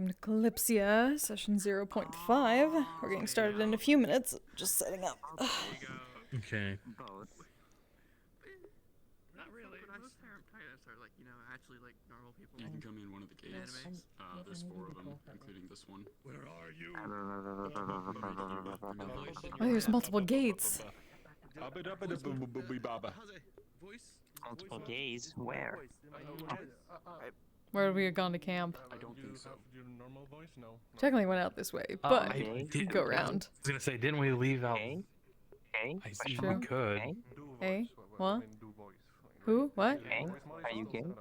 Welcome to Kalypsia, session 0.5. We're getting started in a few minutes. Just setting up. Okay. Both. Not really. Most parents are like, actually like normal people. You can come in one of the gates. There's 4 of them, including this one. Where are you? Oh, there's multiple gates. Multiple gays? Where? Where have we gone to camp? I don't think so. Normal voice? No. Technically went out this way, but go around. I was gonna say, didn't we leave out? Hey? Hey? I see True. we could. Hey? Hey? What? Who? What? Hey? Are you gay? Are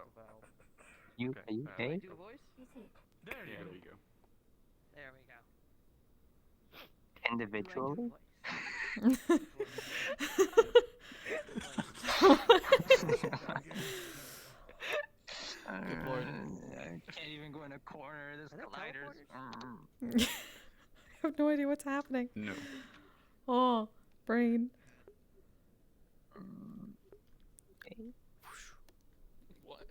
you gay? There you go. There we go. Individually? I can't even go in a corner. There's colliders. I have no idea what's happening. No. Oh, brain. What?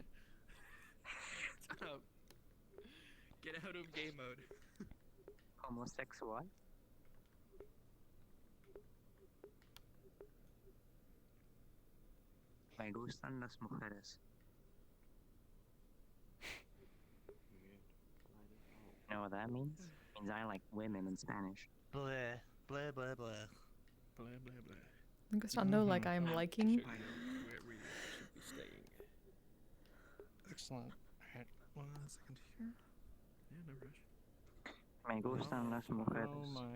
Shut up. Get out of game mode. Homosexual? Me gustan las mujeres. You know what that means? It means I like women in Spanish. Blah, blah, blah, blah. Blah, blah, blah. I guess I know, like I'm liking. I know where we should be staying. Excellent. Alright, 1 second here. Yeah, no rush. Me gustan las mujeres. Oh, my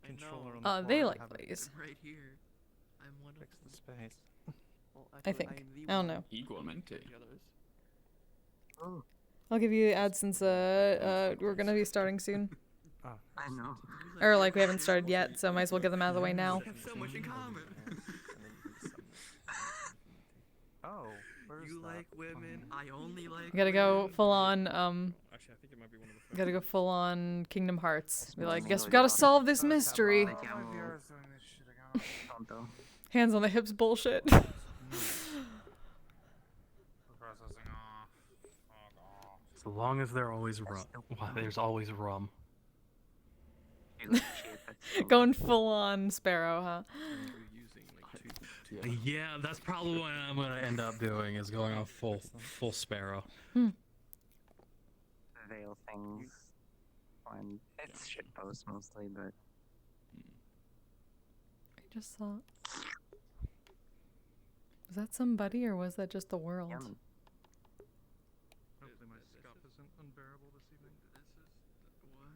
controller on the They floor. like Have it ladies. I'm right here. I'm one of Fix the space. Well, I think. I don't know. Igualmente. The others. Oh, I'll give you ads since we're gonna be starting soon. Oh, I know. Or like we haven't started yet, so might as well get them out of the way now. We have so much in common. Oh, where's You that? like women. I only like. You gotta go women. full on, Actually, I think it might be one of the. gotta go full on Kingdom Hearts. Be like, guess we gotta solve this mystery. Tonto. Hands on the hips bullshit. So long as they're always rum. Wow, there's always rum. You like shit, that's so- Going full on Sparrow, huh? You're using like 2. Yeah, that's probably what I'm gonna end up doing, is going on full Sparrow. veil things. When it's shitpost mostly, but I just saw. Was that somebody or was that just the world? yummy. Hopefully my scuff isn't unbearable this evening. This is what?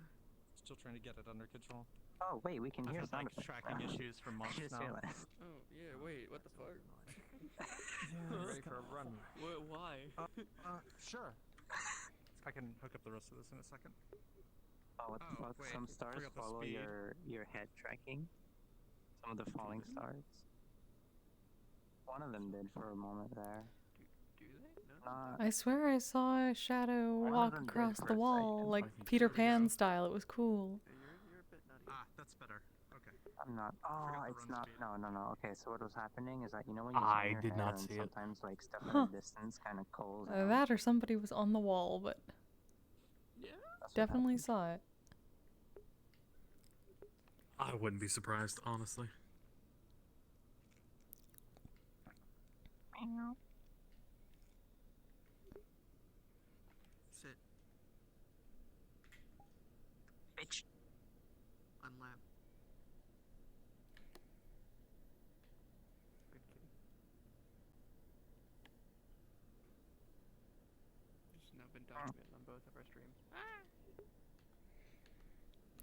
Still trying to get it under control. Oh wait, we can I've hear had sound like effects tracking now. issues for I months just now. realized. Oh yeah. Wait. What the fuck? Yeah, ready for a run. Why? Sure. I can hook up the rest of this in a second. Oh, what the Oh, fuck? wait, Some stars bring up the follow speed. your head tracking. Some of the falling stars. One of them did for a moment there. Do they? No. Not. I swear I saw a shadow One of walk them did across for the a wall, second. like Okay, Peter there we go. Pan style. It was cool. You're a bit nutty. Ah, that's better. Okay. I'm not. Oh, Forgot the it's run not. speed. No. Okay, so what was happening is that you know when you I turn your did head not and see it. sometimes like stuff Huh. at a distance kind of calls. That or somebody was on the wall, but Yeah. definitely saw it. I wouldn't be surprised, honestly. Sit. Bitch. Unlap. Good kitty. There's now been documented on both of our streams.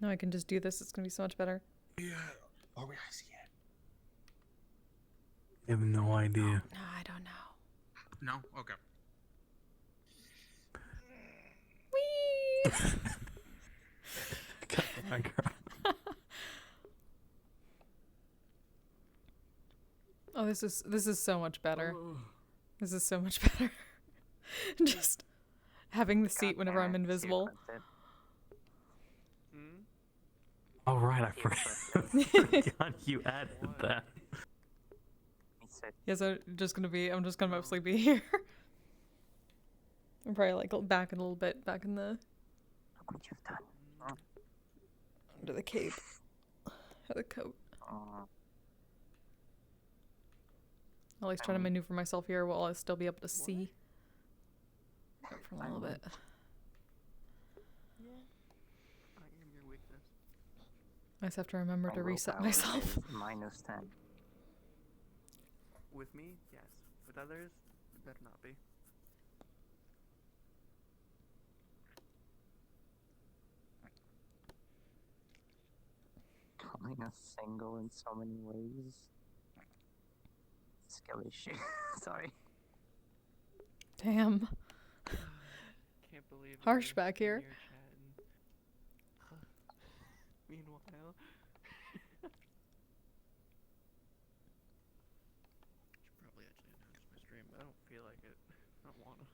No, I can just do this. It's gonna be so much better. Yeah. Are we icy yet? I have no idea. No, I don't know. No? Okay. Whee! Cut the finger. Oh, this is so much better. This is so much better. Just having the seat whenever I'm invisible. Oh right, I forgot you added that. Yes, I'm just gonna mostly be here. I'm probably like back in a little bit, back in the what you've done. Under the cape. Or the coat. At least try to maneuver myself here while I still be able to see. For a little bit. Yeah. I am your weakness. I just have to remember My to reset willpower myself. is -10. With me, yes. With others, it better not be. Calling a single in so many ways. Skill issue. Sorry. Damn. Can't believe Harsh you're back in here. your chat and- Meanwhile, should probably actually announce my stream, but I don't feel like it. I don't wanna.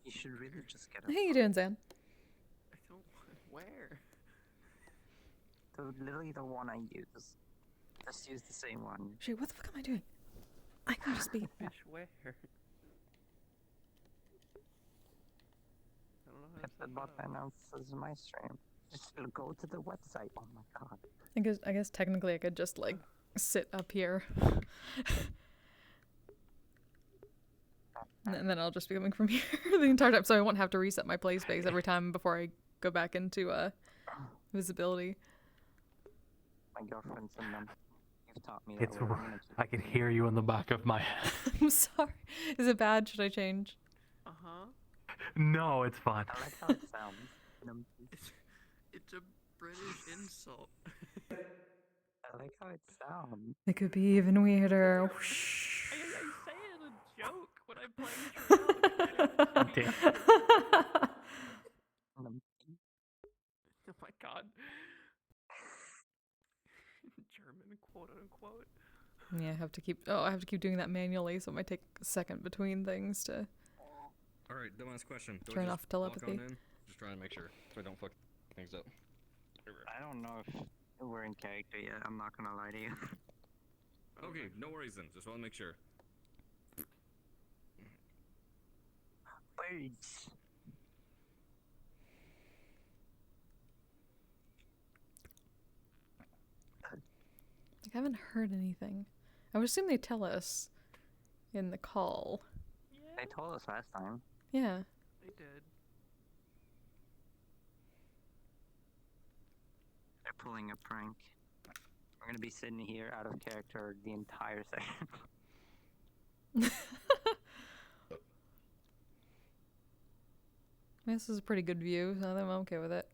You should really just get How you doing, Zan? I don't want. Where? literally the one I use. Just use the same one. Shit, what the fuck am I doing? I can just be... Fish where? I don't know how to Hit the set that button up. announces my stream. Just go to the website. Oh my god. I guess technically I could just, like, sit up here. And then I'll just be coming from here the entire time, so I won't have to reset my play space every time before I go back into visibility. My girlfriend's in them. You've taught me It's that way. I can hear you in the back of my head. I'm sorry. Is it bad? Should I change? Uh-huh. No, it's fine. I like how it sounds. It's a British insult. I like how it sounds. It could be even weirder. I say it as a joke when I'm playing Trial. Damn. Oh my god. German, quote unquote. Yeah, I have to keep. Oh, I have to keep doing that manually, so it might take a second between things to All right, dumbass question. Do I turn just off telepathy. walk on in? Just trying to make sure so I don't fuck things up. I don't know if we're in character yet. I'm not gonna lie to you. Okay, no worries then. Just want to make sure. Birds. Like, I haven't heard anything. I would assume they tell us in the call. They told us last time. Yeah. They did. They're pulling a prank. We're gonna be sitting here out of character the entire session. This is a pretty good view, so I'm okay with it.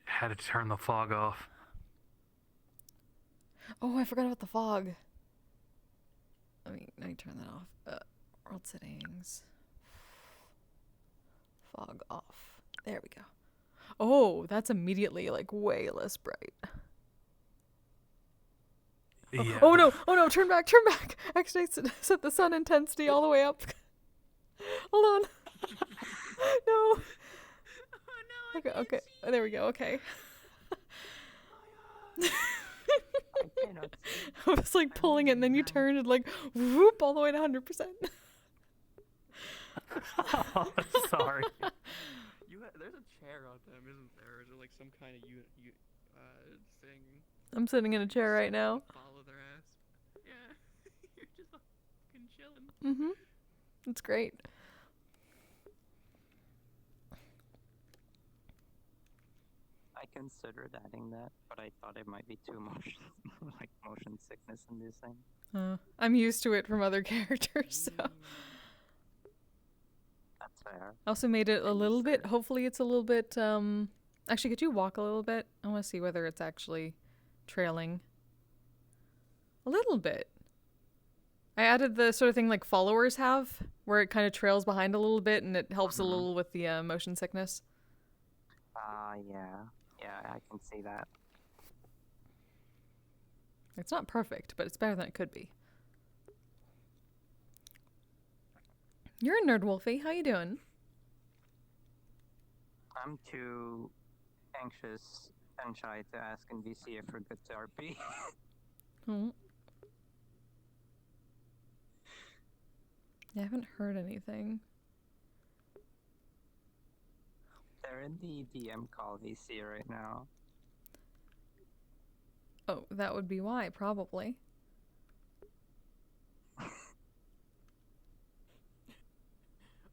Had to turn the fog off. Oh, I forgot about the fog. Let me turn that off. World settings. Fog off. There we go. Oh, that's immediately, like, way less bright. Yeah. Oh no, turn back. Actually, set the sun intensity all the way up. Hold on. No. Okay. Oh, there we go, okay. I was like pulling it and then you turned it like whoop all the way to 100%. Oh, sorry. There's a chair on them, isn't there? Is there like some kind of thing? I'm sitting in a chair right now. Follow their ass. Yeah. You're just fucking chilling. Mm-hmm. It's great. I considered adding that, but I thought it might be too much, like motion sickness in this thing. I'm used to it from other characters, so. That's fair. I also made it a little bit, hopefully it's a little bit, actually could you walk a little bit? I want to see whether it's actually trailing. A little bit. I added the sort of thing like followers have, where it kind of trails behind a little bit and it helps a little with the motion sickness. Yeah. Yeah, I can see that. It's not perfect, but it's better than it could be. You're a nerd, Wolfie. How you doing? I'm too anxious and shy to ask in VC if we're good to RP. Oh. Yeah, I haven't heard anything. They're in the DM call VC right now. Oh, that would be why, probably.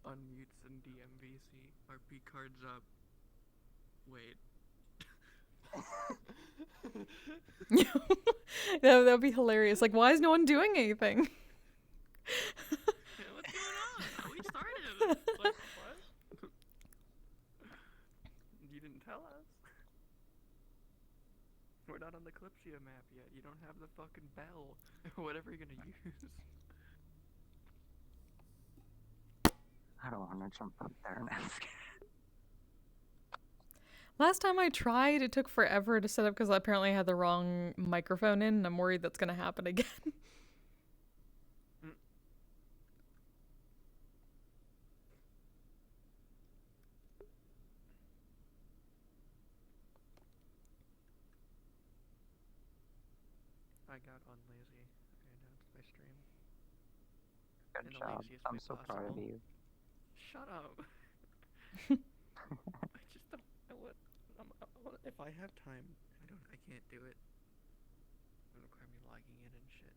Unmutes and DMVC. RP cards up. Wait. That would be hilarious. Like, why is no one doing anything? Yeah, what's going on? We started. It's like, what? You didn't tell us. We're not on the Kalypsia map yet. You don't have the fucking bell. Or whatever you're gonna use. I don't want to jump up there and ask. Last time I tried, it took forever to set up because apparently I had the wrong microphone in, and I'm worried that's going to happen again. I got on lazy. I announced my stream. Good In the job. laziest I'm way so proud of possible. you. Shut up. I just don't know what. If I have time, I can't do it. It would require me logging in and shit.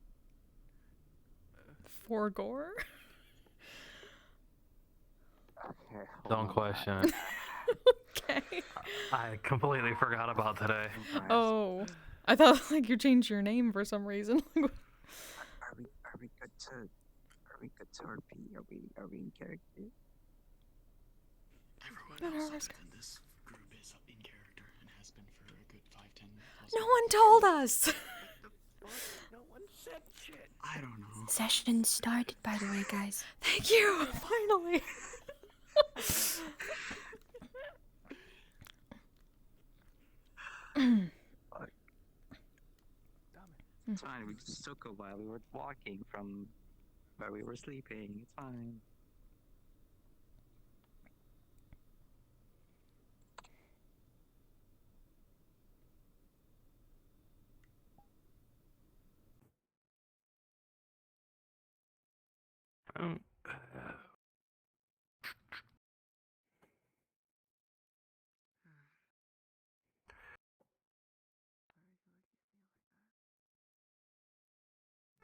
For gore? Okay. hold Don't on. question it. Okay. I completely forgot about today. Guys, Oh. I thought like you changed your name for some reason. Are we good to repeat? Are we in character? Everyone else in this group is in character and has been for a good 5, 10 plus No minutes. one told us! What the fuck? No one said shit. I don't know. Session started, by the way, guys. Thank you! Finally! It's fine. We just took a while. We were walking from where we were sleeping. It's fine.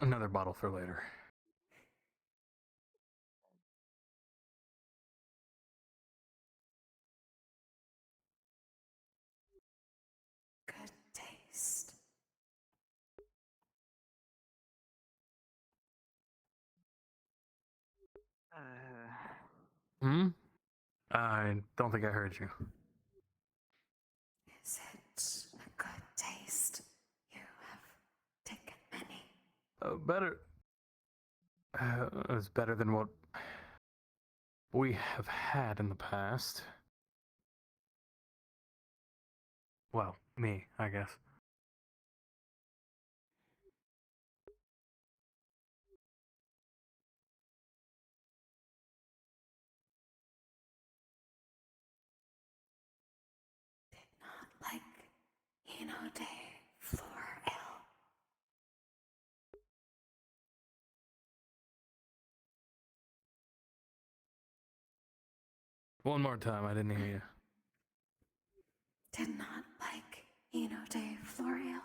Another bottle for later. Good taste. Hmm? I don't think I heard you. Is it a good taste? You have taken many. Better. It's better than what we have had in the past. Well, me, I guess. Not like, de flor ill. One more time, I didn't hear you. Did not like, de flor ill.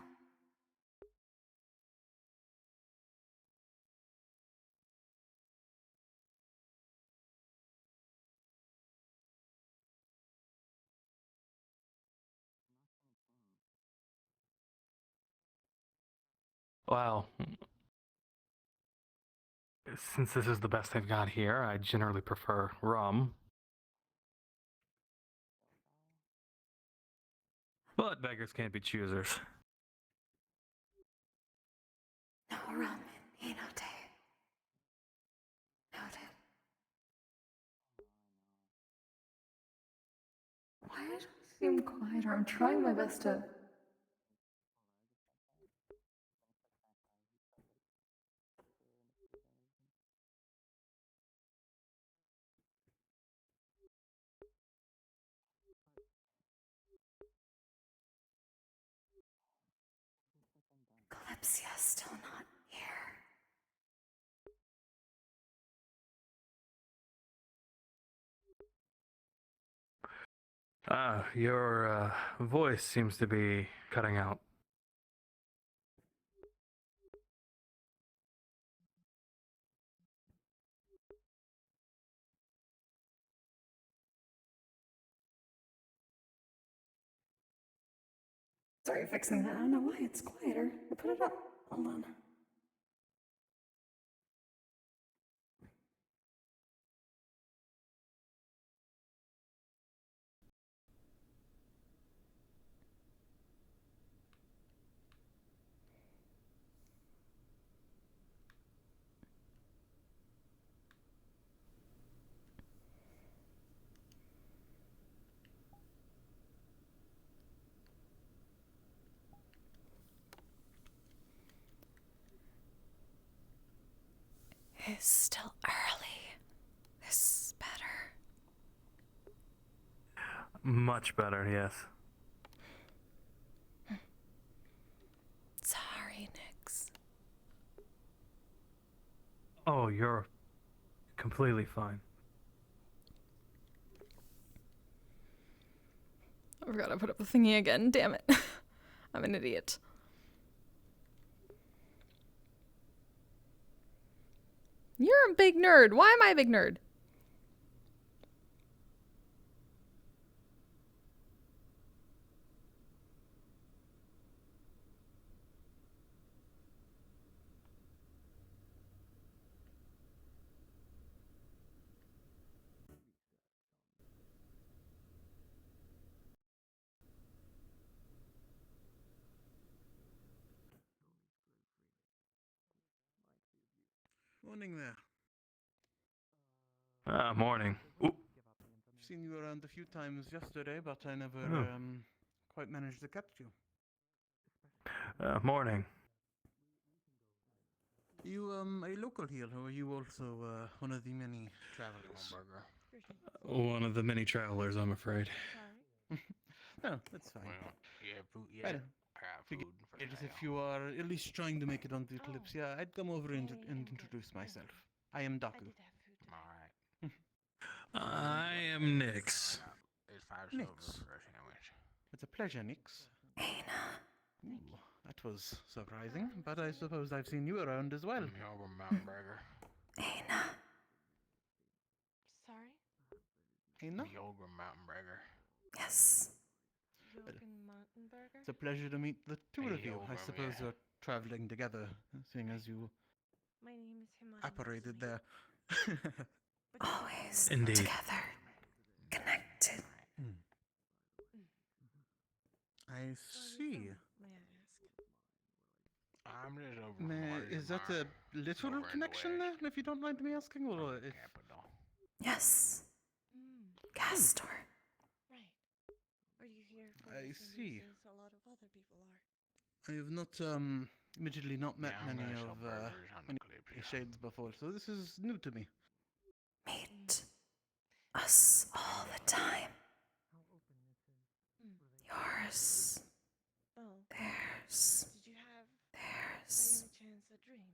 Well, since this is the best they've got here, I generally prefer rum. But beggars can't be choosers. No rum in de. Noted. Why does it seem quieter? I'm trying my best to. Kalypsia's still not here. Your voice seems to be cutting out. Sorry, fixing that. I don't know why it's quieter. I put it up. Hold on. It's still early. This is better. Much better, yes. Sorry, Nix. Oh, you're completely fine. I forgot to put up the thingy again. Damn it. I'm an idiot. You're a big nerd. Why am I a big nerd? Morning there. Morning. Ooh. Seen you around a few times yesterday, but I never Oh. quite managed to catch you. Morning. You a local here, or are you also one of the many travelers? One of the many travelers, I'm afraid. No, that's fine. Well, yeah, food, I yeah. don't Crab figure food for it is if sale. you are at least trying to make it onto Kalypsia, I'd come over and introduce myself. I am Daku. Alright. I am Nix. It's 5 Nix. silver for a sandwich. It's a pleasure, Nix. Ooh, that was surprising, but I suppose I've seen you around as well. Over mountain burger. Sorry? Ayna? The ogre mountain burger. Yes. Yogan Mountain Burger? It's a pleasure to meet the two of you. I Yoga, suppose yeah. you're traveling together, seeing as you My name is Himani. operated there. Always Indeed. together. Connected. I see. May I ask? I'm just over from Is that a literal over in the connection there, west. if you don't mind me asking? Or if Capital. Yes. Castor. Right. Are you here for I the same see. reasons a lot of other people are? I have not, admittedly not met Yeah, I'm many gonna sell of burgers on the many Kalypsia. shades before, so this is new to me. Meet us all the time. Yours. Oh, Theirs. did you have, by Theirs. any chance, a dream?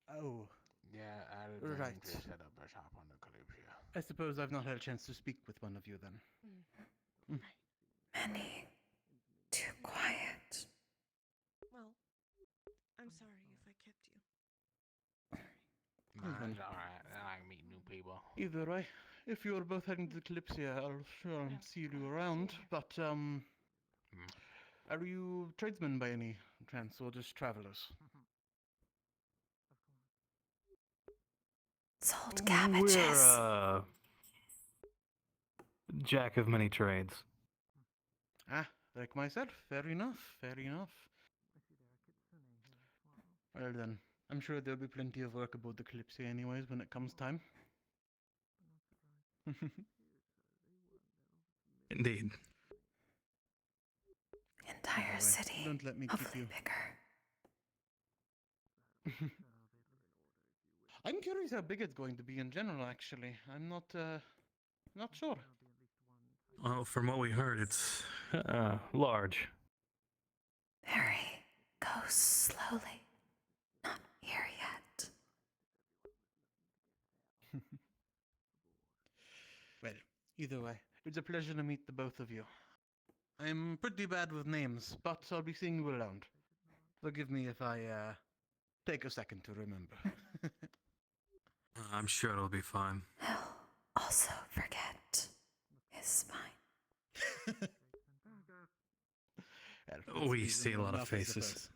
Oh, Yeah, I had a dream Right. to set up a shop on the Kalypsia. I suppose I've not had a chance to speak with one of you then. Many. Too quiet. Well, I'm sorry if I kept you. Nah, then. it's alright. I like meeting new people. Either way, if you are both heading to Kalypsia, I'll sure see you around. But, are you tradesmen by any chance, or just travelers? Sold cabbages. We're, jack of many trades. Ah, like myself. Fair enough, fair enough. Well then, I'm sure there'll be plenty of work about the Kalypsia anyways when it comes time. Indeed. Entire Anyway, city. don't let me keep Hopefully you. bigger. I'm curious how big it's going to be in general, actually. I'm not sure. Well, from what we heard, it's large. Very. Go slowly. Not here yet. Well, Either way, it's a pleasure to meet the both of you. I'm pretty bad with names, but I'll be seeing you around. Forgive me if I, take a second to remember. I'm sure it'll be fine. He'll also forget his spine. We see a lot of faces.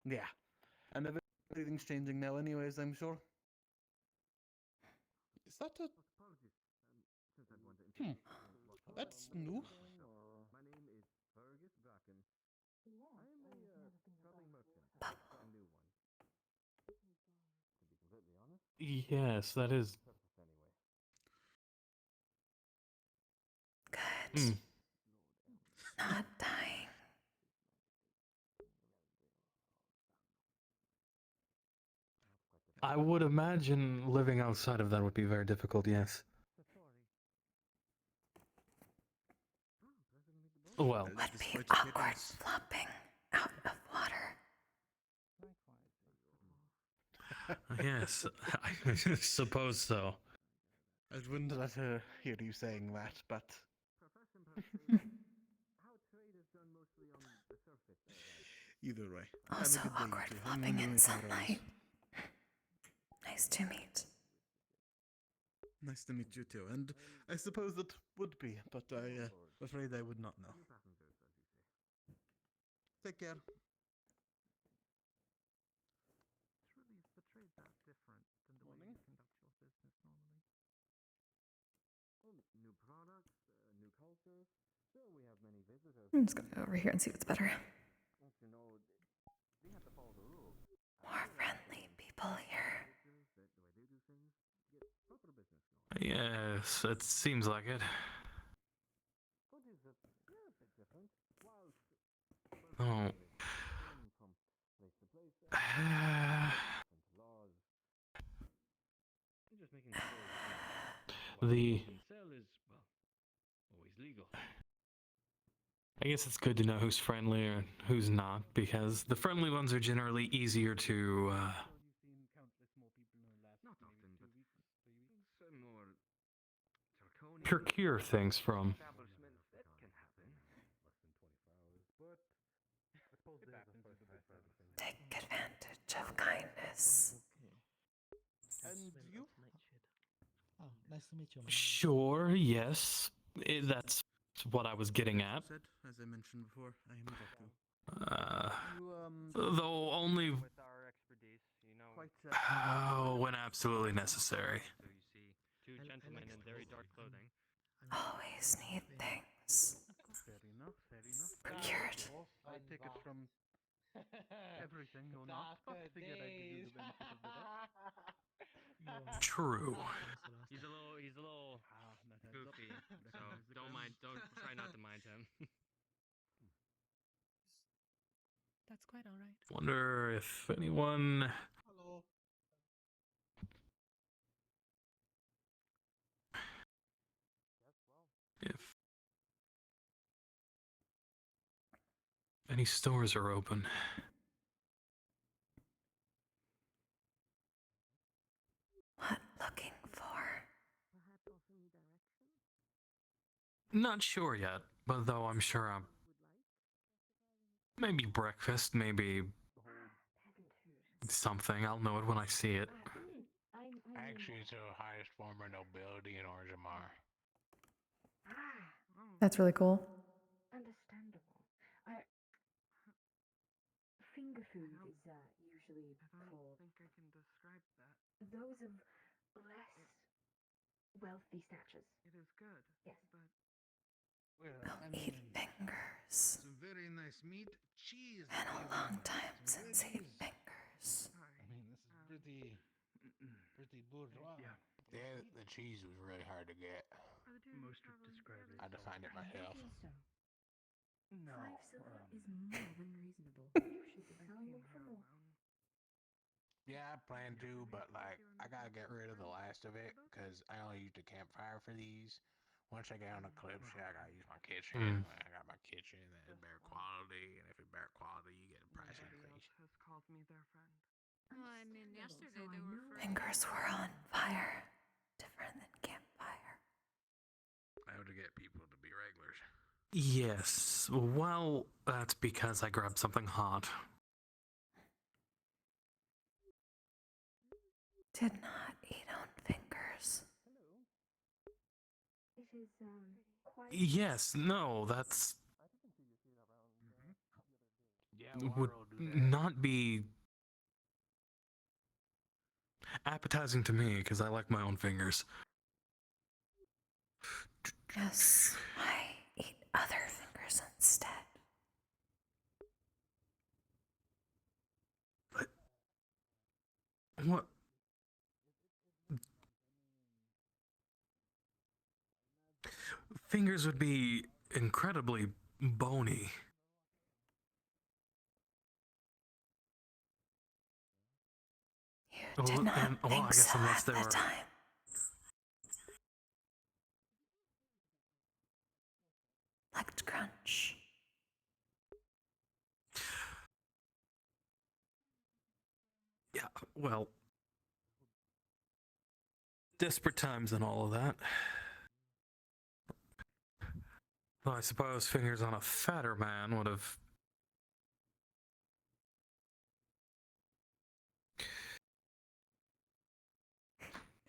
Yeah. And everything's changing now anyways, I'm sure. Is that a... That's new. Yes, that is. Good. Mm. Not dying. I would imagine living outside of that would be very difficult, yes. Well, Would be awkward flopping out of water. yes, I suppose so. I wouldn't let her hear you saying that, but... Either way. have a Also good day, you awkward two. flopping Enjoy in your sunlight. Nice to meet. Nice to meet you too, and I suppose it would be, but I'm afraid I would not know. Take care. Morning. I'm just gonna go over here and see what's better. More friendly people here. Yes, it seems like it. Oh. The... I guess it's good to know who's friendly or who's not, because the friendly ones are generally easier to, procure things from. Take advantage of kindness. And you? Oh, nice to meet you. Sure, yes. That's what I was getting at. Said, as I mentioned before, I am Goku. Though only With our expertise, you know. when absolutely necessary. So you see, two gentlemen in very dark clothing. Always need things. Fair enough, fair enough. Procured. I take it from everything or not, but figured I'd give you the benefit of the doubt. True. He's a little goofy, so don't try not to mind him. That's quite all right. Wonder if anyone... Hello. If any stores are open. What looking for? Not sure yet, but though I'm sure maybe breakfast, maybe something. I'll know it when I see it. Actually, it's the highest form of nobility in Orzammar. That's really cool. Understandable. Finger food is usually I don't for think I can describe that. those of less wealthy statures. It is good. Yes. But I'll eat fingers. Some very nice meat, cheese. Been a long time since ate fingers. sorry. I mean, this is pretty bourgeois. Yeah. Yeah, the cheese was really hard to get. Most would describe it. I had to find it myself. So. No. 5 silver is more than reasonable. You should sell more for more. Yeah, I plan to, but like, I gotta get rid of the last of it because I only used a campfire for these. Once I get on a Kalypsia, I gotta use my kitchen. I got my kitchen that is better quality, and if it's better quality, you get a price Everybody increase. else has called me their friend. Well, I mean, yesterday they were friends. Fingers were on fire. Different than campfire. I get people to be regulars. Yes. Well, that's because I grabbed something hot. Did not eat on fingers. Yes, no, that's Yeah, would water will do that. not be appetizing to me because I like my own fingers. Yes, I eat other fingers instead. But what? Fingers would be incredibly bony. You did not Well, think I guess so unless at they the were. time. Liked crunch. Yeah, well, desperate times and all of that. Well, I suppose fingers on a fatter man would have.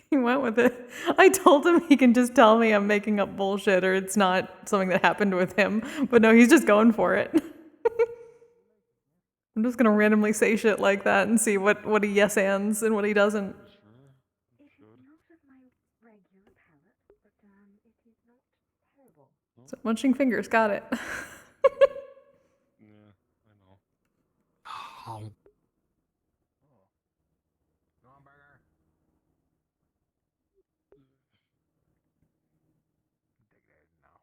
He went with it. I told him he can just tell me I'm making up bullshit or it's not something that happened with him. But no, he's just going for it. I'm just gonna randomly say shit like that and see what he yes ands and what he doesn't. So munching fingers, got it. Yeah, I know. Oh, Go on, burger. Take that now.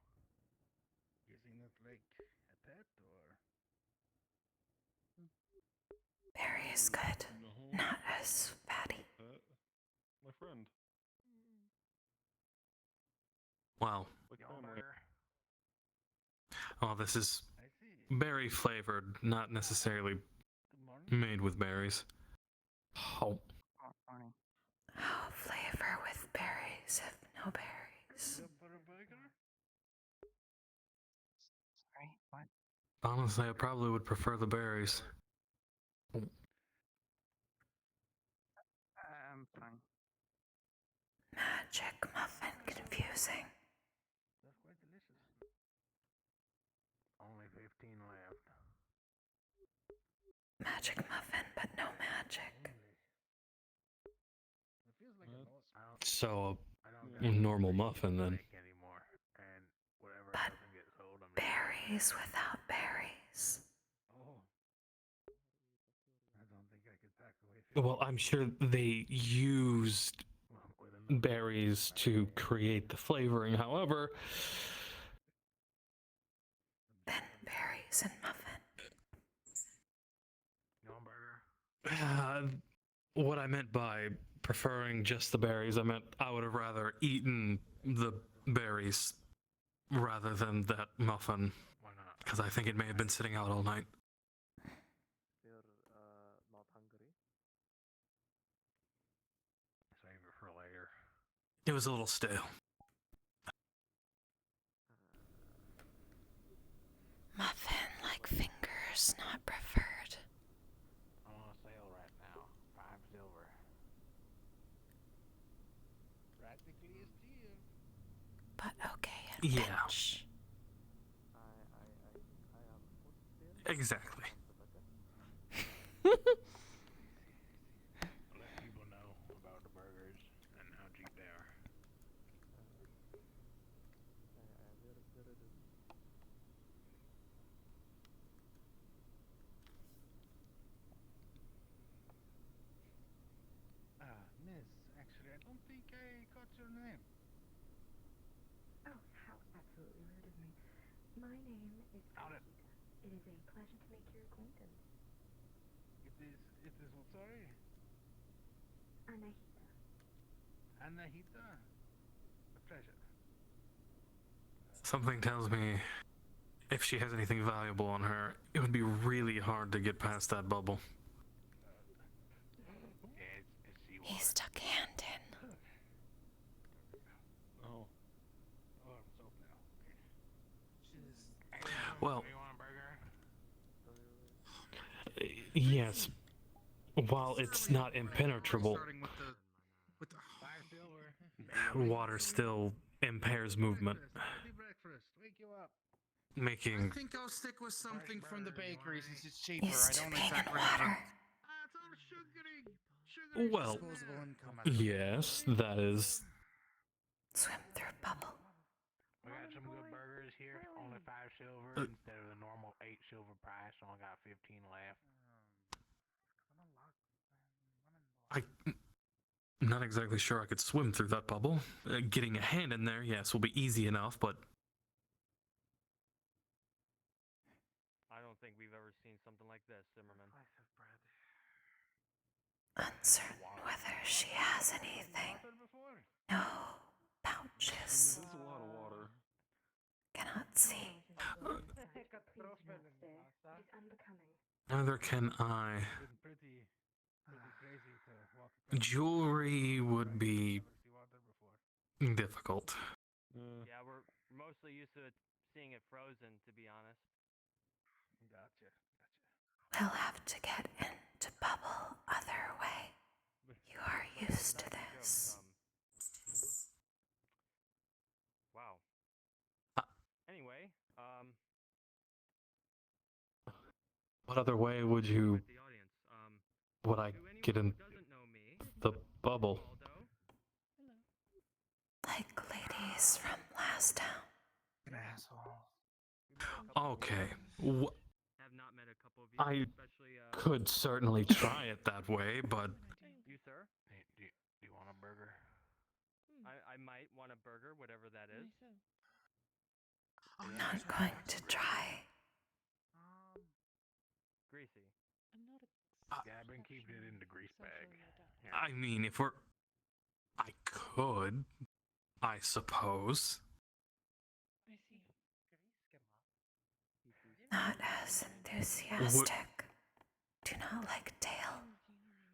Guessing that's like a pet or. Berry is good, No. not as fatty. Pet. My friend. wow. Like Go on, family. burger. Oh, this is I see. berry flavored, not necessarily Good morning. made with berries. Oh, Morning. Oh, flavor with berries if no berries. Yep, for a burger? Sorry, what? honestly, I probably would prefer the berries. I'm fine. Magic muffin confusing. That's quite delicious. Only 15 left. Magic muffin, but no magic. It feels like a lost. I don't, So, I don't Yeah. got normal things muffin to then. make anymore. And whatever But doesn't get sold, I'm just berries without berries. Oh. I don't think I could pack away. Well, I'm sure they used with enough berries to create the flavoring. However, Then berries and muffin. Go on, burger. what I meant by preferring just the berries, I meant I would have rather eaten the berries rather than that muffin Why not? because I think it may have been sitting out all night. You're not hungry. Save it for later. It was a little stale. Muffin like fingers, not preferred. I'm on a sale right now. 5 silver. Practically a steal. But okay at Yeah. pinch. I have food still. Exactly. I'll let people know about the burgers and how cheap they are. Where it is? Miss, actually, I don't think I caught your name. Oh, how absolutely rude of me. My name is Got it. Ayna. It is a pleasure to make your acquaintance. It is what, sorry? Anahita. Anahita? A pleasure. Something tells me if she has anything valuable on her, it would be really hard to get past that bubble. Yeah, it's seawater. He stuck hand in. Oh. Oh, I'm soaked now. Well, You want a burger? yes. While it's not impenetrable, Starting with the 5 silver. water still impairs movement, breakfast. Wake you up. making. I think I'll stick with something from the bakery since it's cheaper. Used I to don't being in exactly have water. It's all sugary. Well, Disposable income. yes, that is. Swim through bubble. We got some good burgers here. Only 5 silver instead of the normal 8 silver price. Only got 15 left. I'm not exactly sure I could swim through that bubble. Getting a hand in there, yes, will be easy enough, but I don't think we've ever seen something like this, Zimmerman. Uncertain whether she has anything. No pouches. That's a lot of water. Cannot see. neither can I. Jewelry would be difficult. Yeah, we're mostly used to seeing it frozen, to be honest. Gotcha. We'll have to get into bubble other way. You are used to this. Wow. Anyway, What other way would you? the audience. Would I To anyone get who in doesn't know me, the bubble? Waldo, Like ladies from last town. Okay. have not met a couple of you, I especially could certainly try it that way, but you, sir. Hey, do you want a burger? I might want a burger, whatever that is. I'm not going to try. Greasy. Yeah, I've been keeping it in the grease bag. I mean, if we're. I could, I suppose. Not as enthusiastic. Do not like tail.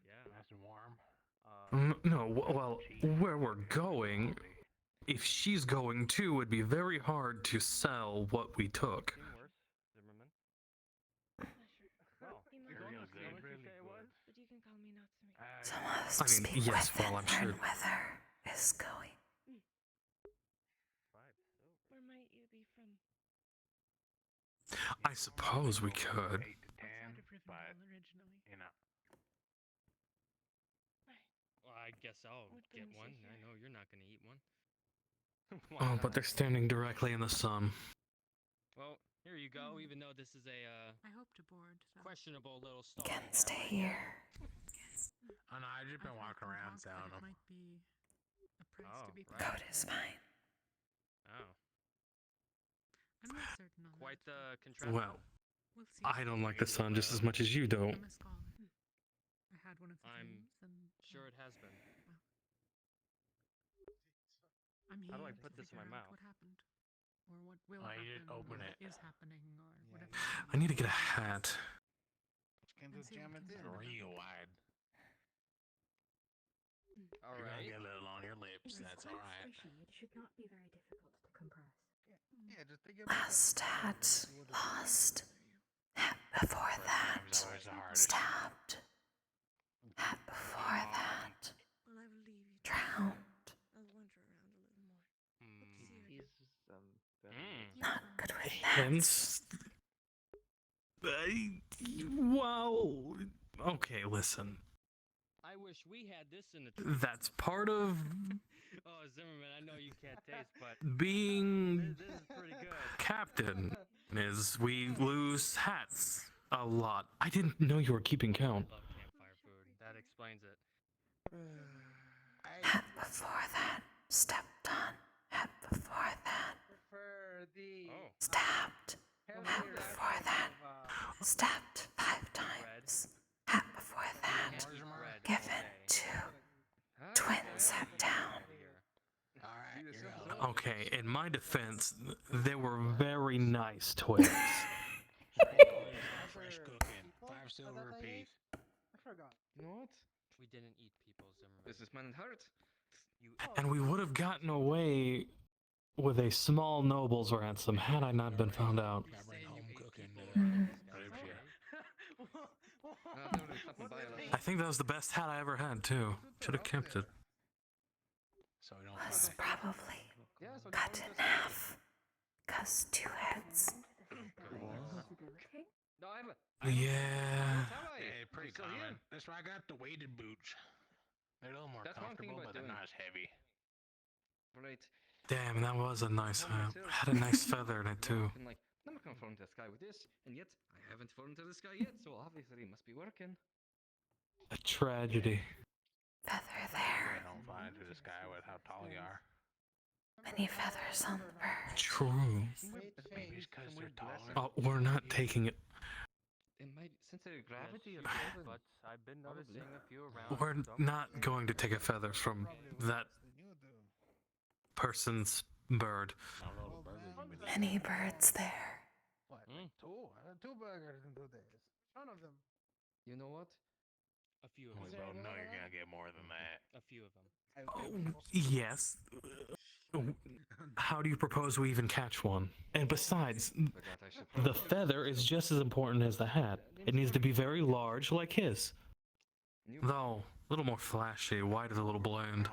Yeah. Nice and warm. No, well, where we're going, if she's going too, it'd be very hard to sell what we took. Seen worse, Zimmerman. Well, Real good. what did you Really say it was? But you can call me Natsumi. So must I mean, speak yes, with well, it I'm and sure. whither is going. 5 silver. Where might you be from? I suppose we could. 8 to 10, but you know. Well, I guess I'll What get brings you one. I here? know you're not going to eat one. Oh, but they're standing directly in the sun. Well, here you go. Even though this is a I hope to board. So. questionable little stall. Can we have stay right here. Oh no, I've just been walking around selling It them. might be a price Oh, to be right. paid. Coat is fine. Oh, I'm not certain on quite that. the contrast. Well, We'll see. I don't like the sun just as much as you don't. I'm a scholar. I had one of the I'm dreams, and sure it has been. I'm here How do I to put this in my figure out mouth? what happened, or what will Oh, you happen, just open or it. is happening, or whatever. I need to get a hat. And see what can be done about Real it. wide. All You're gonna right. get a little on your lips. That's all right. It should not be very difficult to compress. Yeah, just think Last hat lost. Hat before that Time's always the hardest. stabbed. Hat before that Well, I will leave you. drowned. I'll wander around a little more. Hmm. Not good with Hence. Well. Okay, listen. I wish we had this in the tree. That's part of Oh, Zimmerman, I know you can't taste, but being this is pretty good. captain. Is we lose hats a lot. I didn't know you were keeping count. I love campfire food. That explains it. Hat before that stepped on. Hat before that Prefer the Oh, stabbed. Hat before that stabbed 5 times. Hat before that bread given all day. to Huh? twins at town. All right, you're out. Okay, in my defense, they were very nice twins. Fresh cooking. 5 silver a piece. I forgot. You know what? We didn't eat people, Zimmerman. Businessman at heart. You And we would have gotten away with a small noble's ransom had I not been found out. Gotta bring home I think that was the best hat I ever had too. Should have kept it. So we don't Was find probably cut in half. 'Cause two heads. Yeah. Yeah, pretty common. That's why I got the weighted boots. They're a little more comfortable, but they're not as heavy. Right. Damn, that was a nice hat. Had a nice feather in it too. I'm like, I'm not gonna fall into the sky with this, and yet I haven't fallen into the sky yet, so obviously it must be working. A tragedy. Feather there. They don't fly into the sky with how tall you are. Many feathers on the bird. True. Maybe it's because they're taller. Oh, we're not taking it. It might, since the gravity of But I've been noticing a few around. We're not going to take a feather from that person's bird. Many birds there. What? Two burgers in 2 days. One of them. You know what? A few of We them. both know you're gonna get more than that. A few of them. Yes. How do you propose we even catch one? And besides, the feather is just as important as the hat. It needs to be very large, like his. Though, a little more flashy, white is a little bland.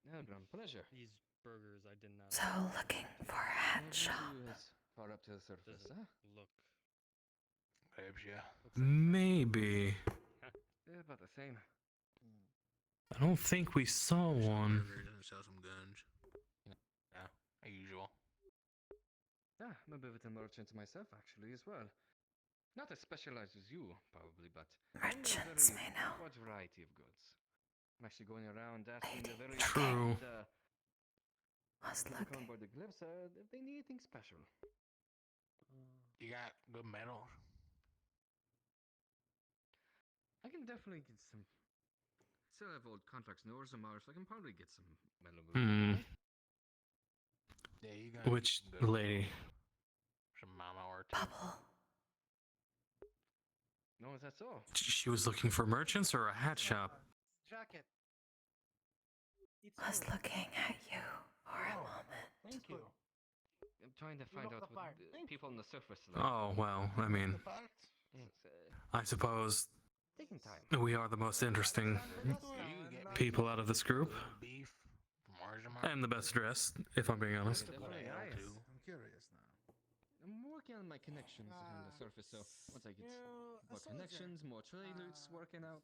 Yeah, pleasure. These burgers I did not. So looking for a hat shop. Far up to the surface, huh? Look. Kalypsia. Maybe. Yeah, about the same. I don't think we saw one. Burgers and sell some guns. Yeah, as usual. Yeah, I'm a bit of a merchant myself, actually, as well. Not as specialized as you, probably, but Merchants a very may know. wide variety of goods. I'm actually going around asking the very True. Was people looking. come by the Kalypsia if they need anything special. You got good metal. I can definitely get some. Still have old contracts in Orzammar, so I can probably get some metal. Yeah, you got Which good lady? some mama or two. Bubble. No, is that so? She was looking for merchants or a hat shop? Jacket. Was looking at you for a moment. Thank you. I'm trying to find look out the what part. people on the surface like. Oh, well, I mean, I suppose taking time. we are the most interesting people out of this group. Beef from Orzammar. And the best dressed, if I'm being honest. Definitely nice. I'm curious now. I'm working on my connections on the surface, so once I get more connections, more trade routes working out.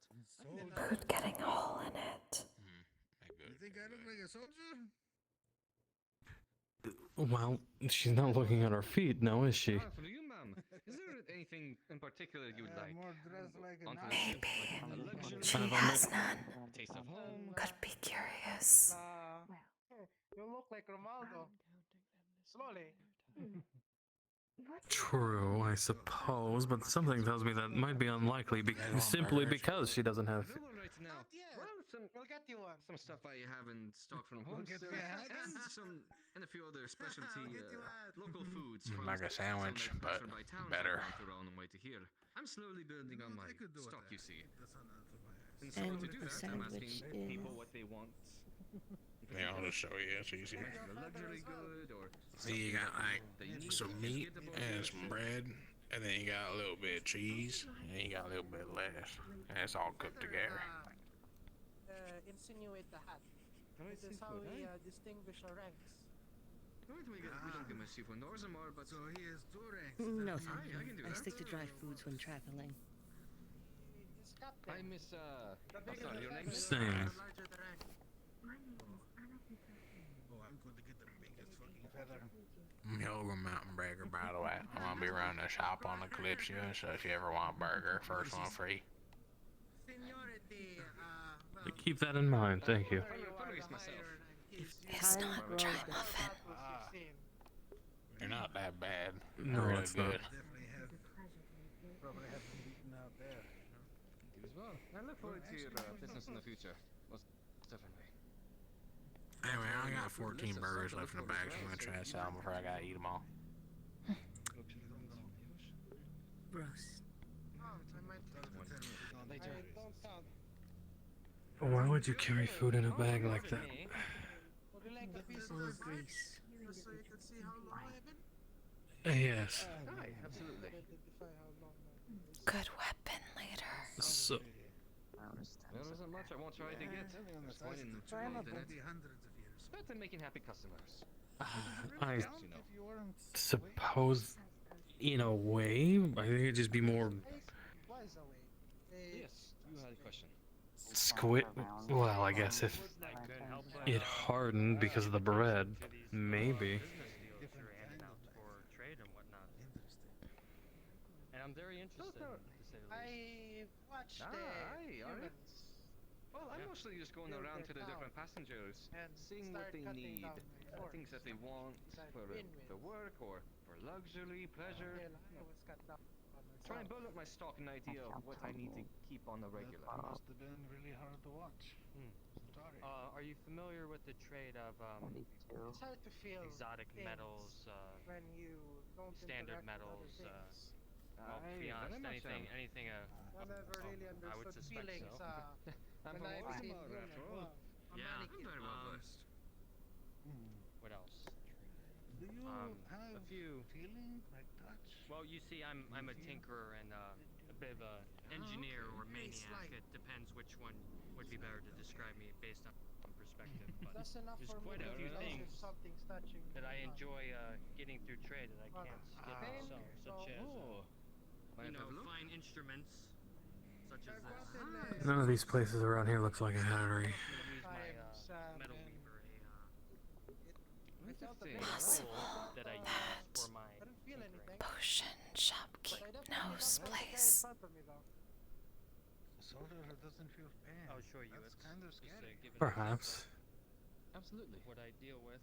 Food getting a hole in it. You think I look like a soldier? Well, she's not looking at her feet, now is she? For you, ma'am, is there anything in particular you would like? More dressed like a Onto knight. the ship, like a luxury, She has none. taste of home. Could be curious. You look like Romaldo. Slowly. True, I suppose, but something tells me that might be unlikely simply because she doesn't have. Available right now. Well, We'll get you one. some stuff I have in stock from home, get you a hat. and a few other specialty Get you a hat. local foods. Like a sandwich, but better. Around the way to here. I'm slowly building on my stock, you see. And so And to do the that, I'm asking sandwich people is- what they want. Yeah, I'll just show you. It's easy. A luxury good or See, you got like some meat and some bread, and then you got a little bit of cheese, and then you got a little bit of lettuce, and it's all cooked together. Insinuate the hat. This is how we distinguish our ranks. Right, we don't get much seafood in Orzammar, but So he has two ranks. No, I thank can you. do I that. stick to dry foods when traveling. He's I captain. miss I'm sorry, your name is Same. Larger the rank. My name is Anna Peter. Oh, I'm going to get the biggest fucking feather. I'm Hilger Mountain Breaker, by the way. I'm gonna be running a shop on the Kalypsia, so if you ever want a burger, first one free. Seniority, well, Keep that in mind, thank you. It's not dry muffin. They're not that bad. No, They're really it's not. good. Definitely have, probably have been beaten out there. You as well. I look forward to your business in the future. Most definitely. Anyway, I only got 14 burgers left in the bag, so I'm gonna try to sell them before I gotta eat them all. Gross. Why would you carry food in a bag like that? Would you like a piece Full of grease. just so you can see how long I've been? Yes. Hi. Absolutely. Good weapon later. So, There isn't much I won't try to get. There's coin involved in it. Better than making happy customers. I You know. suppose, in a way, I think it'd just be more Yes, you had a question. squid. Well, I guess if it hardened because of the bread, maybe. Business deals you're handing out for trade and whatnot. And I'm very interested, to say the least. I watched aye, are you? humans. Well, I'm mostly just going build around to their the different town passengers, and seeing what start they cutting need, down the things that they forests want that for windmills. work or for luxury, pleasure. Until I was cut down by myself. Try and build up my stock and idea of what I need to keep on the regular. That must have been really hard to watch. Sorry. Are you familiar with the trade of It's hard to feel exotic things metals, when you don't standard interact with metals? other things. Well, to be Aye, honest, very much so. anything. I never really I would understood suspect feelings so. I'm when from I've seen Baltimore, human. after all. Wow, a Yeah, mannequin. very well versed. What else? Do you have A few. feeling like touch? Well, you see, I'm a tinkerer and a bit of a engineer or It's maniac. like- It depends which one would be better to describe me based on perspective. But That's enough there's for me quite a to few realize things if something's touching that I me. enjoy getting through trade that I can't get myself, such as Might have a look. fine instruments, such as this. None of these places around here looks like a hattery. I'm gonna use my sad metal and weaver, I felt a Interesting. bit Possible cold, that I that use for my I didn't feel anything. potion shopkeep knows place. The soldier who doesn't feel pain. I'll show you. That's It's kind of just scary. give it Perhaps. Absolutely. what I deal with.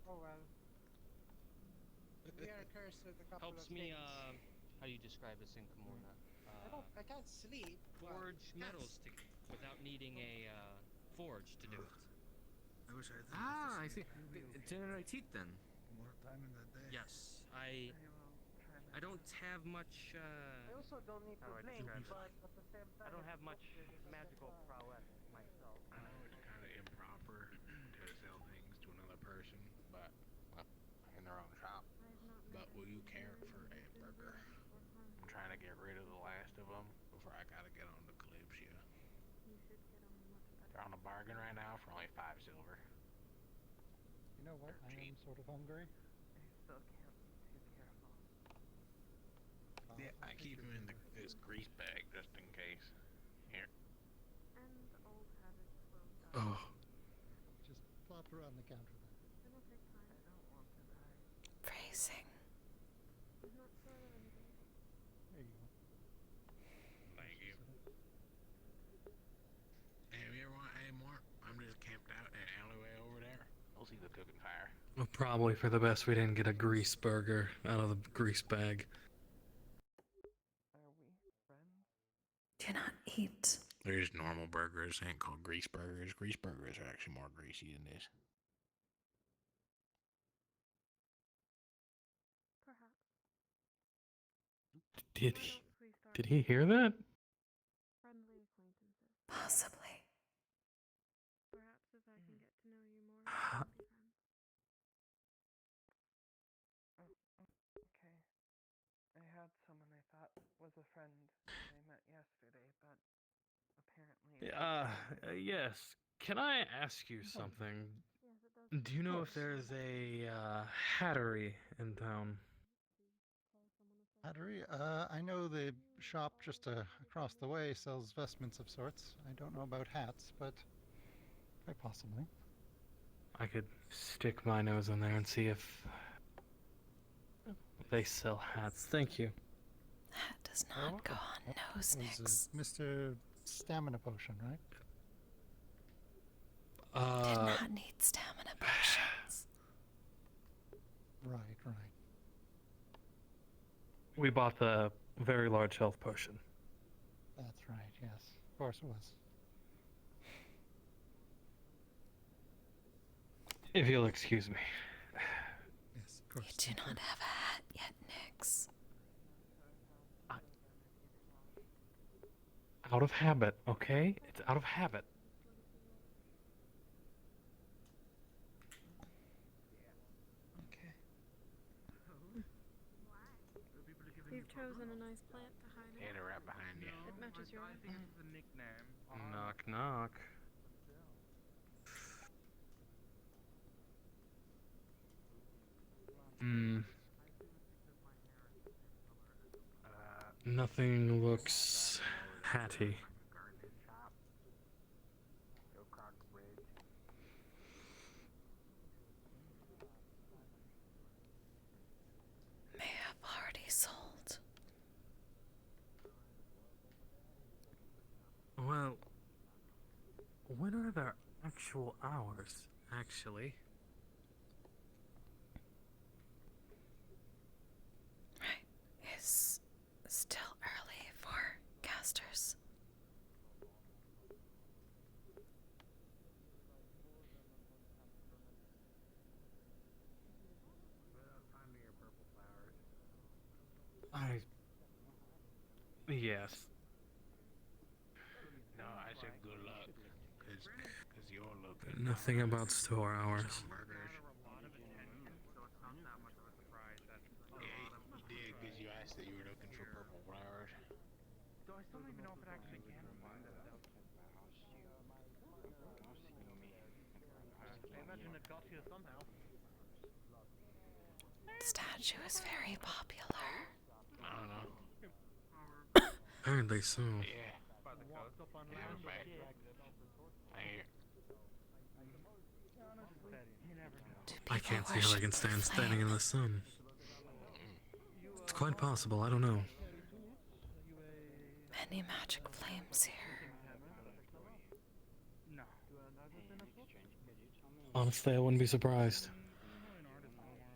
Oh well. We are cursed with a couple Helps of me. things. How do you describe this in Kimona? I can't sleep. but Forge I can't metals without needing a forge to do it. I wish I had I see. Generate heat then. more time in the day. Yes, I don't have much. I also don't need to How do I blink, describe but at the same time, I don't it's have much frustrating as magical well. prowess myself. I know it's kind of improper to sell things to another person, but well, in their own shop. But will you care for a burger? I'm trying to get rid of the last of them before I gotta get on to Kalypsia. They're on a bargain right now for only 5 silver. You know what? I am sort of hungry. Yeah, I keep them in this grease bag just in case. Here. Oh. Just plop her on the counter there. Phrasing. There you go. Thank you. Hey, if you ever want any more, I'm just camped out in an alleyway over there. I'll see the cooking fire. Well, probably for the best we didn't get a grease burger out of the grease bag. Do not eat. They're just normal burgers. They ain't called grease burgers. Grease burgers are actually more greasy than this. Did he hear that? Possibly. Perhaps if I can get to know you more, we can be friends. Okay. I had someone I thought was a friend I met yesterday, but apparently. Yes. Can I ask you something? Do you know if there's a hattery in town? Hattery? I know the shop just across the way sells vestments of sorts. I don't know about hats, but quite possibly. I could stick my nose in there and see if they sell hats. Thank you. That does not go on nose nicks. Mr. Stamina Potion, right? Did not need stamina potions. Right, right. We bought the very large health potion. That's right, yes. Of course it was. If you'll excuse me. Yes, of course. You do not have a hat yet, Nix. Out of habit, okay? It's out of habit. Okay. chosen a nice plant to hide in. Yeah, they're right behind you. It matches your I think it's a nickname. Knock, knock. Hmm. Nothing looks hatty. Gardening shop. Go across the bridge. May have already sold. Well, when are their actual hours, actually? Right. It's still early for casters. Yes. No, I said good luck. Cause you're looking. Nothing about store hours. Some burgers. Yeah, you did, cause you asked that you were looking for purple flowers. So I still don't even know if it actually can fly. I imagine it got here somehow. The statue is very popular. I don't know. Apparently so. Yeah. Yeah, I'm back. I hear. I can't see how I can stand standing in the sun. It's quite possible, I don't know. Many magic flames here. No. Honestly, I wouldn't be surprised.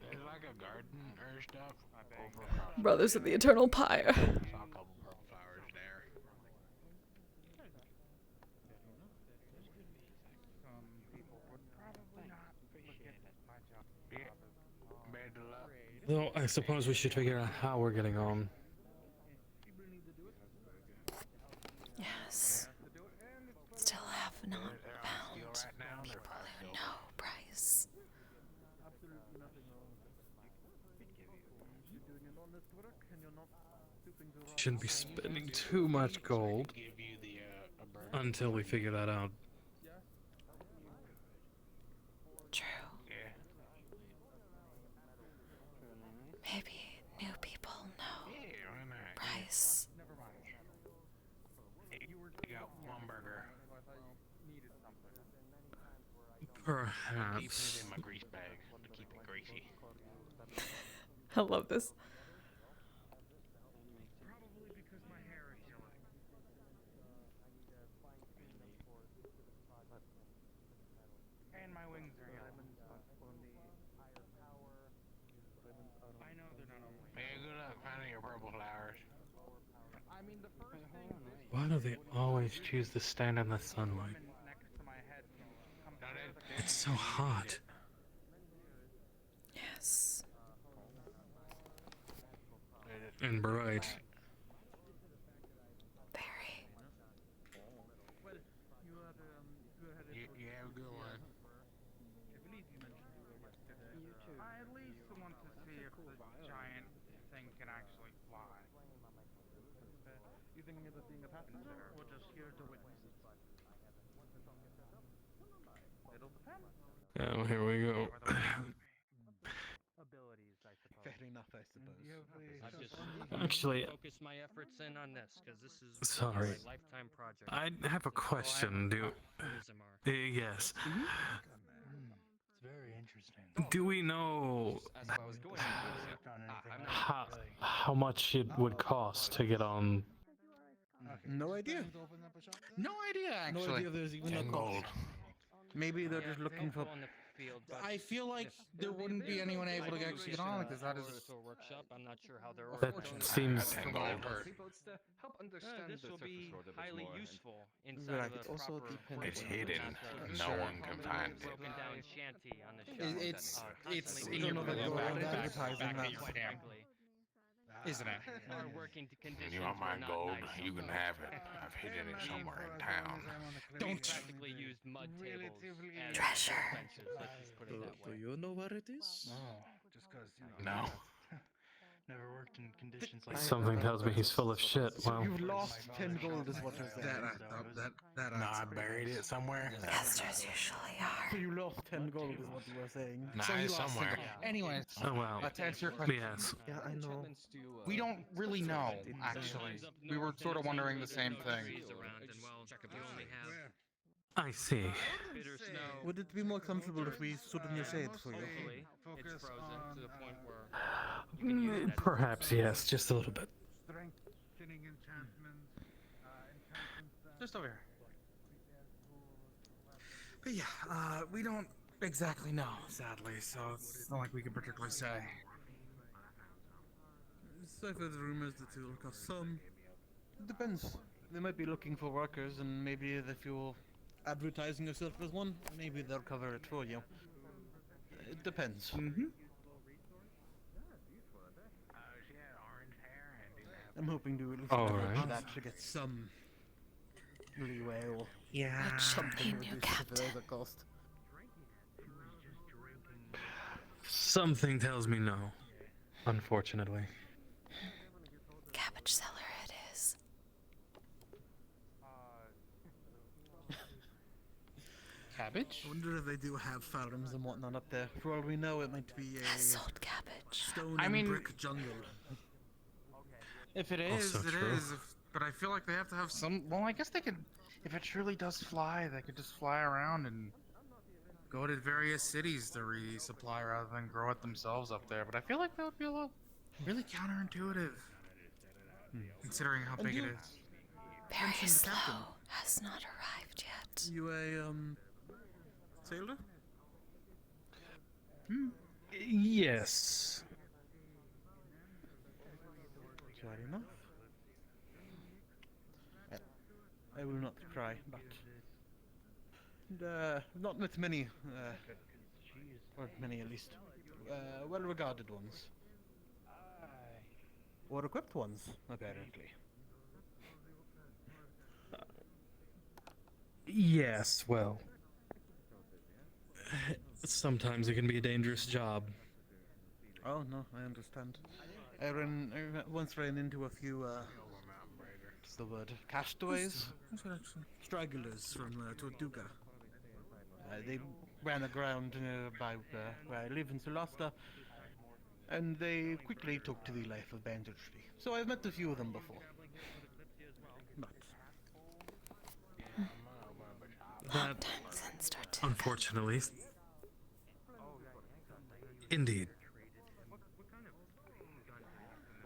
There's like a garden or stuff over across. Brothers of the Eternal Pyre. Saw a couple purple flowers there. Some people would probably not look at my job. Yeah. Bad luck. Though, I suppose we should figure out how we're getting on. Yes. Still have not found people who know Bryce. Absolutely nothing wrong. You're doing an honest work and you're not stooping to rob. Shouldn't be spending too much gold Give you the a burger. until we figure that out. True. Yeah. Maybe new people know Yeah, why not? Bryce. Never mind. You got one burger. Needed something. Keep it Perhaps. in my grease bag to keep it greasy. I love this. Probably because my hair is yellow. And my wings are yellow. I know they're not only. Man, good luck finding your purple flowers. I mean, the first thing Why do they always choose to stand in the sunlight? next to my head comes out of the It's so hot. Yes. And bright. Very. Well, you had go ahead and You have a good one. I believe you mentioned you were yesterday. You too. I at least want to see if the giant thing can actually fly. You thinking of it being a passenger or just here to witness it? It'll depend. Oh, here we go. Abilities, I suppose. Fair enough, I suppose. I've just Actually, focused my efforts in on this because this is sorry. my lifetime project. I have a question. Yes. It's very interesting. Do we know As I was going, how much it would cost to get on? No idea. No idea, actually. No idea there's even a 10 cost. gold. Maybe they're just looking for. on the field, but I feel like there wouldn't be anyone able to actually get on it because that is. to a workshop. I'm not sure how they're That organized. seems. 10 gold per. Help understand this will be highly useful Right. inside of It a also proper depends It's on- hidden. No one can find it. broken down shanty on the It's constantly you know, being the broken gold down, advertising quite that, frankly. isn't it? Our working conditions You want my were not gold? nice. You can have it. I've hidden it somewhere in town. We practically used mud tables as Treasure. benches. Let's just put it that Do way. you know where it is? No, just because No. Never worked in conditions like Something tells me he's full of shit. So Well, you've lost 10 gold, is what you're saying. No, I buried it somewhere. Casters usually are. So you lost 10 gold, is what you were saying. Nah, So he it's lost somewhere. Anyways, oh well. to answer your question, Yes. Yeah, I know. we don't really know, actually. We were sort of wondering the same thing. I see. Would it be more comfortable if we stood in your shade for you? Focus on to the point where Perhaps, yes, just a little bit. strengthening enchantments, Just over here. But yeah, we don't exactly know, sadly, so it's not like we can particularly say. So I've heard rumors that it will cost some. It depends. They might be looking for workers, and maybe if you're advertising yourself as one, maybe they'll cover it for you. It depends. Mm-hmm. I'm hoping to at least Alright. that to get some leeway or Yeah. Should be new captain. cost. Something tells me no. Unfortunately. Cabbage seller it is. Cabbage? I wonder if they do have farms and whatnot up there. For all we know, it might be a Salt cabbage. stone I and mean- brick jungle. If it is, Also it true. is. But I feel like they have to have some. Well, I guess they could. If it truly does fly, they could just fly around and go to various cities to resupply rather than grow it themselves up there. But I feel like that would be a little really counterintuitive, considering how And big it you- is. Very Mention the slow. captain. Has not arrived yet. You a sailor? Yes. Fair enough. I will not cry, but not with many, or many at least, well-regarded ones, or equipped ones, apparently. Yes, well. Sometimes it can be a dangerous job. Oh no, I understand. I once ran into a few, what's the word? Castaways? Stragglers from Tortuga. They ran aground by where I live in Solasta, and they quickly took to the life of banditry. So I've met a few of them before. But That, unfortunately. Indeed.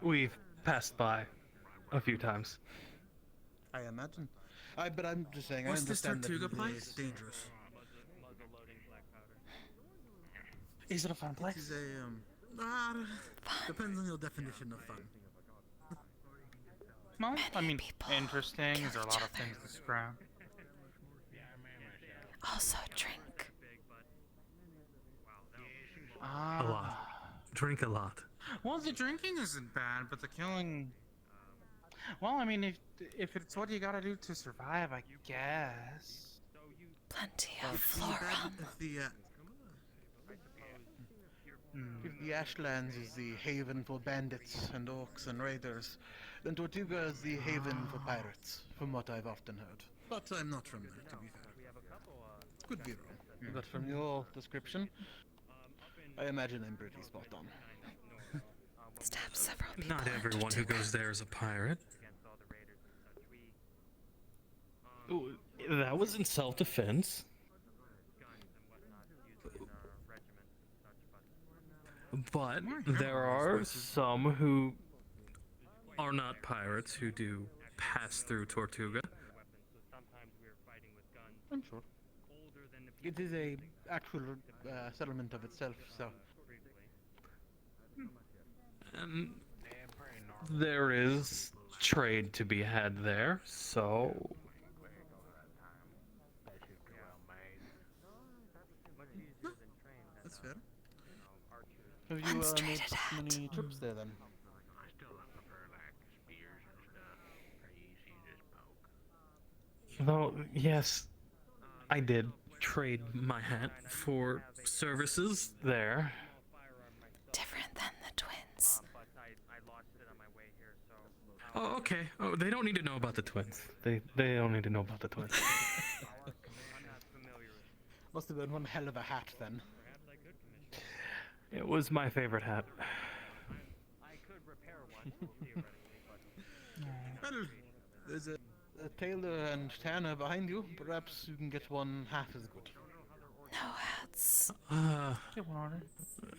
We've passed by a few times. I imagine. But I'm just saying, What's I this understand that Tortuga it place? is dangerous. Is it a fun place? It is depends on your definition of fun. Well, I mean, interesting. Is there a lot of things to scrap? Also drink. A lot. Drink a lot. Well, the drinking isn't bad, but the killing. Well, I mean, if it's what you gotta do to survive, I guess. Plenty of If the Ashlands is the haven for bandits and orcs and raiders, then Tortuga is the haven for pirates, from what I've often heard. But I'm not from there, to be fair. Could be wrong. But from your description, I imagine I'm pretty spot on. Stab several people. Not everyone who goes there is a pirate. Ooh, that was in self-defense. But there are some who are not pirates who do pass through Tortuga. I'm sure. It is a actual settlement of itself, so. And there is trade to be had there, so That's fair. Have you made many trips there then? though yes, I did trade my hat for services there. Different than the twins. lost it on my way here, so. Oh, okay. Oh, they don't need to know about the twins. They don't need to know about the twins. I'm not familiar with. Must have been one hell of a hat then. Perhaps I could commission. It was my favorite hat. I could repair one theoretically, but. Well, there's a tailor and tanner behind you. Perhaps you can get one half as good. No hats. Get one order.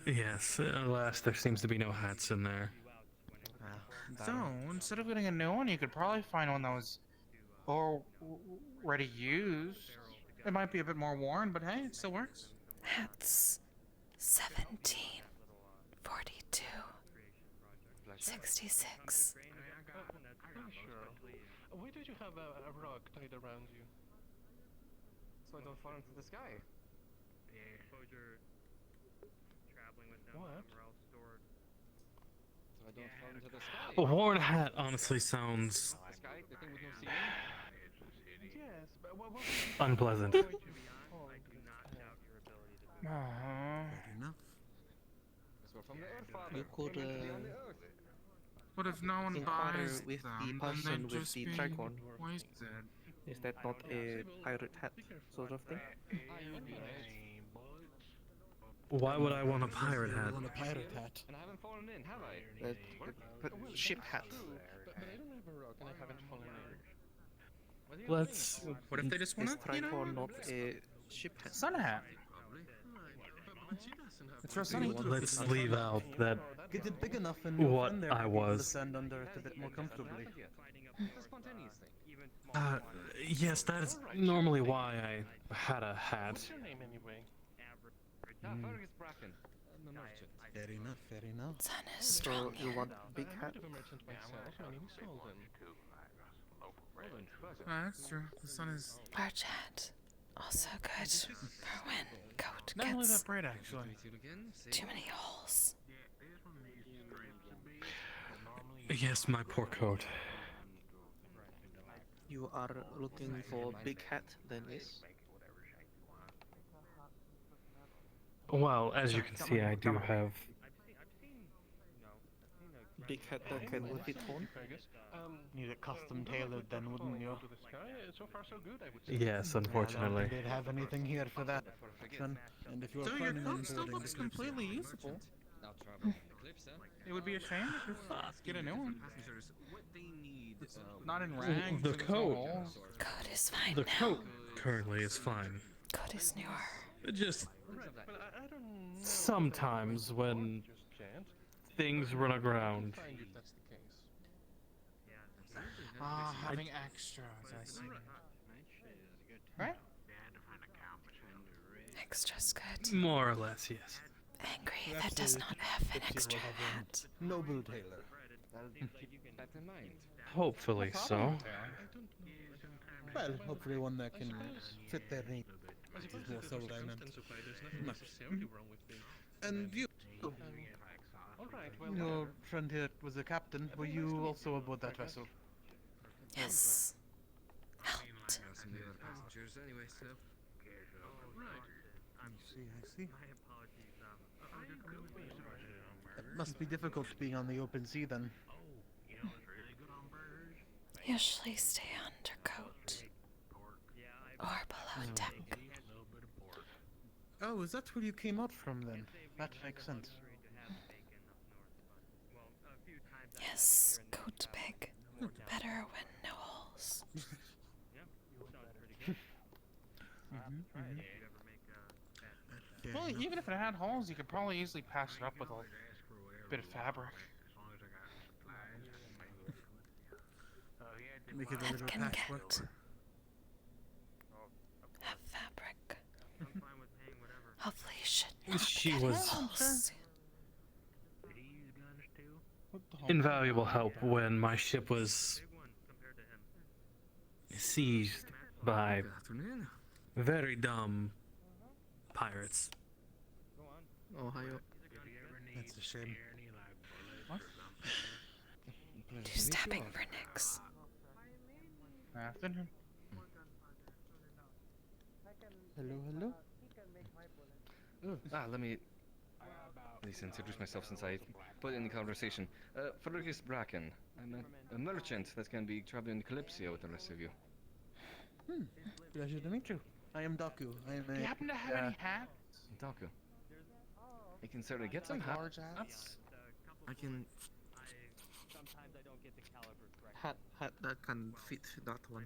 Yes. Alas, there seems to be no hats in there. So, instead of getting a new one, you could probably find one that was already used. It might be a bit more worn, but hey, it still works. Hats. 17. 42. 66. Why did you have a rug tied around you? So I don't fall into the sky. Exposure. Traveling with them What? somewhere else stored. So I don't fall into the sky. A worn hat honestly sounds The sky, the thing with no ceiling? Yes, but what was unpleasant. To be honest, I do not doubt your ability to do Fair enough. We're from the Earth, Father. You could On the Earth. What if no one inquire buys with them? the Then person they'd with just the be tricorn. wasted. Is that not a pirate hat sort of thing? Why would I want a pirate hat? On a pirate hat. And I haven't fallen in, have I? But ship hat. But I don't have a rock and I haven't fallen in. Let's. What if they just Is want to, tricorn not a ship hat? sun hat? It's for a sunny. Let's leave out that Get it big enough and your what friend there I can be able to was. stand under it a bit more comfortably. It's a spontaneous thing. Yes, that is normally why I had a hat. What's your name anyway? Fergus Bracken. I'm a merchant. Fair enough, fair enough. Sun is So strong you here. want big I'm hat? a bit of a merchant myself. My name is Holden. Holden, pleasure. That's true. The sun is VRChat. Also good for when coat not only gets that bright, actually. too many holes. Yes, my poor coat. You are looking for big hat then, yes? Well, as you can see, I do have. Big hat that can fit on? Need it custom tailored then, wouldn't you? To the sky, so far so good, I would say. Yes, I don't unfortunately. think they'd have anything here for that. Son. And if you're So your planning on coat still boarding looks the completely usable. Now traveling in Kalypsia. It would be a shame to just get a new one. It's not in The rags. or there's no coat. holes. Coat is fine The now. coat currently is fine. Coat is newer. Just But I don't know. sometimes when Just can't. things run aground. Find if that's the case. Ah, having extras, I see. Right? Extra's good. More or less, yes. Angry that Perhaps does a not have an picture extra of a hat. Noble tailor. I'll keep that in mind. Hopefully so. Well, hopefully one that can fit their needs. I suppose more if it so was what I meant. acceptance supply, there's nothing necessarily wrong with me. And you, Alright, well, your friend here was a captain. Were you also aboard that vessel? Yes. Helped. some new passengers anyway, so. I see. It must be difficult being on the open sea then. Usually stay under coat. Or below deck. Oh, is that where you came out from then? That makes sense. Yes, coat big. Better when no holes. Well, even if it had holes, you could probably easily patch it up with a bit of fabric. Make it a That little can patchwork. get. Have fabric. Hopefully you should She get was holes. invaluable help when my ship was seized by very dumb pirates. Ohio. That's a shame. What? Do stabbing for Nix. Afternoon. Hello, hello. Let me. at least introduce myself since I put in the conversation. Fergus Bracken. I'm a merchant that can be traveling to Kalypsia with the rest of you. Pleasure to meet you. I am Daku. I am Do you happen to have any hats? Daku. I can certainly get some Like large hats. I can. Sometimes I don't get the calipers correct. Hat that can fit that one.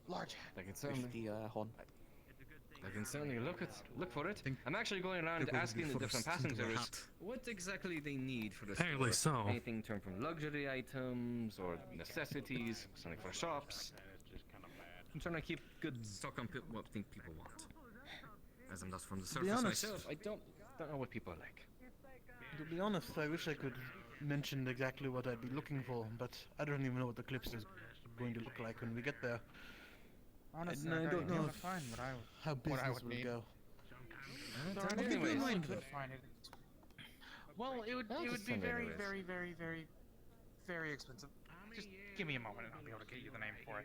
Large hat. I can certainly. With the horn. I can certainly look for it. I'm actually going around asking the different passengers what exactly they need for this. Apparently so. Anything turned from luxury items or necessities, something for shops. I'm trying to keep good stock on what I think people want. As I'm not from the surface honest, myself, I don't know what people are like. To be honest, I wish I could mention exactly what I'd be looking for, but I don't even know what the Kalypsia is going to look like when we get there. Honestly, And I don't know find how what I business would will need. go. Anyways, mind could though. find it. Well, it would be very, very, very, very, very expensive. Just give me a moment and I'll be able to get you the name for it.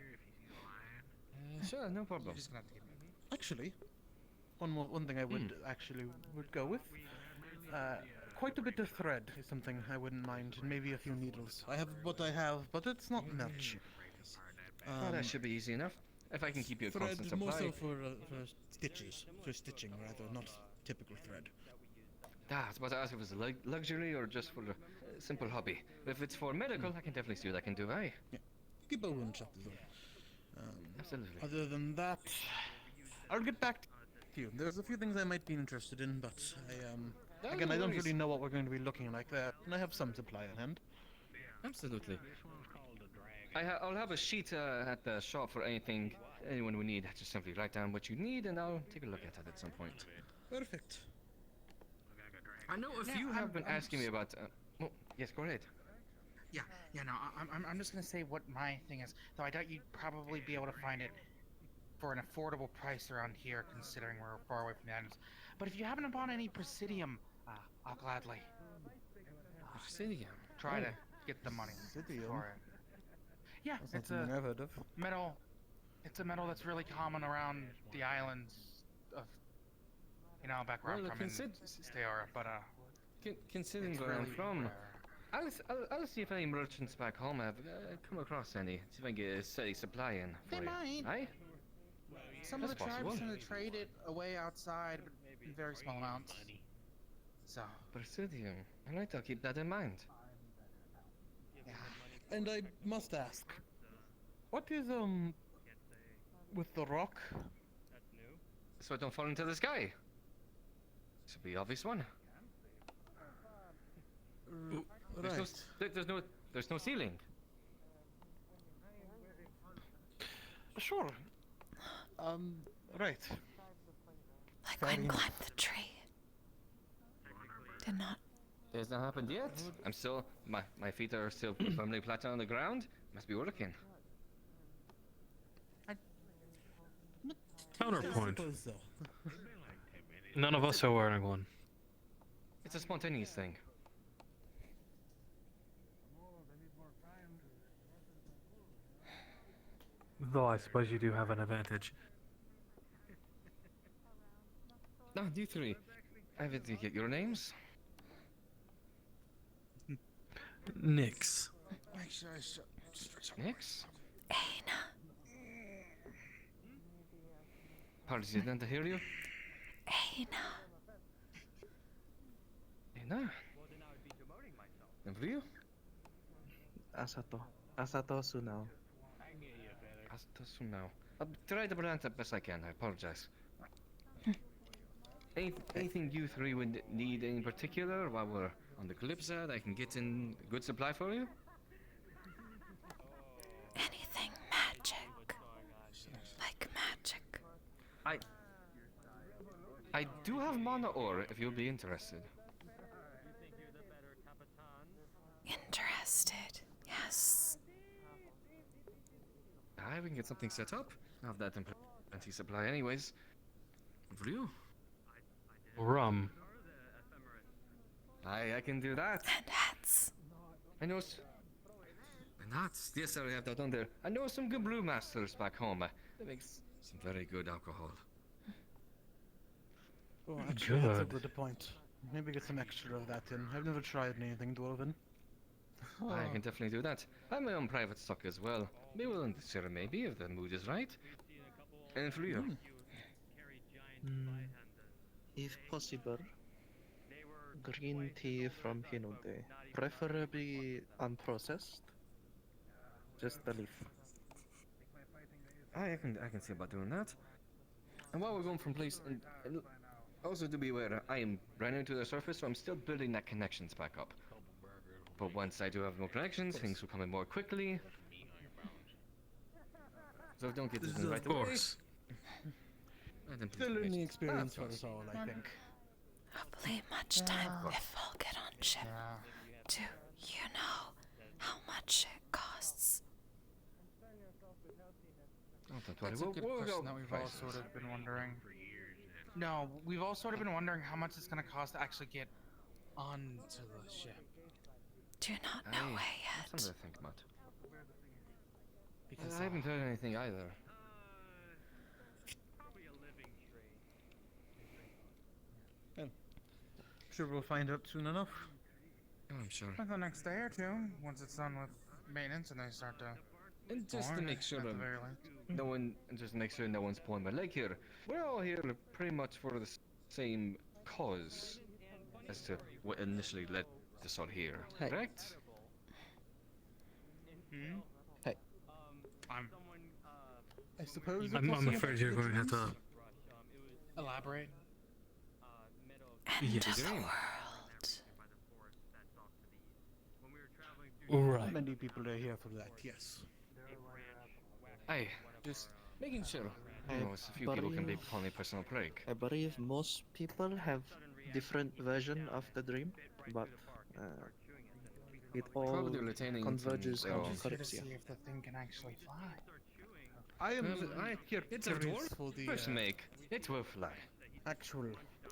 Sure, no problem. You're just gonna have to give me. Actually, one thing I would would go with. Quite a bit of thread is something I wouldn't mind, and maybe a few needles. I have what I have, but it's not much. Oh, that should be easy enough. If I can keep you a constant supply. More so for stitches, for stitching rather, not typical thread. I was about to ask if it was luxury or just for a simple hobby. If it's for medical, I can definitely see what I can do, aye? Yeah. Keep a wound shut though. Absolutely. Other than that, I'll get back to you. There's a few things I might be interested in, but again, I don't really know what we're going to be looking like there, and I have some supply on hand. Absolutely. I'll have a sheet at the shop for anyone we need. Just simply write down what you need, and I'll take a look at it at some point. Perfect. I know a few have been asking me about. Oh, yes, go ahead. Yeah, no, I'm just gonna say what my thing is. Though I doubt you'd probably be able to find it for an affordable price around here, considering we're far away from the islands. But if you happen upon any Presidium, I'll gladly Presidium. Try to get the money Presidium? for it. Yeah, That's it's something a I've heard of. metal. It's a metal that's really common around the islands of, back where I'm from in Steora. But Considering it's where I'm really from, rare. I'll see if any merchants back home have come across any. See if I can get a steady supply in. They for you. might. Aye? Some of That's the tribes possible. tend to trade it away outside, but in very small amounts. So. Presidium. Alright, I'll keep that in mind. Yeah. And I must ask, what is with the rock? So I don't fall into the sky. This will be the obvious one. There's no ceiling. Sure. Right. Like when climbed the tree. Did not. It hasn't happened yet. I'm still my feet are still firmly planted on the ground. Must be working. Counterpoint. I suppose so. None of us are wearing one. It's a spontaneous thing. Though I suppose you do have an advantage. Now, you three. I have to get your names. Nix. Nix? Ayna. Apologies, didn't hear you. Ayna. Ayna? And for you? Asato. Asato Sunao. Now. I'll try to pronounce it best I can. I apologize. Anything you three would need in particular while we're on the Kalypsia that I can get in good supply for you? Anything magic. Like magic. I do have mana ore if you'll be interested. Interested. Yes. We can get something set up. I have that in plenty supply anyways. For you? Rum. I can do that. And hats. I know and hats. Yes, I have that on there. I know some good brewmasters back home. That makes some very good alcohol. Oh, actually, that's a Good. good point. Maybe get some extra of that in. I've never tried anything dwarven. I can definitely do that. I have my own private stock as well. Be willing to share maybe if the mood is right. And for you? If possible, green tea from Hinode, preferably unprocessed. Just the leaf. I can see about doing that. And while we're going from place, and also to be aware, I am brand new to the surface, so I'm still building that connections back up. But once I do have more connections, things will come in more quickly. So don't get this in right away. Still learning experience for us all, I think. Hopefully much time if I'll get on ship. Do you know how much it costs? That's a good question that we've all sort of been wondering. No, we've all sort of been wondering how much it's going to cost to actually get onto the ship. Do not know where yet. Something to think about. Because I haven't heard anything either. Well, sure we'll find out soon enough. Oh, I'm sure. Like the next day or two, once it's done with maintenance and they start to. And just to form, make sure at the that very least. no one, just to make sure no one's pulling my leg here. We're all here pretty much for the same cause as to what initially led us all here, Hey. correct? Hmm? Hey. I suppose. I'm afraid you're going to have to. Elaborate. End of the Dream. world. Right. Many people are here for that, yes. Aye, just making sure. I You know, a few people can be upon a personal break. I believe most people have different version of the dream, but it all Probably retaining converges some- on oh. Just here to Kalypsia. see if the thing can actually fly. I am It's a curious dwarf. for the First make. It will fly. actual.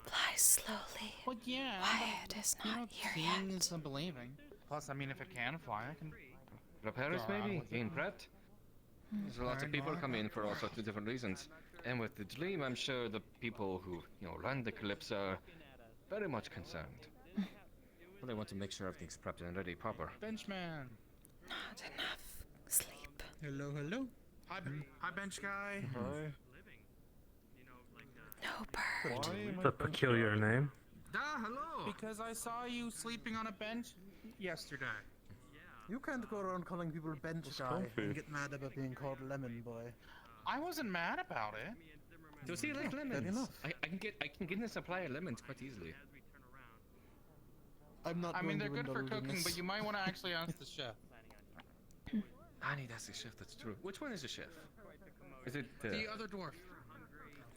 Fly slowly. Well, yeah. Wyatt is You know, not here seeing yet. is the believing. Plus, I mean, if it can fly, I can. Repairs Go around maybe? with it. Gain prepped? There's a lot of Alright, people alright. come in for all sorts of different reasons. And with the dream, I'm sure the people who, run the Kalypsia are very much concerned. But they want to make sure everything's prepped and ready proper. Benchman. Not enough sleep. Hello, hello. Hi, bench guy. No bird. It's a peculiar name. Hello! Because I saw you sleeping on a bench yesterday. You can't go around calling people bench guy comfy. and get mad about being called lemon boy. I wasn't mad about it. Does he like lemons? enough. I can get in a supply of lemons quite easily. I'm not. I mean, going they're to good for indulge in cooking, this. but you might want to actually ask the chef. I need to ask the chef, that's true. Which one is the chef? Is it The other dwarf.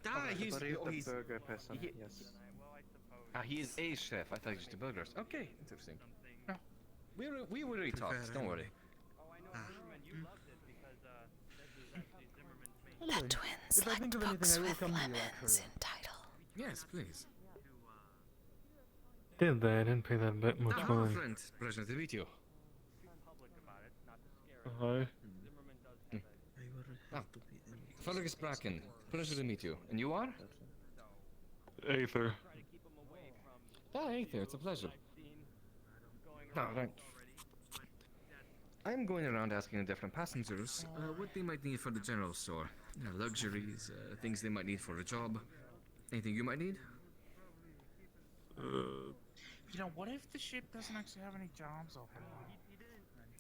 Ah, I he's believe the he's burger person. he- Yes. he is a chef. I thought he was the burgers. Okay, interesting. No. We already talked. Don't worry. The twins If I like think of anything, books I will with come to you, lemons actually. in title. Yes, please. Did they? I didn't pay that bit much Hello, mind. friend. Pleasure to meet you. Hi. Fergus Bracken. Pleasure to meet you. And you are? Aether. Ah, Aether. It's a pleasure. All right. I'm going around asking the different passengers what they might need for the general store. Luxuries, things they might need for a job. Anything you might need? You know, what if the ship doesn't actually have any jobs open?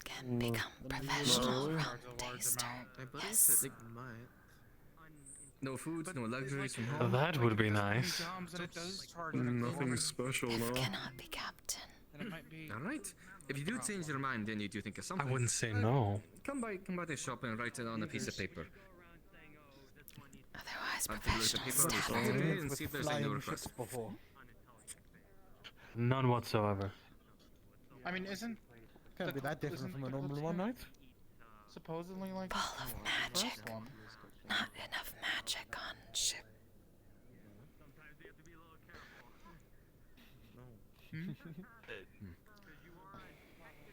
Can become professional rum Charge a large taster. amount. I believe Yes. that they might. No food, no luxuries from home. That would be nice. Jobs and it does charge Nothing special, If no. cannot be captain. then it might be. All right. If you do change your mind, then you do think of I something. wouldn't say no. Come by the shop and write it on a piece of paper. Otherwise, I'll take a look at the professional paper, staff. respond to it, and With see if there's any flying requests. ships before. None whatsoever. I mean, isn't Can't be that different from a normal one, right? supposedly like Ball of the magic. first one? Not enough magic on ship.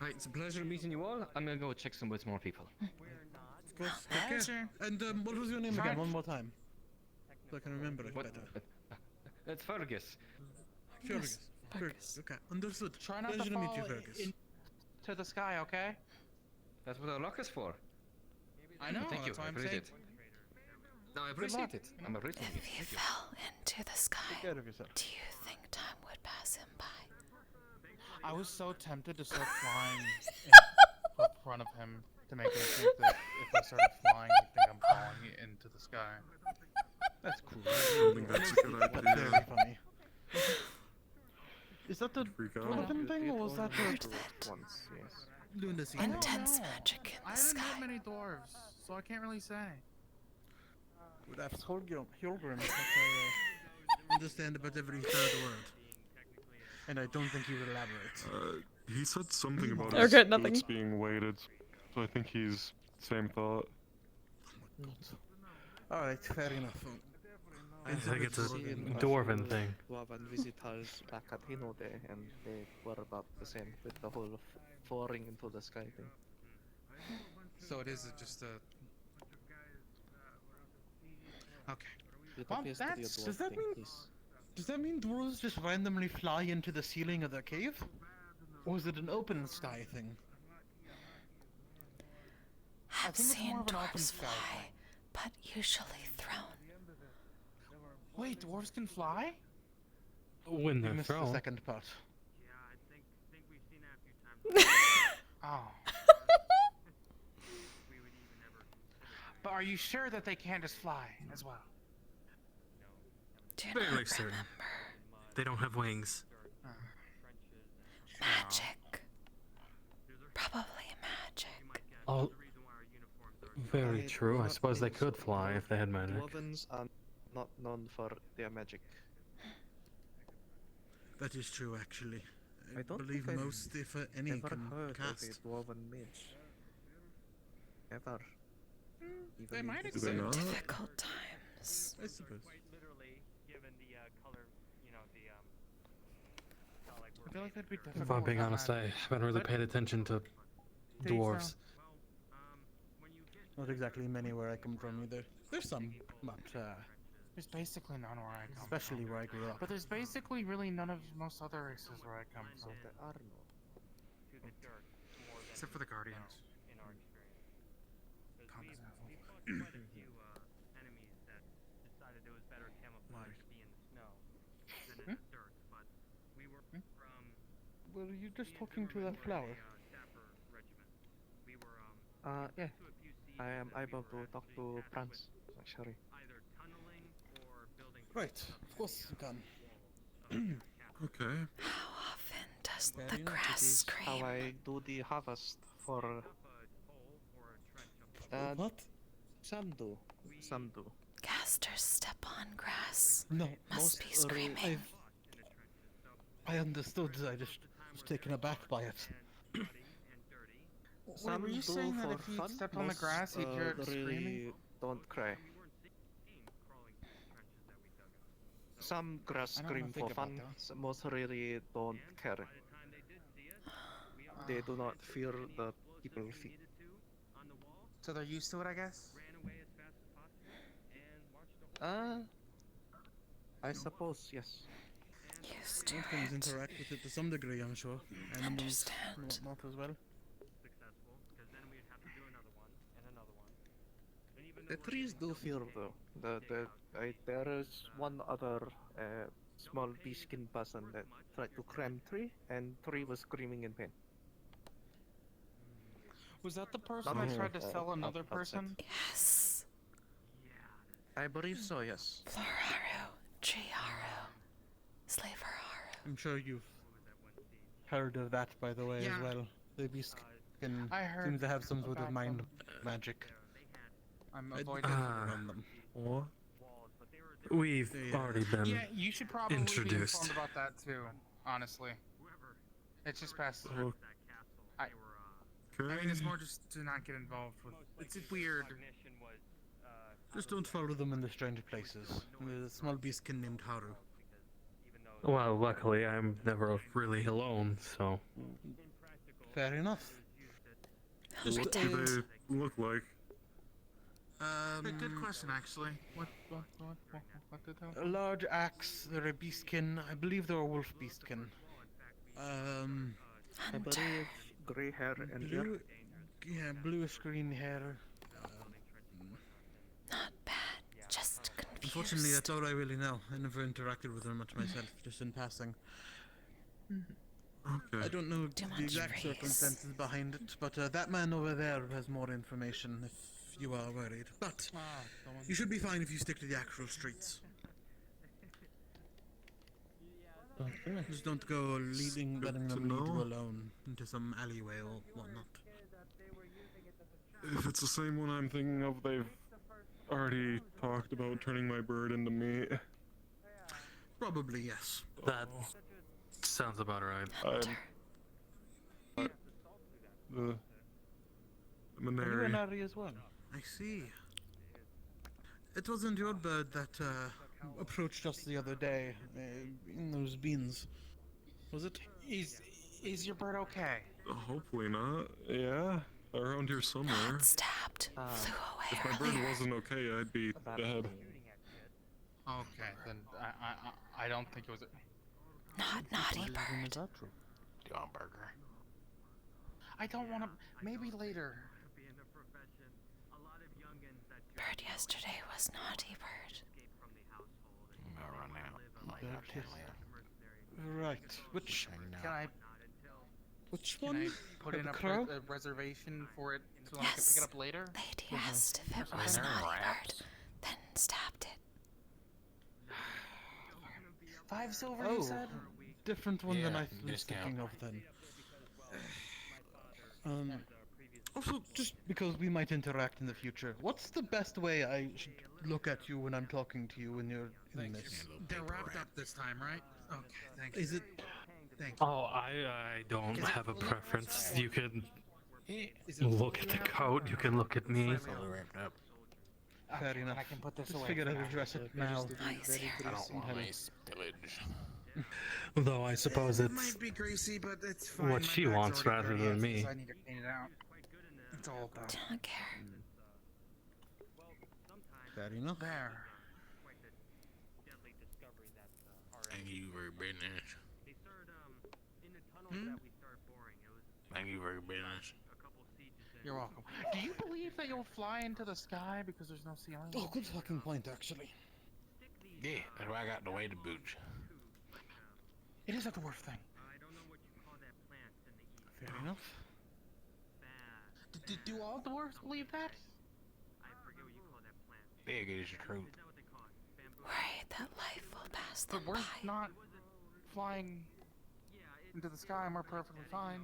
Right, it's a pleasure meeting you all. I'm gonna go check some with more people. Of course. Yeah, Okay. sure. And what was your name again? One more time. So I can remember it What? better. It's Fergus. Yes. Fergus. Okay, understood. Try not to Pleasure to meet fall you, Fergus. into the sky, okay? That's what our luck is for. I know. Thank you. That's why I I'm appreciate saying. it. No, I appreciate it. I'm a rich If he fell into the sky, Take care of yourself. do you think time would pass him by? I was so tempted to start flying in front of him to make him think that if I started flying, he'd think I'm falling into the sky. That's cool. I don't think that's a good That's idea. very funny. Is that the Freak out. dwarven thing, or was that the once? Yes. lunacy? I don't Intense know. magic in I the haven't sky. met many dwarves, so I can't really say. Well, that's Holgrim, but I understand about every third word. And I don't think he would elaborate. He said something about Okay, his nothing. boots being weighted, so I think he's same thought. Alright, fair enough. I think it's a dwarven thing. Dwarven visitors back at Hinode, and they were about the same with the whole falling into the sky thing. So it is just a. Okay. It Well, appears to be a that's- dwarf does that thing. mean- Does that mean dwarves just randomly fly into the ceiling of the cave? Or is it an open sky thing? Have think it's seen more of an open dwarves sky fly, but usually thrown. Wait, dwarves can fly? When You they're missed the thrown. second part. Oh. But are you sure that they can't just fly as well? Do Fairly not certain. remember. They don't have wings. Magic. Probably magic. Oh, very I true. do I not suppose they think could so. fly if they had magic. Dwarvens are not known for their magic. That is true, actually. I don't believe think I've most, if any, Never can heard cast. of a dwarven mage. Ever. They Even might in Do they not? Difficult times. I suppose. Literally, given the color, you know, the how, like, I feel like that'd be difficult. If I'm being with honest, that I haven't really But- paid attention to Days dwarves. Not exactly many where I come from either. There's some, but There's basically none where I come especially from. where I grew up. But there's basically really none of most other races where I come from. there are no. Except for the Guardians. in our experience. Conquest Apple. We fought quite a few enemies that decided it was better camouflage to be in the snow than in the dirt, but we were Were you just talking to that flower? Dapper regiment. We were Yeah. I am able to talk to Franz, actually. either tunneling or building. Right, of course you can. Okay. How often does Fair the enough, grass it is scream? how I do the harvest for... What? Some do. Some do. Casters step on grass. No, Must be screaming. I understood. I just was taken aback by it. Some were you do saying that for if you fun, stepped on the most, grass, you'd hear it really screaming? don't cry. Some grass I don't scream wanna for think about fun, that. most really don't care. They do not fear the people feet. So they're used to it, I guess? I suppose, yes. Used to Things it. interact with it to some degree, I'm sure. Animals and Understand. whatnot as well. Successful, because then we'd have to do another one and another one. And even The trees do fear though. There is one other small bee-skin person that tried to climb tree, and tree was screaming in pain. Was that the person Not that tried to uh, sell another outside. person? Yes. I believe so, yes. Floraru, Triaru, Slaveharu. I'm sure you've heard of that, by the way, Yeah. as well. The beast can I heard seem to have some sort of about mind them. magic. I'm I avoiding. on them. What? We've Yeah. already been Yeah, you should probably introduced. be informed about that too. Honestly, it's just past. I mean, it's more just to not get involved with. It's weird. Just don't follow them in the strange places. There's a small beastkin named Haru. Well, luckily I'm never really alone, so. Fair enough. What do they look like? Good question, actually. What did A happen? large axe, they're a beastkin. I believe they're a wolf beastkin. I believe gray hair and ear. Yeah, bluish green hair. Not bad, just confused. Unfortunately, that's all I really know. I never interacted with her much myself, just in passing. Okay. I don't know Too the much exact praise. circumstances behind it, but that man over there has more information if you are worried. But you should be fine if you stick to the actual streets. Okay. Just don't go letting Good them to lead you know. alone into some alleyway or whatnot. If it's the same one I'm thinking of, they've already talked about turning my bird into meat. Probably yes. That sounds about right. The Are you Maneri. an Ari as well? I see. It wasn't your bird that approached us the other day in those beans, was it? Is your bird okay? Hopefully not. Yeah, around here somewhere. Not stabbed. Flew away If my bird wasn't okay, I'd be dead. Okay, then I don't think it was. Not naughty bird. Do on burger. I don't want to. Maybe later. Bird yesterday was naughty bird. I'm gonna run out. Right. Which Can I one? put in The a, crow? a reservation for it so I can pick it up later? Lady asked if it was naughty bird, then stabbed it. 5 silver, Oh, you said? different one than Yeah, I was discount. thinking of then. Also, just because we might interact in the future, what's the best way I should look at you when I'm talking to you when you're in this? They're wrapped up this time, right? Okay, thank you. Is it? Thank you. Oh, I don't have a preference. You can Is it look at the coat, you can look at me. Fully wrapped up. Fair enough. I can put this Just away. figured for I'd now. address it now. I don't want my spillage. Though I suppose It it's might be greasy, but it's fine. what My she bag's wants already rather dirty than as me. is. I need to clean it out. It's all done. Don't care. Fair enough. There. Thank you for your business. Thank you for your business. You're welcome. Do you believe that you'll fly into the sky because there's no ceiling? Oh, good fucking point, actually. Yeah, that's why I got the weighted boots. It is a dwarf thing. Fair enough. Do all dwarves believe that? Big is the truth. Worried that life will pass them But we're by. not flying into the sky and we're perfectly fine.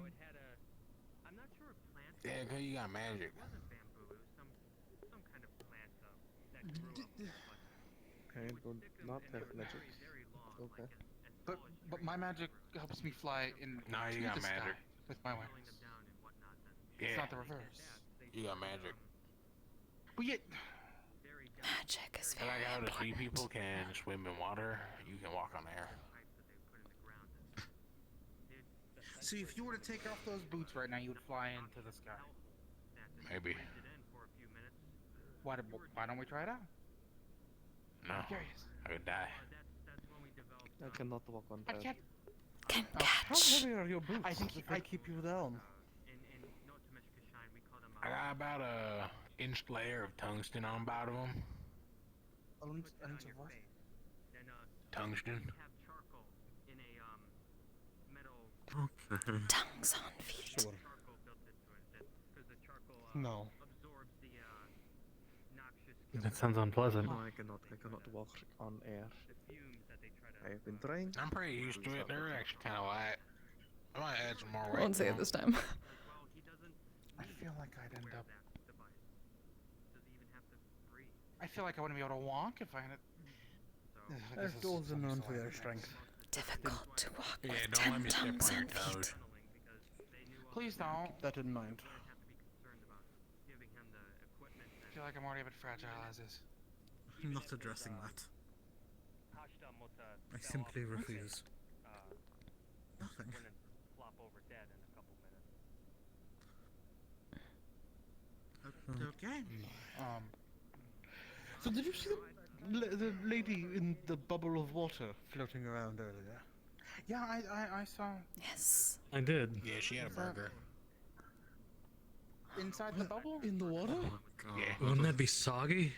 Yeah, cause you got magic. I do not have magic. Okay. But my magic helps me fly in No, you to got the sky magic. with my wings. Yeah. It's not the reverse. You got magic. But yet, Magic is And very like how the tree important. people can swim in water, you can walk on air. see, if you were to take off those boots right now, you would fly into the sky. Maybe. Why don't we try it out? No. I'm curious. I could die. I cannot walk on I that. can't. Can How catch. heavy are your boots? I think if I keep you down. I got about a inch layer of tungsten on bottom of them. An inch of what? Tungsten. Okay. Tongues on feet. Sure. No. That sounds unpleasant. No, I cannot walk on air. I have been trying. I'm pretty used to it. They're actually kind of light. I might add some more weight. I won't say to it 'em. this time. I feel like I'd end up. I feel like I wouldn't be able to walk if I had it. I guess it's Dwarves are known so for their anyway. strength. Difficult to walk Yeah, with don't let 10 me step tongues on your on feet. toes. Please don't. Keep that in mind. I feel like I'm already a bit fragile as is. I'm not addressing that. I simply refuse. Nothing. Okay. So did you see the lady in the bubble of water floating around earlier? Yeah, I saw. Yes. I did. Yeah, she had a burger. Inside the bubble? In the water? Yeah. Wouldn't that be soggy?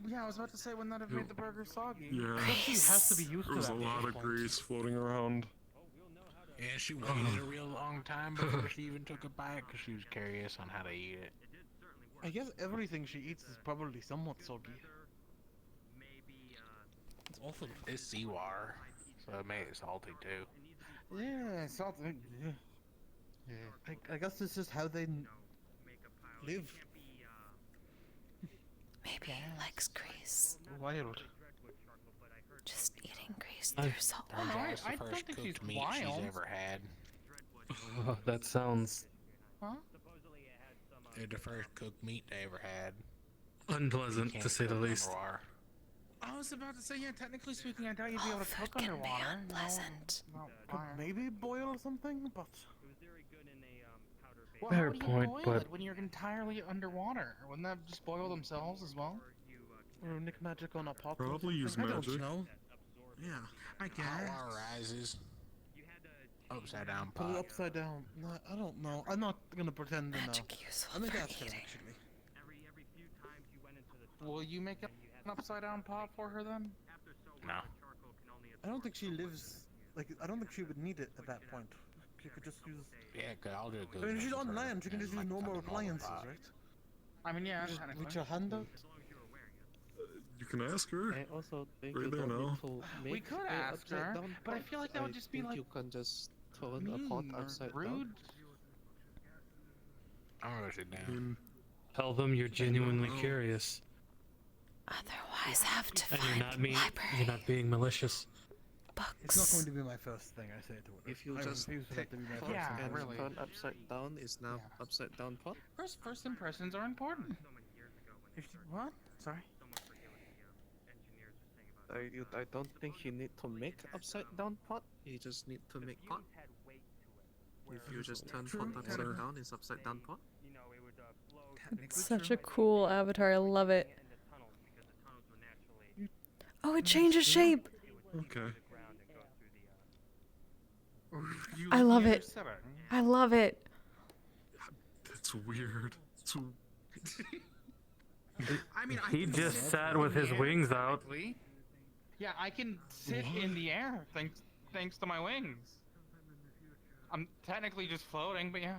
Yeah, I was about to say, wouldn't that have made the burger soggy? Yeah. She has to be used to There was that a at lot this of point. grease floating around. Yeah, she waited a real long time before she even took a bite because she was curious on how to eat it. I guess everything she eats is probably somewhat soggy. It's awful. It's seawater, so it made it salty too. Yeah, something. Yeah. I guess this is how they live. Maybe he likes grease. Wild. Just eating grease through salt Turns water. out it's the I don't first think she's cooked meat wild. she's ever had. Oh, that sounds Huh? It's the first cooked meat they ever had. unpleasant, Can't to say the cook least. underwater. I was about to say, yeah, technically speaking, I doubt you'd be able to cook underwater. Unpleasant. Could maybe boil something, but Well, Fair how do you point, boil but- it when you're entirely underwater? Wouldn't that just boil themselves as well? or Nick Magic on a pot. or Probably use something. I don't magic. know. Yeah, I Hot guess. water rises. Upside down Put it pot. upside down. No, I don't know. I'm not gonna pretend to know. Magic useful I'm gonna for ask her eating. actually. Will you make an upside down pot for her then? No. I don't think she lives. Like, I don't think she would need it at that point. She could just use. Yeah, cause I'll just go. I mean, if she's jump on for her land, she can and, just use like, normal fucking normal appliances, pot. right? I mean, yeah, Just technically. reach your hand out. You can ask her. And also, Right you there don't now. need to We make could a ask upside her, down but I pot. feel like that would just be think like you can just turn a pot mean or upside rude. down. I'm gonna go sit down. mean, Tell them you're genuinely curious, Otherwise, have to and find you're not library you're not being malicious. It's not books. going to be my first thing I say to her. If you I just refuse for that to be my pot first Yeah, thing. and really. turn upside down is now Yeah. upside down pot. First impressions are important. If you, what? Sorry. I don't think you need to make upside down pot. You just need to make pot. If you just turn pot upside down, it's upside down pot. It's such a cool avatar. I love it. Oh, it changes shape. okay. I love it. I love it. That's weird. So I mean, I He can just sit sat in with the his air wings out. technically. Yeah, I can sit in the air thanks to my wings. I'm technically just floating, but yeah.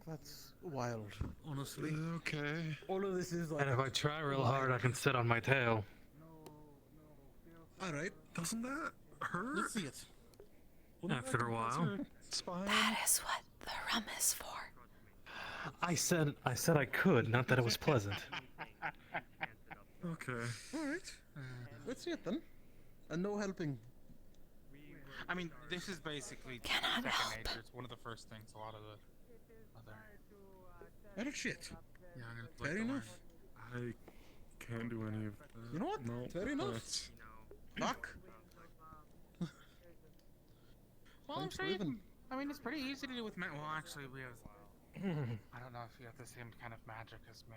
That's wild, honestly. okay. All of this is like. And if I try real hard, I can sit on my tail. All right. Doesn't that hurt? Let's see it. Wouldn't After that a compress while. her spine? That is what the rum is for. I said I could, not that it was pleasant. Okay. All right. Let's see it then. And no helping. I mean, this is basically Cannot second help. nature. It's one of the first things a lot of the other. Oh shit. Yeah, I'm gonna Fair enough. I can't do any of that. You know what? No. Fair enough. that's- Knock. Well, I'm Thanks for sure you living. can. I mean, it's pretty easy to do with Well, actually, we have. I don't know if you have the same kind of magic as me.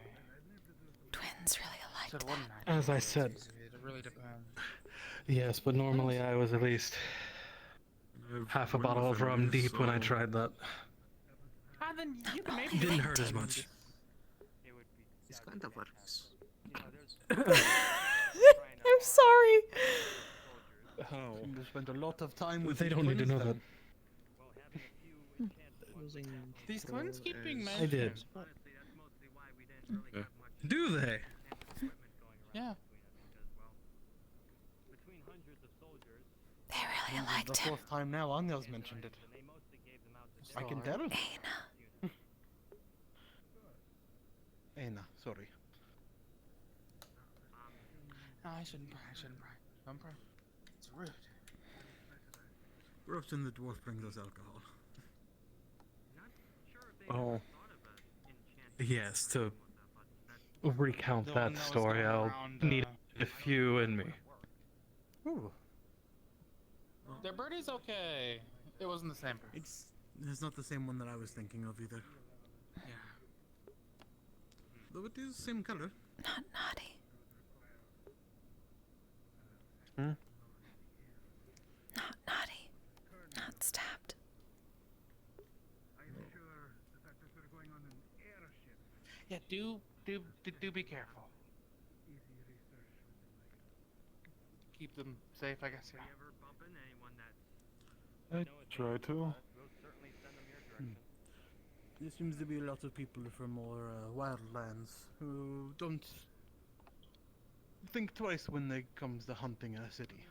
Twins really like Said that. one magic. As I said, It really depends. yes, but normally I was at least I have half a wind bottle of rum affinity, deep when I so- tried that. Ah, then you can maybe. Didn't hurt as much. It's kind of works. I'm sorry. How? You spent a lot of time with. They these don't need to twins know then. Using These twins keep being I did. Yeah. Do they? Yeah. They really The liked him. fourth time now Anya's mentioned it. I can tell. Ayna. Ayna, sorry. No, I shouldn't pray. I shouldn't pray. Don't pray. It's rude. Corruption the dwarf brings us alcohol. Oh. Yes, to recount The that one that was story, going I'll around, need a few in me. Ooh. Their birdie's okay. It wasn't the same bird. It's not the same one that I was thinking of either. Yeah. Though it is same color. Not naughty. Hmm? Not naughty. Not stabbed. Yeah, do be careful. Keep them safe, I guess. Yeah. I try to. There seems to be a lot of people from more wildlands who don't think twice when they comes to hunting a city.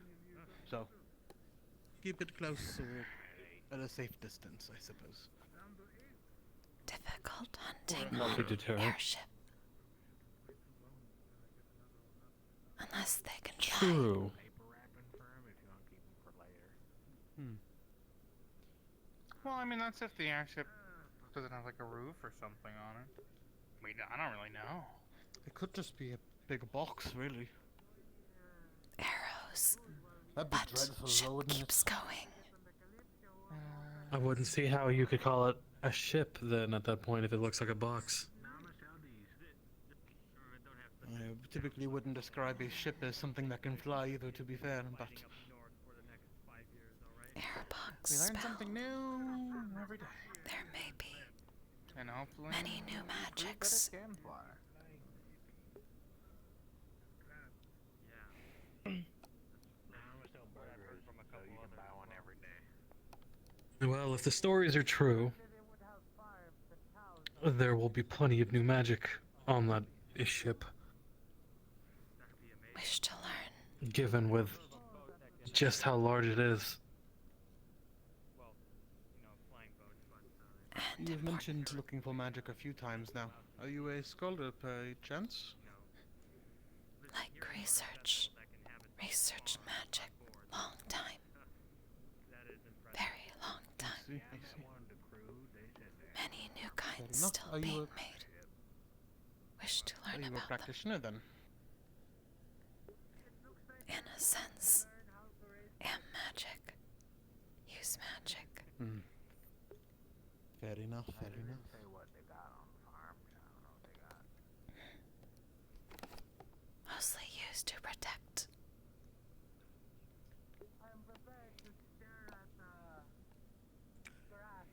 So, keep it close or at a safe distance, I suppose. Difficult hunting Not to on deter. airship. Unless they can fly. True. Well, I mean, that's if the airship doesn't have like a roof or something on it. I don't really know. It could just be a big box, really. Arrows. That'd be But dreadful, ship though, wouldn't keeps going. I wouldn't see how you could call it a ship then at that point if it looks like a box. I typically wouldn't describe a ship as something that can fly either, to be fair, but... Airbox We learn spell. something new every day. There may be And hopefully many new magics. can fly. Well, if the stories are true, there will be plenty of new magic on that ship. Wish to learn. Given with just how large it is. You've mentioned looking for magic a few times now. Are you a scholar by chance? Like research. Research magic. Long time. Very long time. I see. Many new kinds enough. still Are you being a- made. Wish to learn Are you a about them. practitioner then? In a sense. Am magic. Use magic. Hmm. Fair enough, fair enough. Mostly used to protect.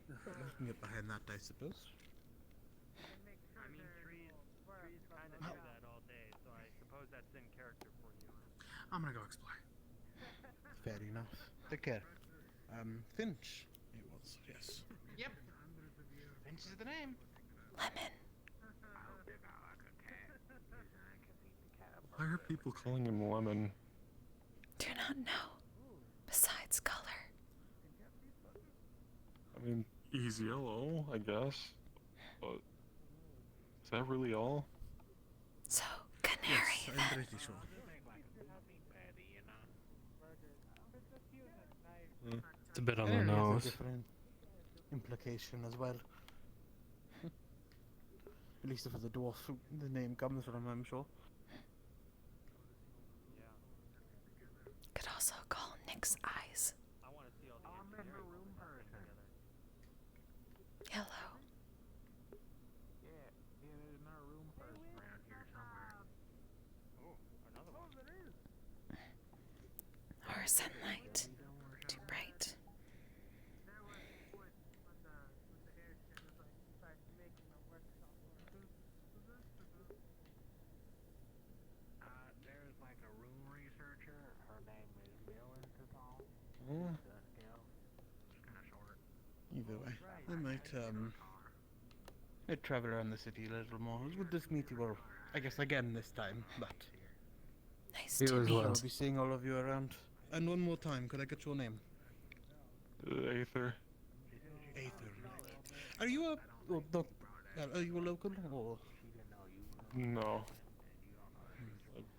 You can get behind that, I suppose. I mean, trees kind of do that all day, so I suppose that's in character for you. I'm gonna go explore. Fair enough. Take care. Finch. It was, yes. Yep. Finch is the name. Lemon. Why are people calling him Lemon? Do not know. Besides color. I mean, he's yellow, I guess. But is that really all? So, canary Yes, I'm then. pretty sure. It's a bit on the Canary has a nose. different implication as well. At least for the dwarf the name comes from, I'm sure. Could also call Nick's eyes. I want to see all the engineering room together. Yellow. Yeah, there's another room person around here somewhere. Oh, another one. Or sunlight. Too bright. There's like a room researcher. Her name is Millen Cathal. Hmm? It's kind of short. Either way. I might travel around the city a little more. It was good to meet you all, I guess again this time, but Nice You to as meet. well. I'll be seeing all of you around. And one more time, could I get your name? Aether. Aether. Are you a... Well, no, are you a local or... No.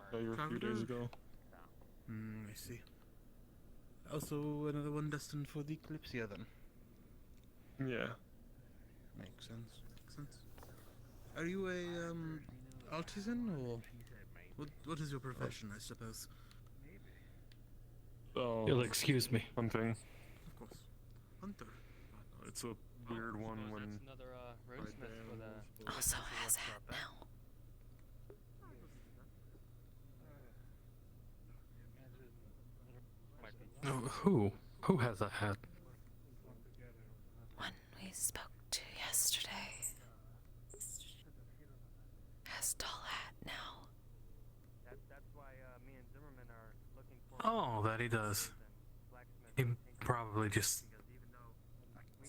I got here a few days ago. I see. Also another one destined for the Kalypsia then? Yeah. Makes sense, makes sense. Are you a artisan or... What is your profession, I suppose? Oh. You'll excuse me. Hunting. Of course. Hunter. It's a weird one when... That's another roadsmith for the... Also has hat now. Who? Who has a hat? One we spoke to yesterday. Has tall hat now. That's why me and Zimmerman are looking for. Oh, that he does. He probably just...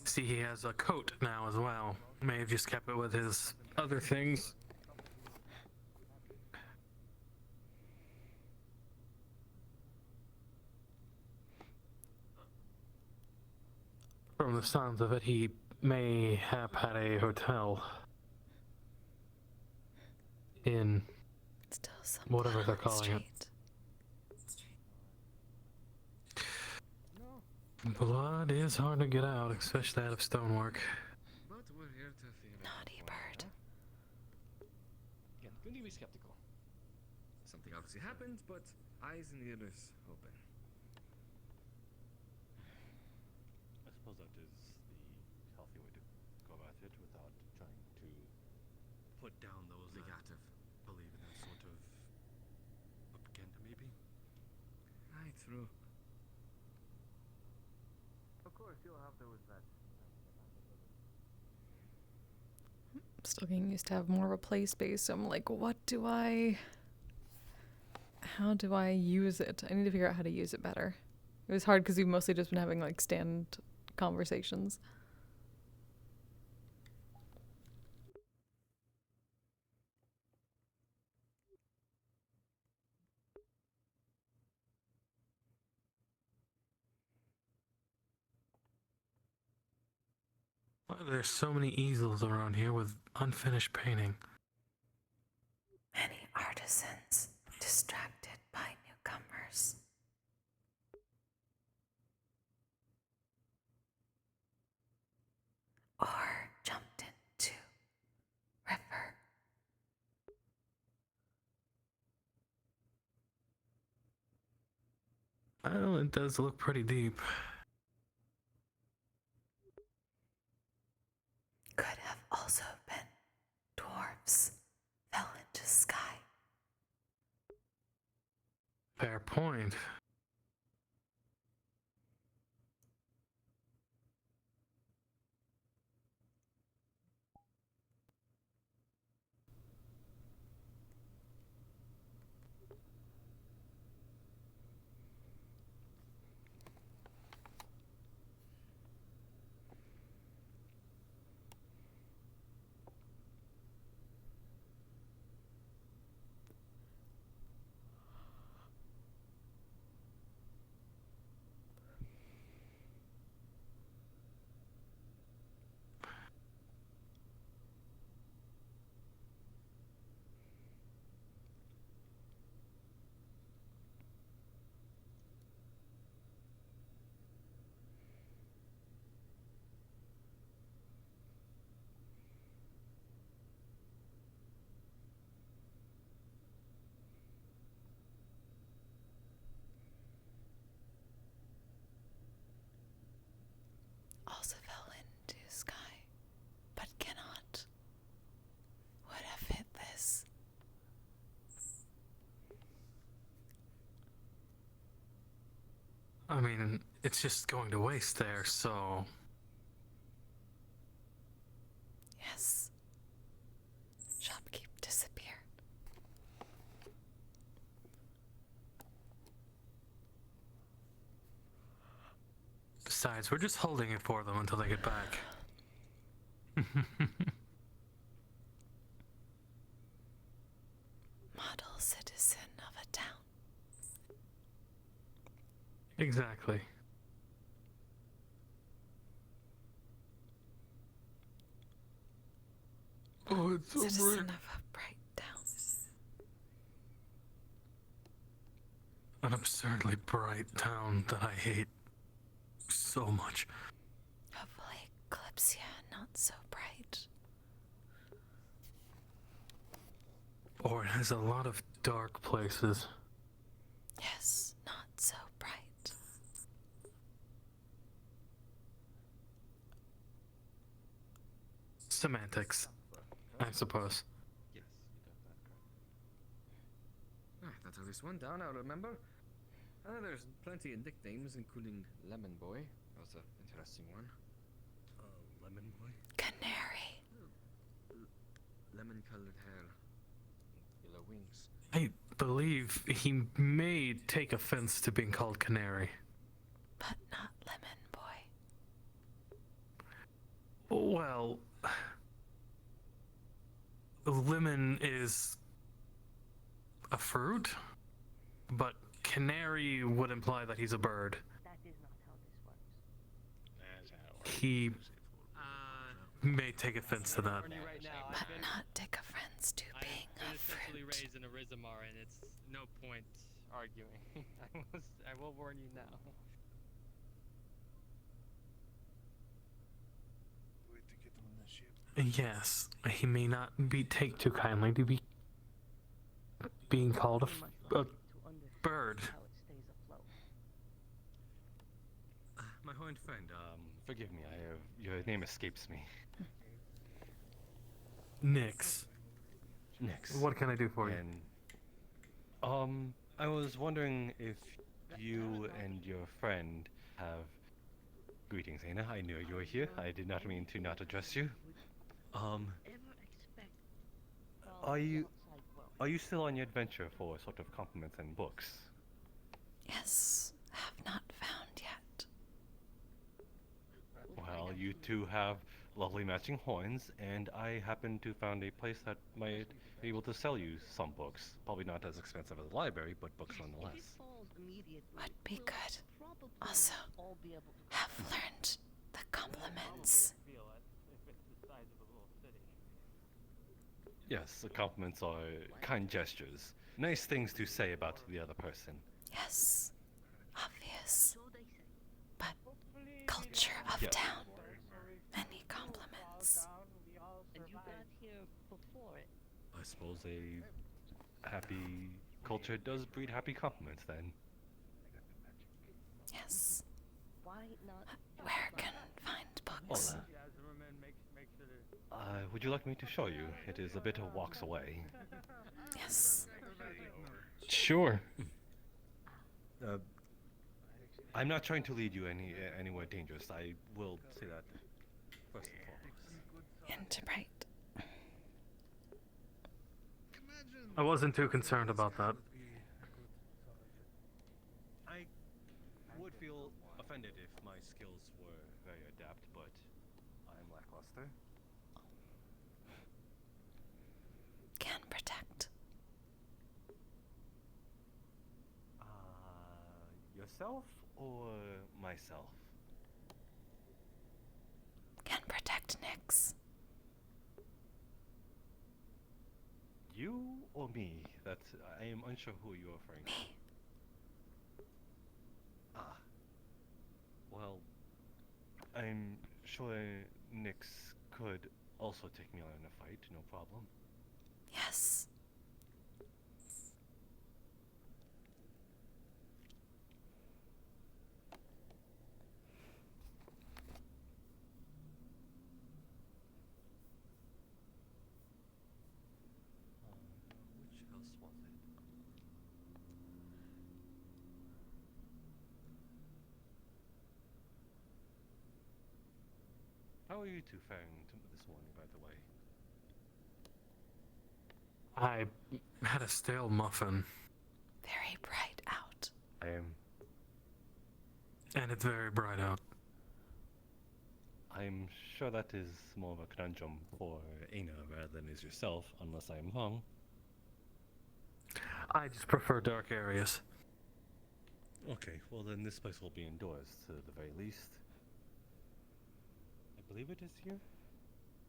See, he has a coat now as well. May have just kept it with his other things. From the sounds of it, he may have had a hotel in Still some whatever blood they're on the calling it. street. Blood is hard to get out, especially out of stonework. But we're here to figure it out. Naughty bird. Again, couldn't be skeptical. Something obviously happened, but eyes and ears open. I suppose that is the healthy way to go about it without trying to Put down those negative, believe in that sort of propaganda, maybe? Aye, true. Of course, you'll have those that. Still getting used to have more of a play space. So I'm like, how do I use it? I need to figure out how to use it better. It was hard because we've mostly just been having like stand conversations. Why are there so many easels around here with unfinished painting? Many artisans distracted by newcomers. Or jumped into river. Well, it does look pretty deep. Could have also been dwarfs fell into sky. Fair point. Also fell into sky, but cannot. Would have hit this. I mean, it's just going to waste there, so... Yes. Shopkeep disappeared. Besides, we're just holding it for them until they get back. Model citizen of a town. Exactly. Oh, it's so Citizen bright. of a bright town. An absurdly bright town that I hate so much. Hopefully, Kalypsia not so bright. Or it has a lot of dark places. Yes, not so bright. Semantics, I suppose. Yes, you got that correct. That's at least one down, I remember. There's plenty of nicknames, including Lemon Boy. That was an interesting one. Lemon Boy? Canary. Lemon-colored hair, yellow wings. I believe he may take offense to being called Canary. But not Lemon Boy. Well, lemon is a fruit, but canary would imply that he's a bird. That is not how this works. That's how it works. He may take offense to that. Right now, But not take offense to being I've been a essentially fruit. raised in a Rizamar, and it's no point arguing. I will warn you now. Wait to get on the ship. Yes, he may not take too kindly to be being called a bird. How it stays afloat. My horned friend, forgive me, your name escapes me. Nix. Nix. What can I do for you? And, I was wondering if you and your friend have... Greetings, Ayna. I knew you were here. I did not mean to not address you. Ever expect Are you still on your adventure for sort of compliments and books? Yes, have not found yet. Well, you two have lovely matching horns, and I happen to found a place that might be able to sell you some books. Probably not as expensive as a library, but books nonetheless. Would be good. Also, have learned the compliments. Yes, the compliments are kind gestures. Nice things to say about the other person. Yes, obvious. But culture of Yeah. town. Many compliments. And you got here before it. I suppose a happy culture does breed happy compliments then. Yes. Why not? Where can find books? Would you like me to show you? It is a bit of walks away. Yes. Sure. I'm not trying to lead you anywhere dangerous. I will say that first and foremost. Into bright. I wasn't too concerned about that. I would feel offended if my skills were very adept, but I'm lackluster. Can protect. Yourself or myself? Can protect Nix. You or me? That I am unsure who you're referring to. Me. Well, I'm sure Nix could also take me on in a fight, no problem. Yes. Which house was it? How are you two faring this morning, by the way? I had a stale muffin. Very bright out. I am. And it's very bright out. I'm sure that is more of a conundrum for Ayna rather than is yourself, unless I'm wrong. I just prefer dark areas. Okay, well then this place will be indoors to the very least. I believe it is here?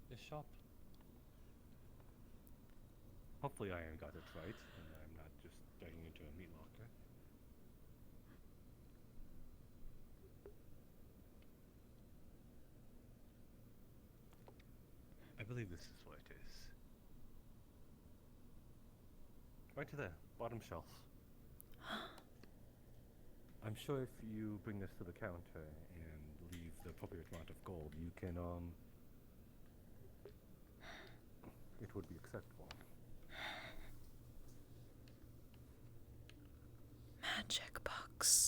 This shop? Hopefully Iron got it right, and I'm not just dragging into a meat locker. I believe this is what it is. Right to there, bottom shelf. I'm sure if you bring this to the counter and leave the appropriate amount of gold, you can, it would be acceptable. Magic box.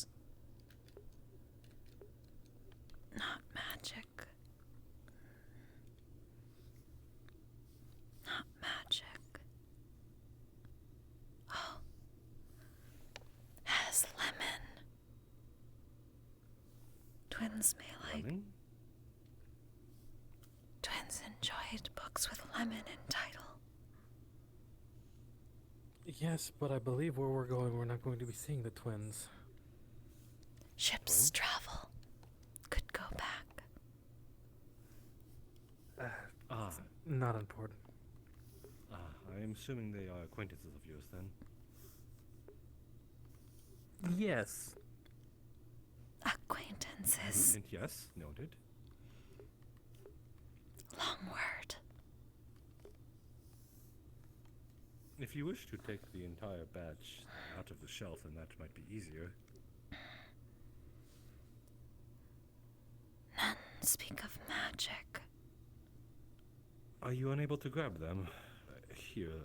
twins may like. Lemon? Twins enjoyed books with lemon in title. Yes, but I believe where we're going, we're not going to be seeing the twins. Ships travel. Could go back. Not important. I am assuming they are acquaintances of yours then. Yes. Acquaintances. And yes, noted. Long word. If you wish to take the entire batch out of the shelf, then that might be easier. None speak of magic. Are you unable to grab them? Here,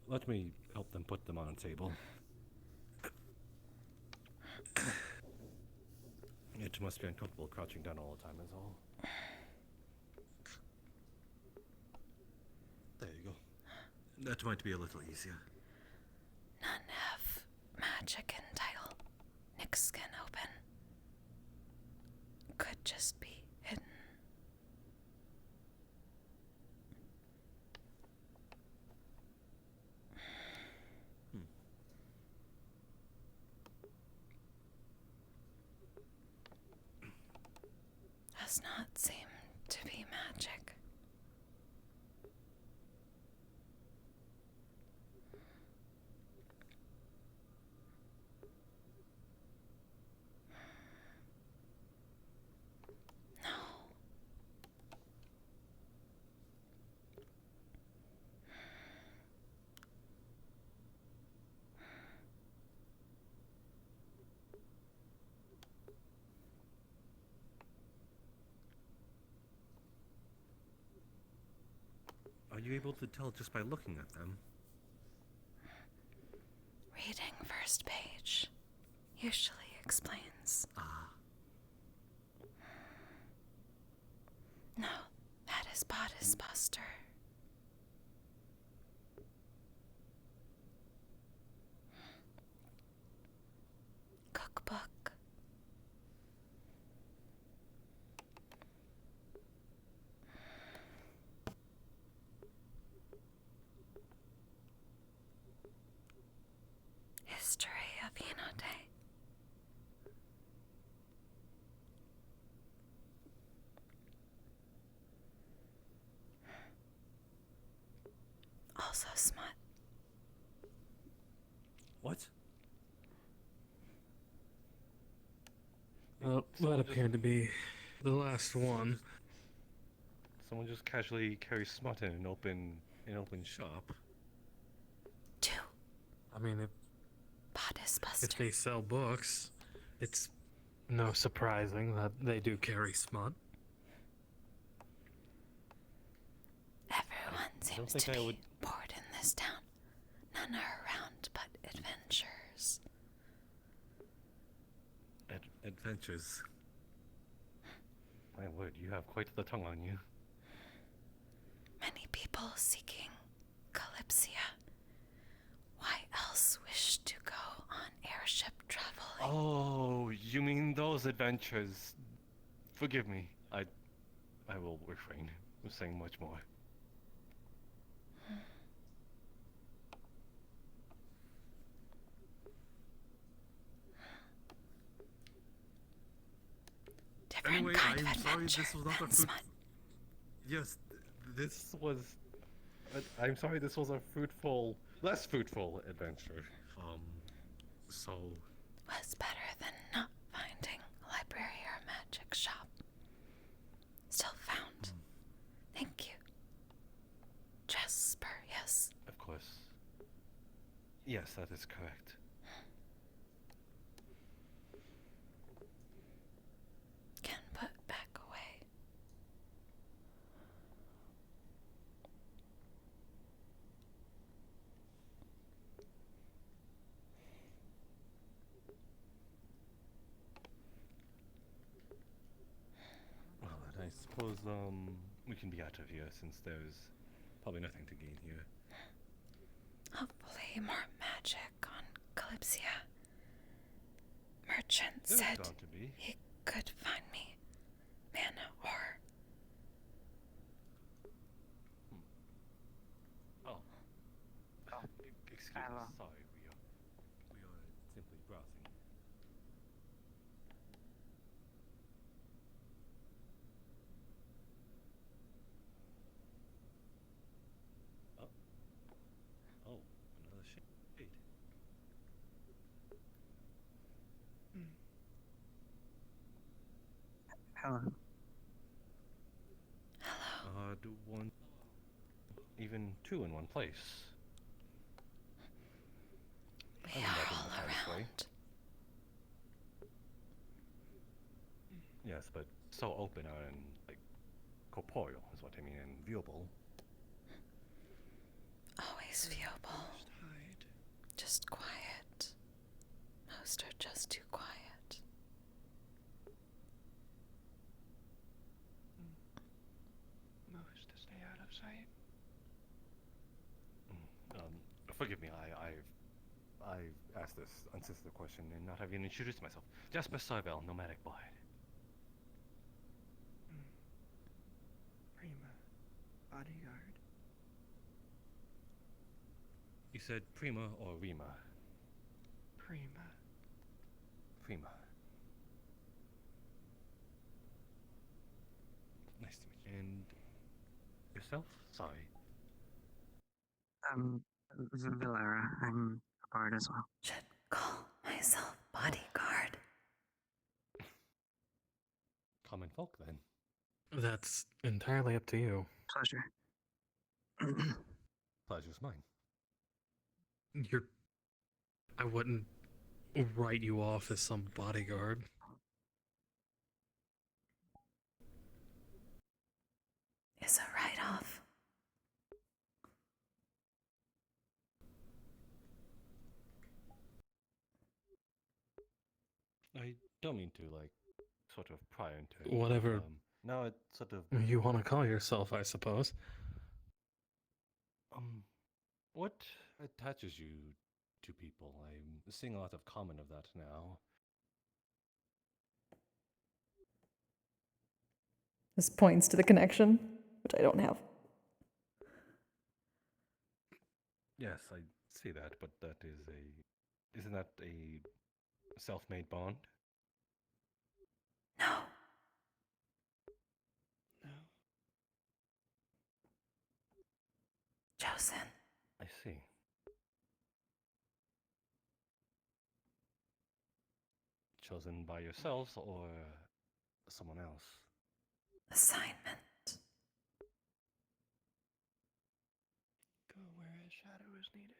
let me help them put them on a table. It must be uncomfortable crouching down all the time, is all. There you go. That might be a little easier. None have magic in title. Nick's can open. Could just be hidden. Does not seem to be magic. No. Are you able to tell just by looking at them? Reading first page usually explains. No, that is Bodice Buster. Cookbook. History of Enote. Also smut. What? Well, that appeared to be the last one. Someone just casually carries smut in an open shop. I mean, Bodice Buster. if they sell books, it's no surprising that they do carry smut. Everyone seems to be bored in this town. None are around but adventurers. Adventures. My word, you have quite the tongue on you. Many people seeking Kalypsia. Why else wish to go on airship traveling? Oh, you mean those adventures? Forgive me. I will refrain from saying much more. Different Anyway, kind of I'm sorry adventure this was not a than fruit. smut. Yes, this was. I'm sorry this was a less fruitful adventure. So. Was better than not finding a library or a magic shop. Still found. Thank you. Jasper, yes. Of course. Yes, that is correct. Can put back away. Well, I suppose we can be out of here since there's probably nothing to gain here. Hopefully more magic on Kalypsia. Merchant There's said bound to be. he could find me mana or Oh. Oh, Excuse hello. us. Sorry, we are simply browsing. Oh. Oh, another shade. Hello. Do one, even two in one place. we are all around. Yes, but so open and like corporeal is what I mean, and viewable. Always viewable. Just quiet. Most are just too quiet. Most to stay out of sight. Forgive me, I've asked this unsolicited question and not having introduced myself. Jasper Sarvel, nomadic bard. Prima. Bodyguard. You said Prima or Rima? Prima. Prima. Nice to meet you. And yourself? Sorry. Valera. I'm a bard as well. Should call myself bodyguard. Common folk, then. That's entirely up to you. Pleasure. Pleasure's mine. I wouldn't write you off as some bodyguard. Is a write-off. I don't mean to, like, sort of pry into it. Whatever Now it sort of... you want to call yourself, I suppose. What attaches you to people? I'm seeing a lot of common of that now. This points to the connection, which I don't have. Yes, I see that, but that is a... Isn't that a self-made bond? No. No. Chosen. I see. Chosen by yourselves or someone else? Assignment. Go where a shadow is needed.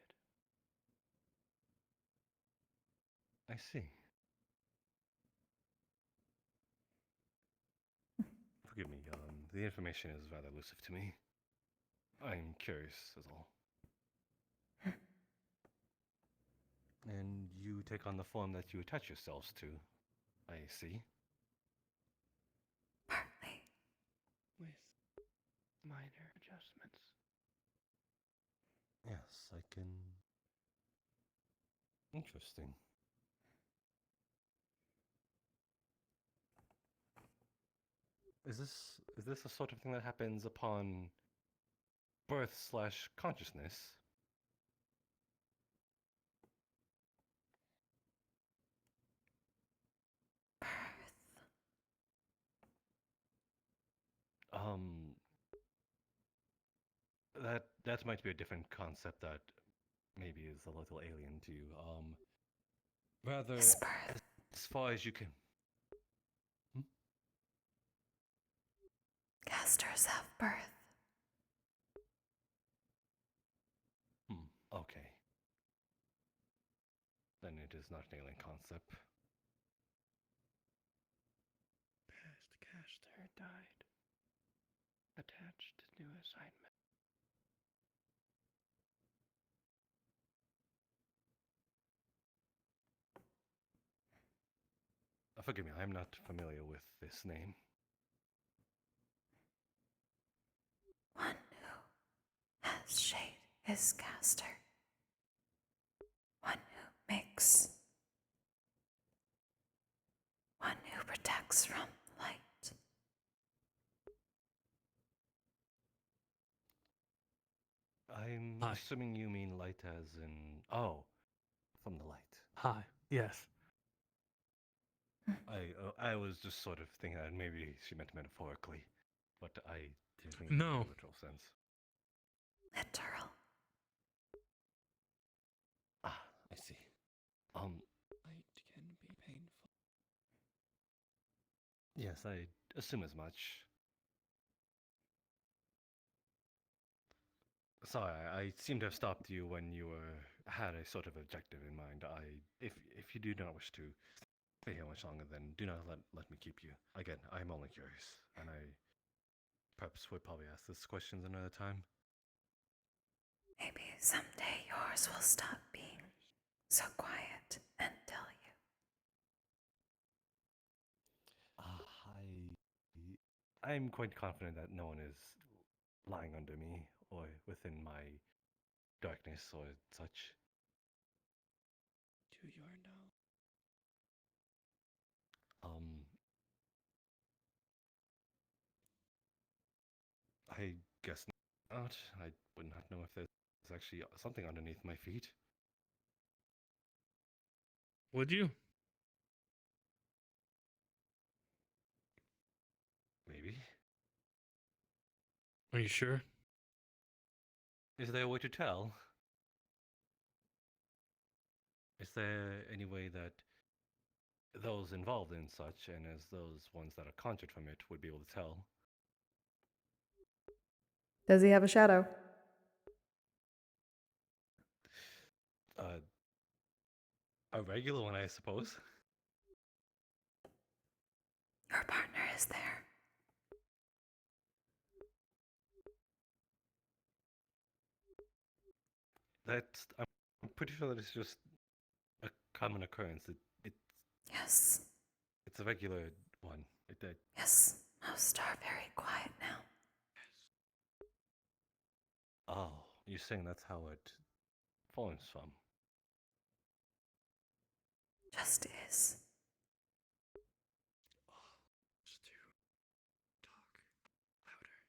I see. Forgive me, the information is rather elusive to me. I'm curious, is all. And you take on the form that you attach yourselves to, I see. Partly. With minor adjustments. Yes, I can... Interesting. Is this the sort of thing that happens upon birth/consciousness? That might be a different concept that maybe is a little alien to you. Rather, as far as you can. Casters have birth. Okay. Then it is not an alien concept. Past caster died. Attached new assignment. Forgive me, I am not familiar with this name. One who has shade is caster. One who makes. One who protects from light. I'm Hi. assuming you mean light as in... Oh, from the light. Hi. Yes. I was just sort of thinking that maybe she meant metaphorically, but I didn't mean No. in the literal sense. Literal. Ah, I see. Light can be painful. Yes, I assume as much. Sorry, I seem to have stopped you when you had a sort of objective in mind. If you do not wish to stay here much longer, then do not let me keep you. Again, I'm only curious, and I perhaps would probably ask this questions another time. Maybe someday yours will stop being so quiet and tell you. I'm quite confident that no one is lying under me or within my darkness or such. To your knowledge. I guess not. I would not know if there's actually something underneath my feet. Would you? Maybe. Are you sure? Is there a way to tell? Is there any way that those involved in such, and as those ones that are conjured from it, would be able to tell? Does he have a shadow? A regular one, I suppose. Your partner is there. I'm pretty sure that it's just a common occurrence. Yes. It's a regular one. Yes, most are very quiet now. Oh, you're saying that's how it forms from? Just is. Just to talk louder.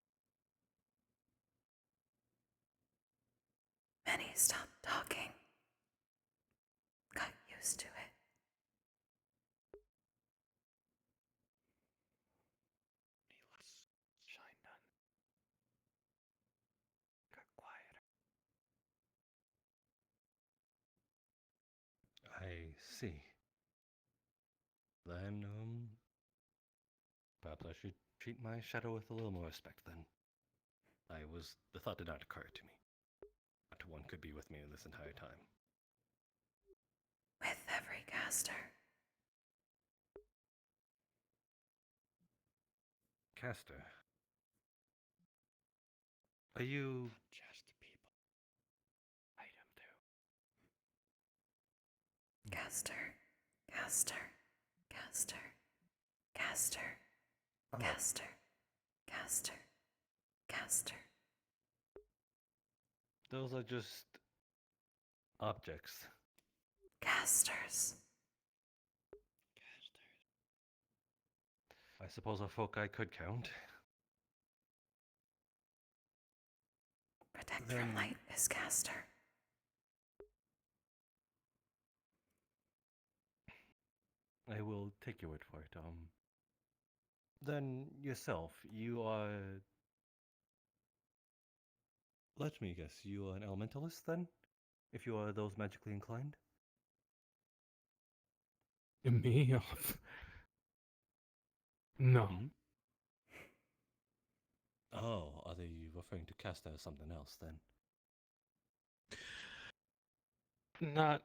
Many stopped talking. Got used to it. Any less shine done. Got quieter. I see. Then, perhaps I should treat my shadow with a little more respect then. The thought did not occur to me. Not one could be with me this entire time. With every caster. Caster. Are you... Just people. Item too. Caster. Caster. Caster. Caster. Caster. Caster. Caster. Those are just objects. Casters. I suppose a folk I could count. Protect from light is caster. I will take your word for it. Then yourself, you are... Let me guess, you are an elementalist then? If you are those magically inclined? Me? No. Hmm? Oh, are they referring to caster as something else then? Not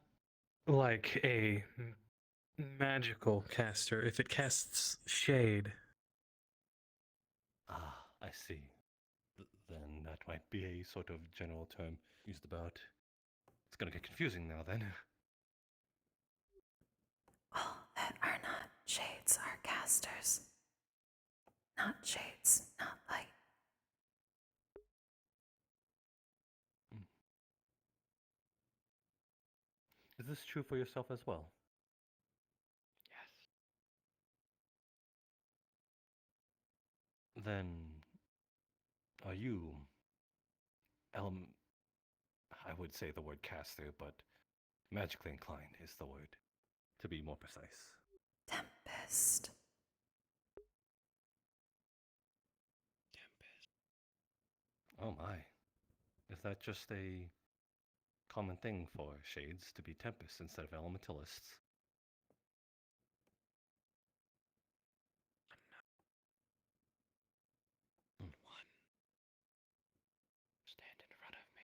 like a magical caster. If it casts shade. Ah, I see. Then that might be a sort of general term used about. It's gonna get confusing now then. All that are not shades are casters. Not shades, not light. Is this true for yourself as well? Yes. Then, are you I would say the word caster, but magically inclined is the word, to be more precise. Tempest. Oh my. Is that just a common thing for shades to be tempests instead of elementalists? Stand in front of me.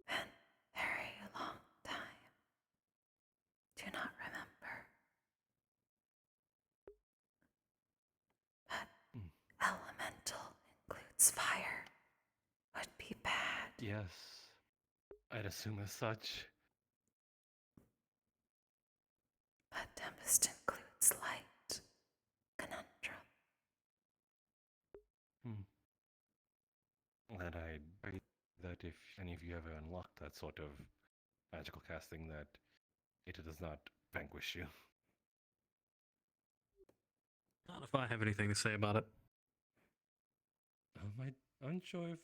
Been very long time. Do not remember. But elemental includes fire. Would be bad. Yes. I'd assume as such. But tempest includes light. Conundrum. And I pray that if any of you ever unlock that sort of magical casting, that it does not vanquish you. Not if I have anything to say about it. I'm unsure if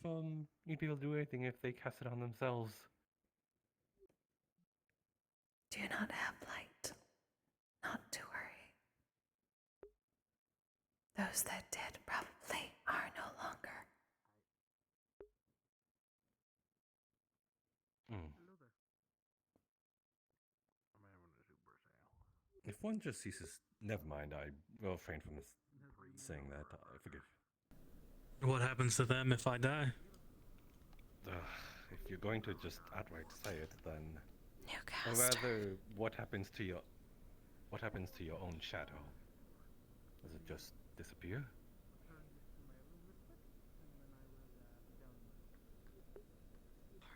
you'd be able to do anything if they cast it on themselves. Do not have light. Not to worry. Those that did probably are no longer. If one just ceases, never mind. I will refrain from saying that. I forgive. What happens to them if I die? If you're going to just outright say it, then, or Newcaster. rather, what happens to your own shadow? Does it just disappear?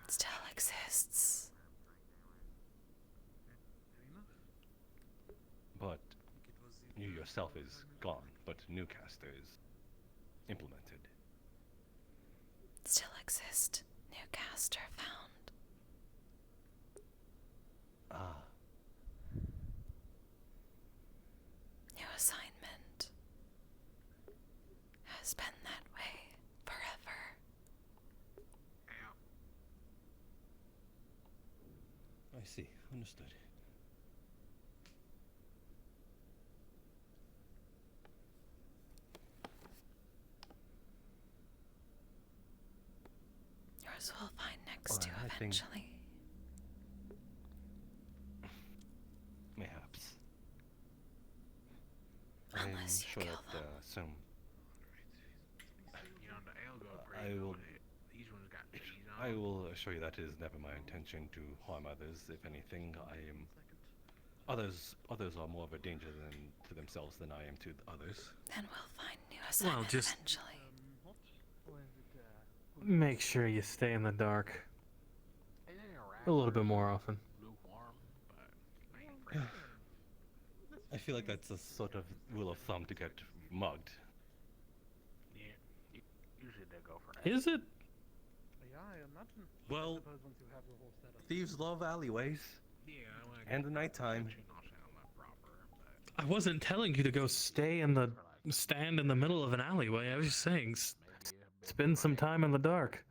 Still exists. But you yourself is gone, but Newcaster is implemented. Still exist. Newcaster found. Ah. New assignment. Has been that way forever. I see. Understood. Yours will find next to I think- eventually. Mayhaps. Unless I'm you sure kill that them. some. You know, the ale go I pretty will. good. These ones got cheese on I them. will assure you that it is never my intention to harm others. If anything, I am. Others are more of a danger to themselves than I am to others. Then we'll find new assignment just- eventually. Make sure you stay in the dark. A little bit more often. Lukewarm, but I ain't afraid. I feel like that's a sort of rule of thumb to get mugged. Yeah, usually they go for that. Is it? Yeah, I imagine. Well, I suppose once you have the whole setup. Thieves love alleyways. Yeah, I like And the nighttime. I'll say I'm not proper, but I wasn't telling you to go stand in the middle of an alleyway. I was just saying, spend some time in the dark.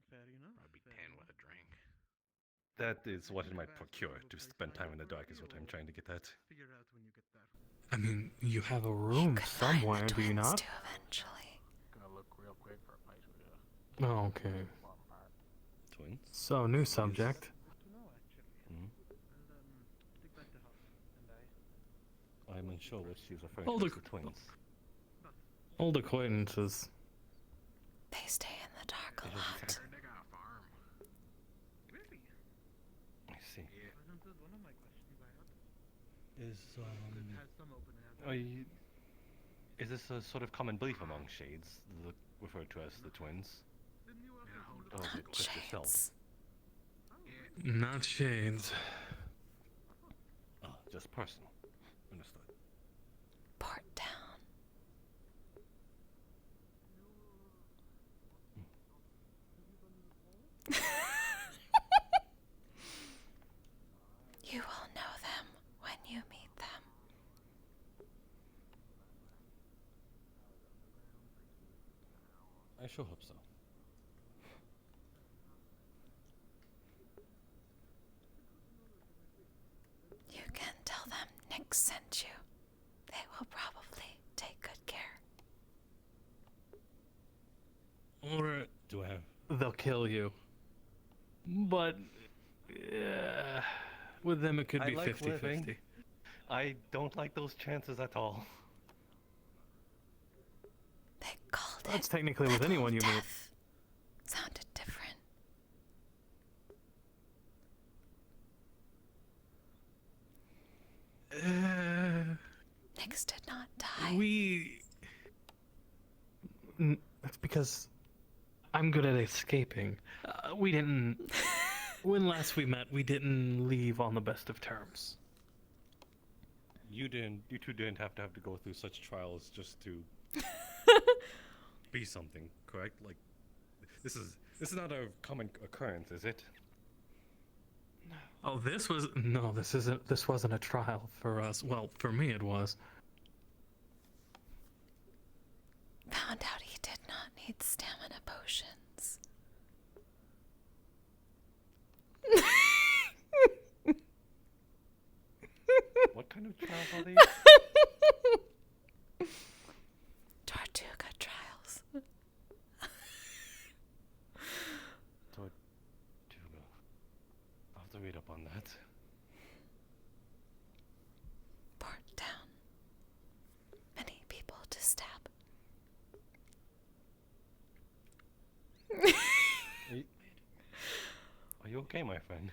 Fair enough. I'll be 10 with a drink. That is what it might procure. To spend time in the dark is what I'm trying to get at. Figure out when you get there. I mean, you have a room somewhere, do you not? To eventually. Gonna look real quick for a place with a Oh, okay. bottom part. Twins? So, new subject. No, actually. Hmm? I'll dig back to house, and I'm unsure what she's referring Hold to a- as the twins. Old acquaintances. They stay in the dark a lot. They got a farm. Really? I see. Wasn't this one of my questions I had? Is It has some open air. is this a sort of common belief among shades, referred to as the twins? Or is it just yourself? Not shades. Ah, just personal. Understood. Port down. You will know them when you meet them. I sure hope so. Nick sent you. They will probably take good care. Or Do I have? they'll kill you. But with them it could I be like 50-50. living. I don't like those chances at all. They called That's it technically with little anyone you meet. death. Sounded different. Nix did not die. That's because I'm good at escaping. We didn't. When last we met, we didn't leave on the best of terms. You two didn't have to go through such trials just to be something, correct? Like, this is not a common occurrence, is it? Oh, this wasn't a trial for us. Well, for me it was. Found out he did not need stamina potions. What kind of trials are these? Tortuga trials. Tortuga. I'll have to read up on that. Port down. Many people to stab. Are you okay, my friend?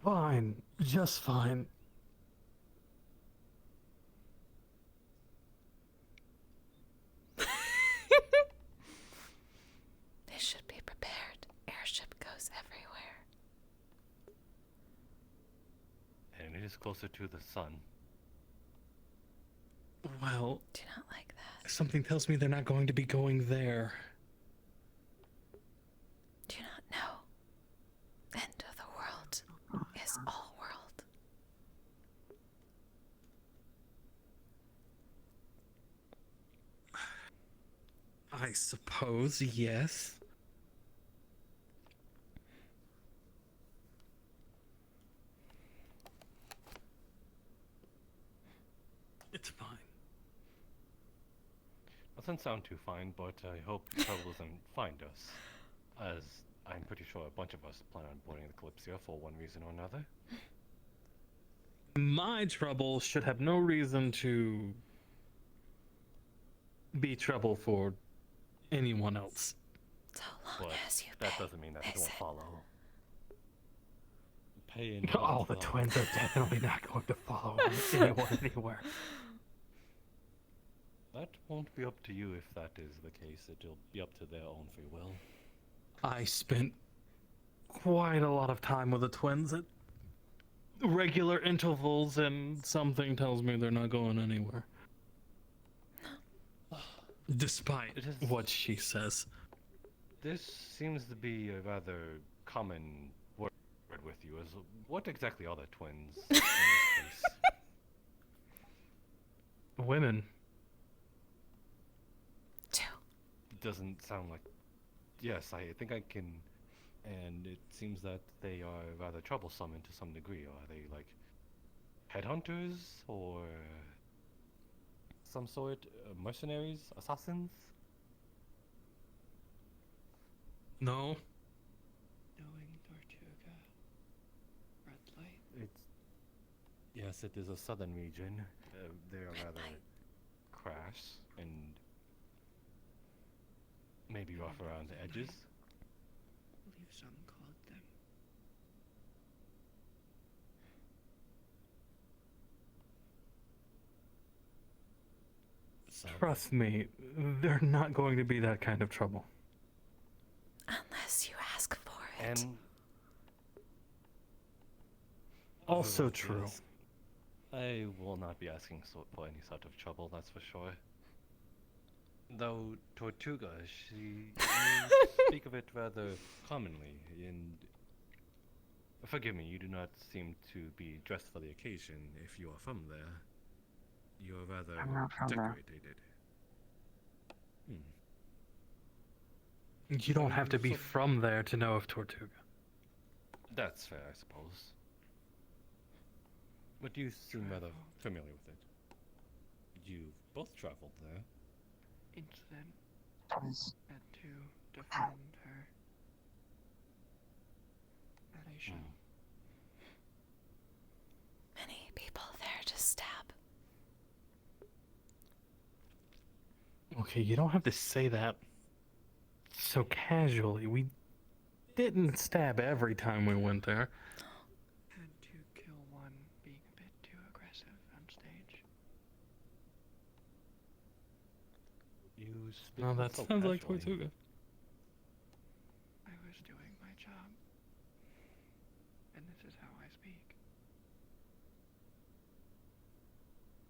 Fine, just fine. They should be prepared. Airship goes everywhere. And it is closer to the sun. Well, Do not like that. something tells me they're not going to be going there. Do not know. End of the world is all world. I suppose, yes. It's fine. Doesn't sound too fine, but I hope trouble doesn't find us. As I'm pretty sure a bunch of us plan on boarding the Kalypsia for one reason or another. My trouble should have no reason to be trouble for anyone else. So long But as you that pay. doesn't mean that it won't said. follow. Pay and All the twins are definitely not going to follow anyone anywhere. That won't be up to you if that is the case. It'll be up to their own free will. I spent quite a lot of time with the twins at regular intervals, and something tells me they're not going anywhere. Despite what she says. This seems to be a rather common word with you. As what exactly are the twins in this case? Women. Two. Doesn't sound like. Yes, I think I can. And it seems that they are rather troublesome to some degree. Are they like headhunters or some sort? Mercenaries? Assassins? No. Knowing Tortuga. Red light. It's. Yes, it is a southern region. They are rather crass and maybe rough around the edges. I believe some called them. Trust me, they're not going to be that kind of trouble. Unless you ask for it. And Also true. I will not be asking for any sort of trouble, that's for sure. Though Tortuga, you speak of it rather commonly, and forgive me, you do not seem to be dressed for the occasion if you are from there. You are rather I'm not from there. decorated. You don't have to be from there to know of Tortuga. That's fair, I suppose. But you seem rather familiar with it. You've both traveled there. Incident Twice. had to defend her at a show. Many people there to stab. Okay, you don't have to say that so casually. We didn't stab every time we went there. Had to kill one being a bit too aggressive on stage. You speak No, that so sounds like casually. Tortuga. I was doing my job. And this is how I speak.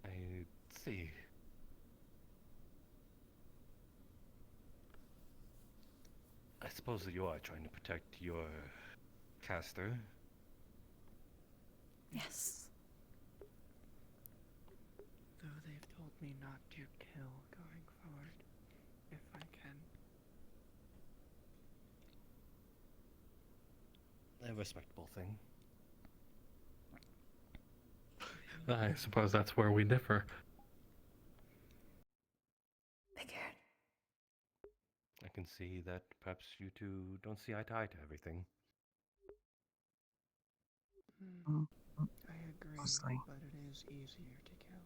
I see. I suppose that you are trying to protect your caster. Yes. Though they've told me not to kill going forward, if I can. A respectable thing. I suppose that's where we differ. Figured. I can see that perhaps you two don't see eye to eye to everything. I agree, Mostly. but it is easier to kill.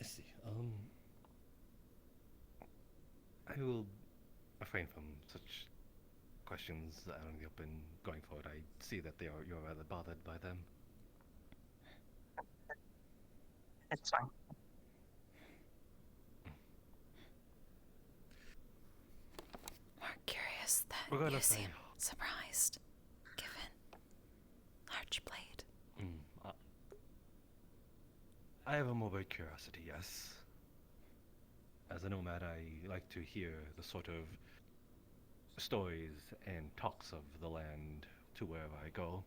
I see. I will refrain from such questions out in the open going forward. I see that you're rather bothered by them. It's fine. More curious that you Regardless, seem surprised, given Archblade. I have a morbid curiosity, yes. As a nomad, I like to hear the sort of stories and talks of the land to wherever I go.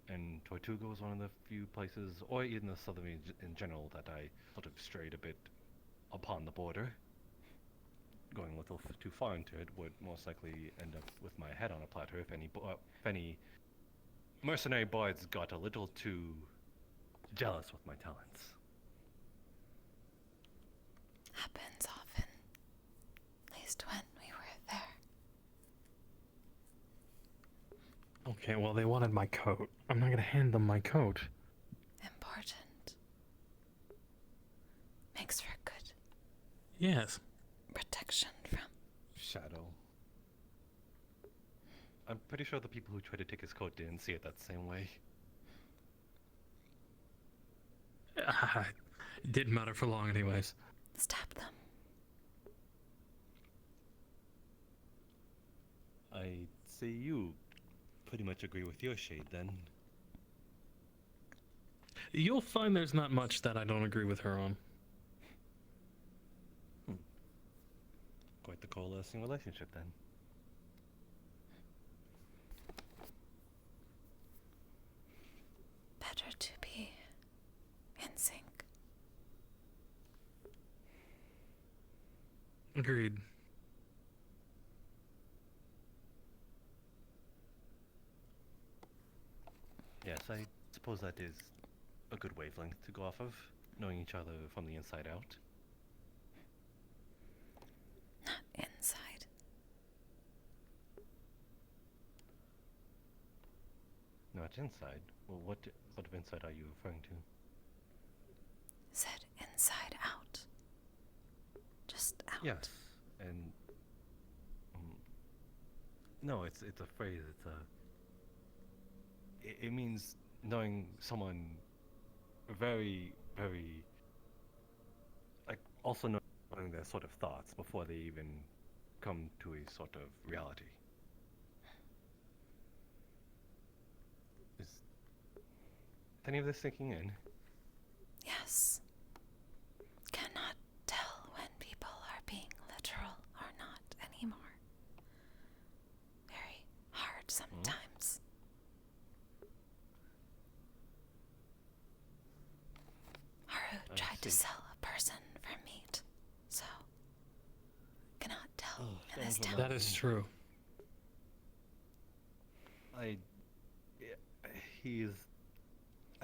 And Tortuga was one of the few places, or even the southern region in general, that I sort of strayed a bit upon the border. Going a little too far into it would most likely end up with my head on a platter if any mercenary bards got a little too jealous with my talents. Happens often. At least when we were there. Okay, well, they wanted my coat. I'm not gonna hand them my coat. Important. Makes for good Yes. protection from. Shadow. I'm pretty sure the people who tried to take his coat didn't see it that same way. It didn't matter for long anyways. Stab them. I see you pretty much agree with your shade then. You'll find there's not much that I don't agree with her on. Quite the coalescing relationship then. Better to be in sync. Agreed. Yes, I suppose that is a good wavelength to go off of, knowing each other from the inside out. Not inside. Not inside. Well, what sort of inside are you referring to? Said inside out. Just out. Yes, and no, it's a phrase. It means knowing someone very, very, like, also knowing their sort of thoughts before they even come to a sort of reality. Is any of this sinking in? Yes. Cannot tell when people are being literal or not anymore. Very hard sometimes. Haru tried to sell a person for meat, so gentleman. That is true. I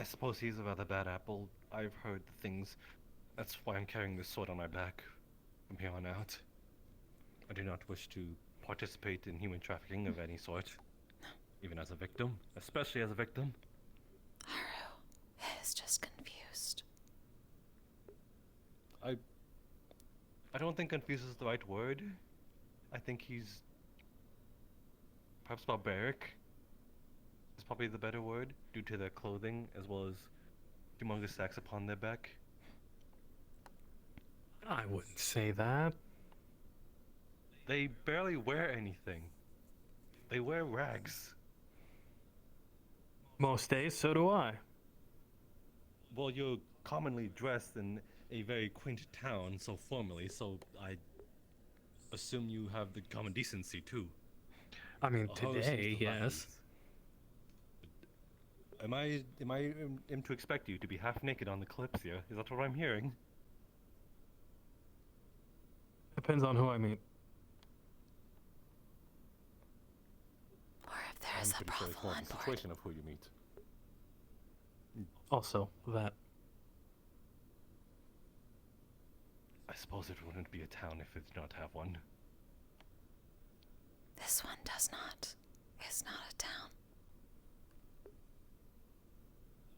suppose he's a rather bad apple. I've heard the things. That's why I'm carrying this sword on my back from here on out. I do not wish to participate in human trafficking of any sort, even as a victim, especially as a victim. Haru is just confused. I don't think confused is the right word. I think he's perhaps barbaric is probably the better word, due to their clothing as well as humongous sacks upon their back. I wouldn't say that. They barely wear anything. They wear rags. Most days, so do I. Well, you're commonly dressed in a very quaint town so formally, so I assume you have the common decency too. I mean, How seems today, to yes. Am I to expect you to be half naked on the Kalypsia? Is that what I'm hearing? Depends on who I meet. Or if there is a brothel on board. Situation of who you meet. Also, that. I suppose it wouldn't be a town if it did not have one. This one does not. It's not a town.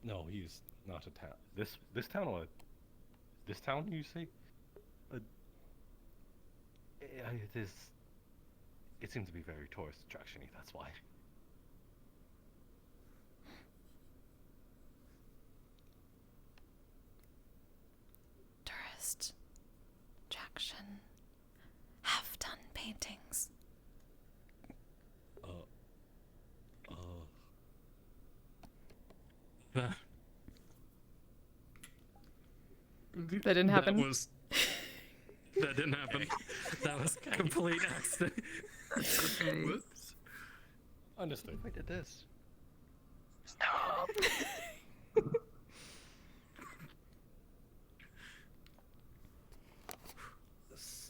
No, he's not a town. This town or this town? You say? It is. It seems to be very tourist attraction-y. That's why. Tourist attraction. Have done paintings. That didn't happen. That didn't happen. That was complete accident. Whoops. Understood. I did this. Stop.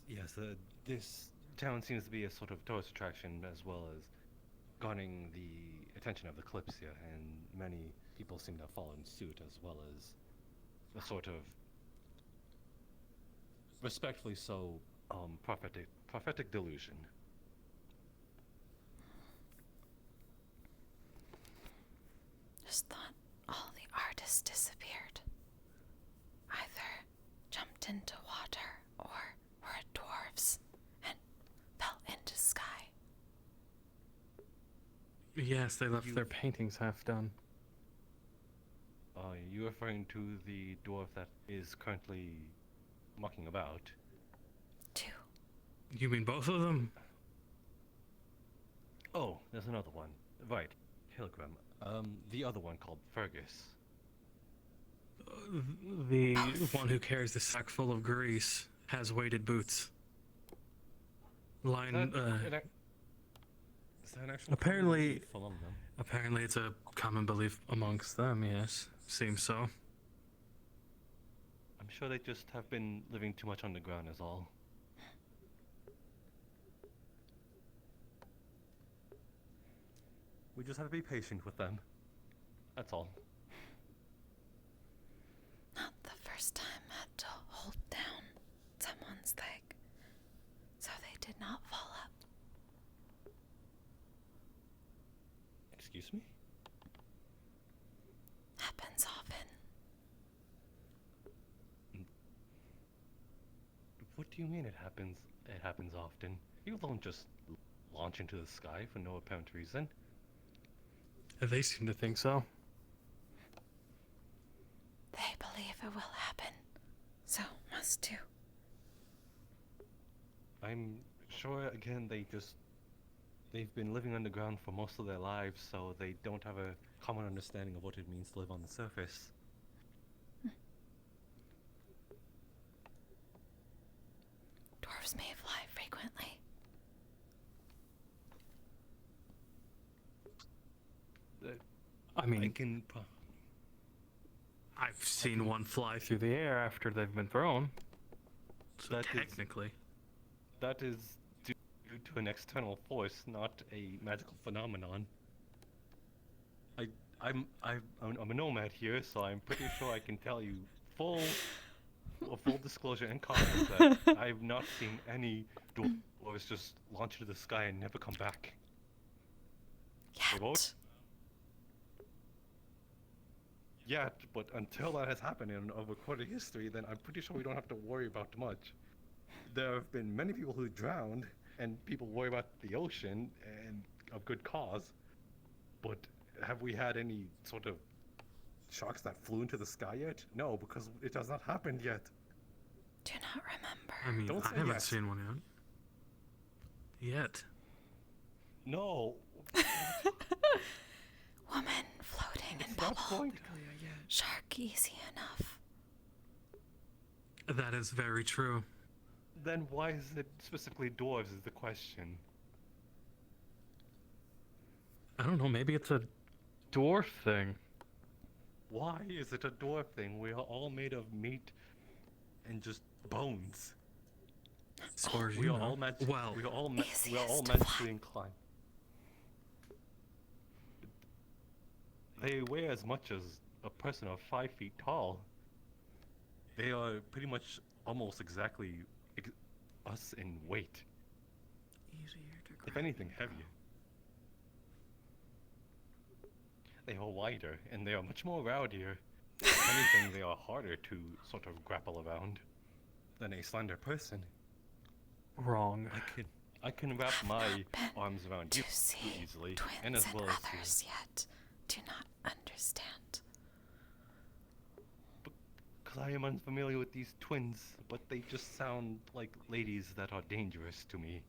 Yes, this town seems to be a sort of tourist attraction as well as garnering the attention of the Kalypsia, and many people seem to have followed suit as well as a sort of respectfully so prophetic delusion. Just thought all the artists disappeared. Either jumped into water or were dwarves and fell into sky. Yes, they left their paintings half done. Are you referring to the dwarf that is currently mucking about? Two. You mean both of them? Oh, there's another one. Right, Pilgrim. The other one called Fergus. The one who carries the sack full of grease has weighted boots. Is that an actual apparently, phenomenon? apparently it's a common belief amongst them, yes. Seems so. I'm sure they just have been living too much underground is all. We just have to be patient with them. That's all. Not the first time I had to hold down someone's leg, so they did not fall up. Excuse me? Happens often. What do you mean it happens? It happens often. You don't just launch into the sky for no apparent reason. They seem to think so. They believe it will happen, so must too. I'm sure, again, they've been living underground for most of their lives, so they don't have a common understanding of what it means to live on the surface. Dwarves may fly frequently. I mean, I've seen one fly through the air after they've been thrown. So that technically. That is due to an external force, not a magical phenomenon. I'm a nomad here, so I'm pretty sure I can tell you full disclosure and comment that I've not seen any dwarves just launch into the sky and never come back. Yet. Yet, but until that has happened in a recorded history, then I'm pretty sure we don't have to worry about much. There have been many people who drowned, and people worry about the ocean, and of good cause. But have we had any sort of sharks that flew into the sky yet? No, because it has not happened yet. Do not remember. I mean, Don't I say haven't yes. seen one yet. No. Woman floating in bubble. Shark easy enough. That is very true. Then why is it specifically dwarves is the question. I don't know, maybe it's a dwarf thing. Why is it a dwarf thing? We are all made of meat and just bones. As far as we you are know. all Well, we are all magically inclined. They weigh as much as a person of 5 feet tall. They are pretty much almost exactly us in weight. If anything, heavier. They are wider, and they are much more rowdier. If anything, they are harder to sort of grapple around than a slender person. Wrong. I can wrap my arms around you easily, and as well as others yet do not understand. Because I am unfamiliar with these twins, but they just sound like ladies that are dangerous to me,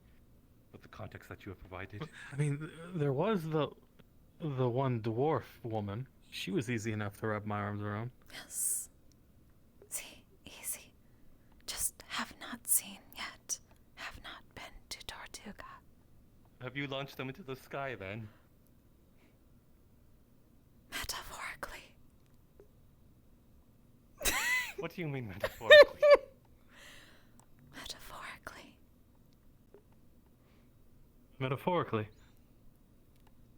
with the context that you have provided. I mean, there was the one dwarf woman. She was easy enough to wrap my arms around. Yes. See, easy. Just have not seen yet. Have not been to Tortuga. Have you launched them into the sky then? Metaphorically. What do you mean metaphorically? Metaphorically. Metaphorically.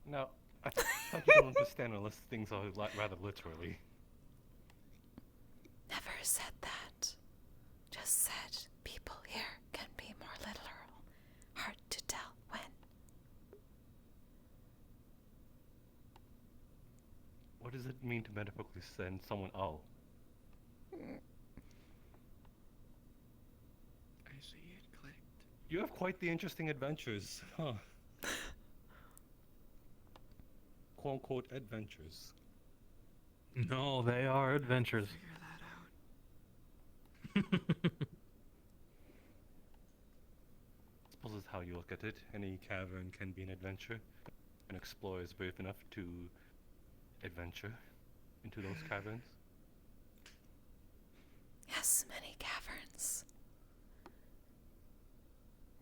No, I thought you don't understand unless things are rather literally. Never said that. Just said people here can be more literal. Hard to tell when. What does it mean to metaphorically send someone oh? I see it clicked. You have quite the interesting adventures, huh? Quote-unquote adventures. No, they are adventures. Suppose is how you look at it. Any cavern can be an adventure. An explorer is brave enough to adventure into those caverns. Yes, many caverns.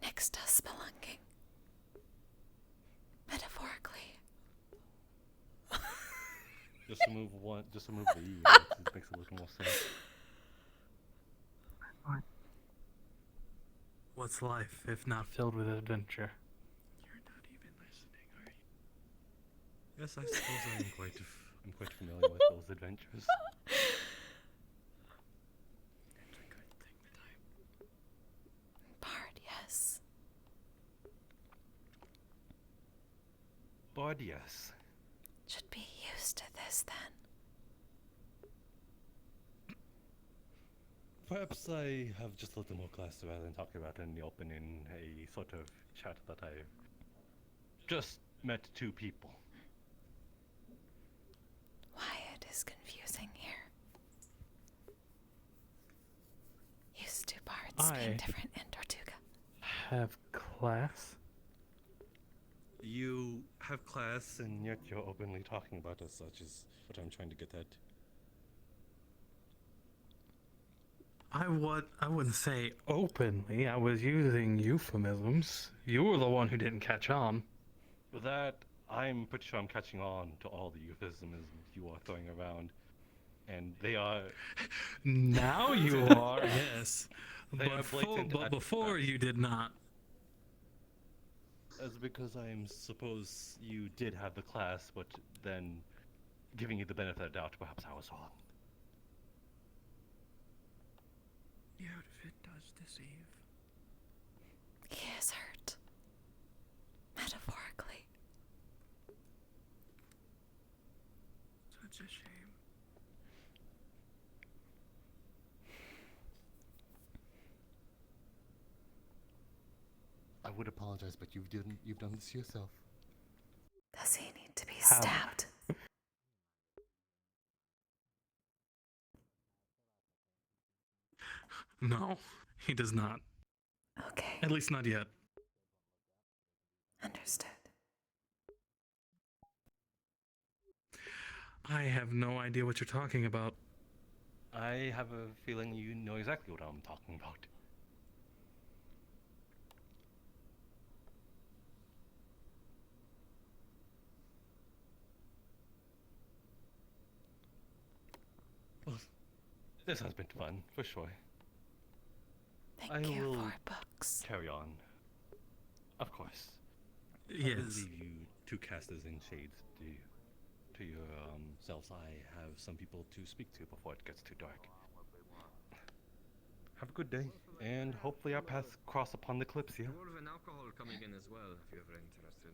Next to spelunking. Metaphorically. Just remove the E. It makes a little more sense. What's life if not filled with adventure? You're not even listening, are you? Yes, I suppose I'm quite familiar with those adventures. It's a good thing that I'm Bard, yes. Bard, yes. Should be used to this then. Perhaps I have just a little more class rather than talking about it in the open in a sort of chat that I've just met two people. Why it is confusing here. Used to bards being different in Tortuga. Have class? You have class, and yet you're openly talking about as such, is what I'm trying to get at. I wouldn't say openly. I was using euphemisms. You were the one who didn't catch on. With that, I'm pretty sure I'm catching on to all the euphemisms you are throwing around. And they are... Now you are, yes. They are blatant But before you did not. As because I suppose you did have the class, but then giving you the benefit of the doubt, perhaps I was wrong. The outfit does deceive. He is hurt. Metaphorically. Such a shame. I would apologize, but you've done this yourself. Does he need to be How? stabbed? No, he does not. Okay. At least not yet. Understood. I have no idea what you're talking about. I have a feeling you know exactly what I'm talking about. Well, this has been fun, for sure. Thank you will for books. carry on. Of course. I Yes. will leave you two casters in shades to your selves. I have some people to speak to before it gets too dark. Have a good day, and hopefully our paths cross upon the Kalypsia. More of an alcohol coming in as well, if you're ever interested.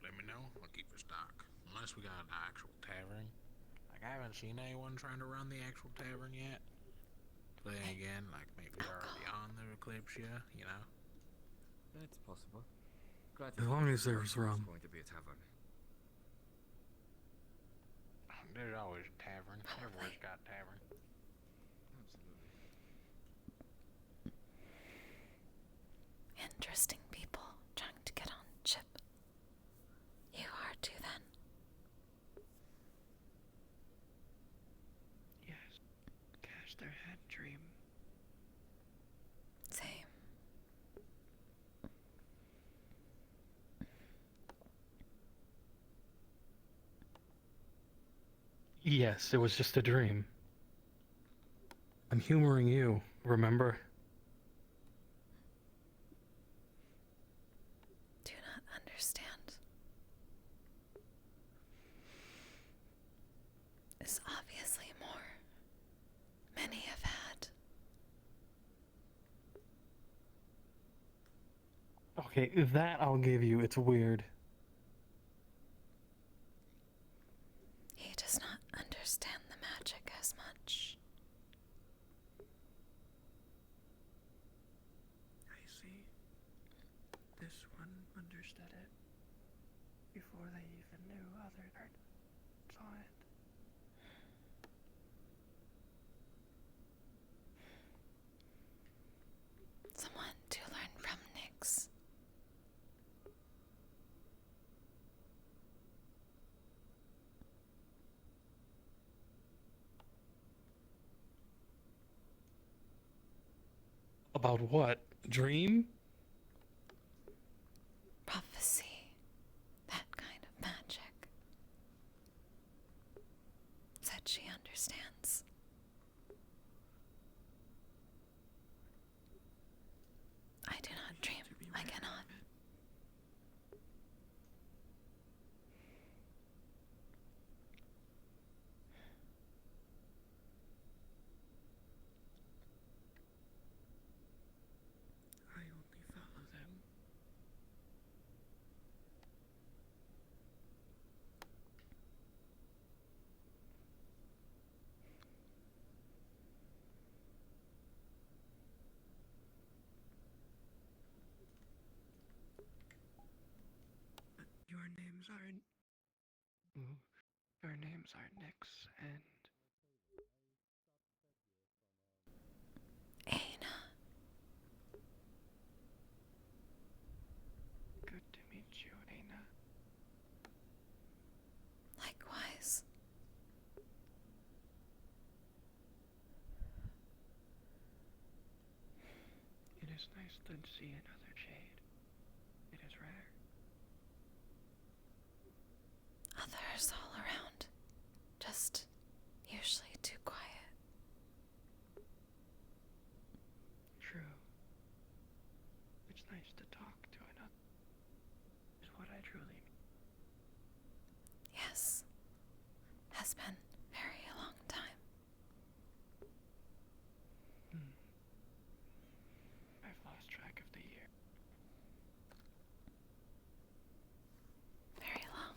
Let me know. I'll keep the stock. Unless we got an actual tavern. Like, I haven't seen anyone trying to run the actual tavern yet. But then again, like, maybe they're already on the Kalypsia, you know? That's possible. As long as there's rum. Going to be a tavern. There's always a tavern. Everywhere's got a tavern. Absolutely. Interesting people trying to get on ship. You are too, then. Yes. Caster had dream. Same. Yes, it was just a dream. I'm humoring you, remember? Do not understand. Is obviously more. Many have had. Okay, that I'll give you. It's weird. He does not understand the magic as much. I see. This one understood it before they even knew other saw it. Someone to learn from Nyx. About what? Dream? Prophecy. That kind of magic. Said she understands. I do not dream. I cannot. I only follow them. But your names aren't. Your names are Nyx and Ayna. good to meet you, Ayna. Likewise. It is nice to see another shade. It is rare. Others all around. Just usually too quiet. True. It's nice to has been very long time. I've lost track of the year. Very long.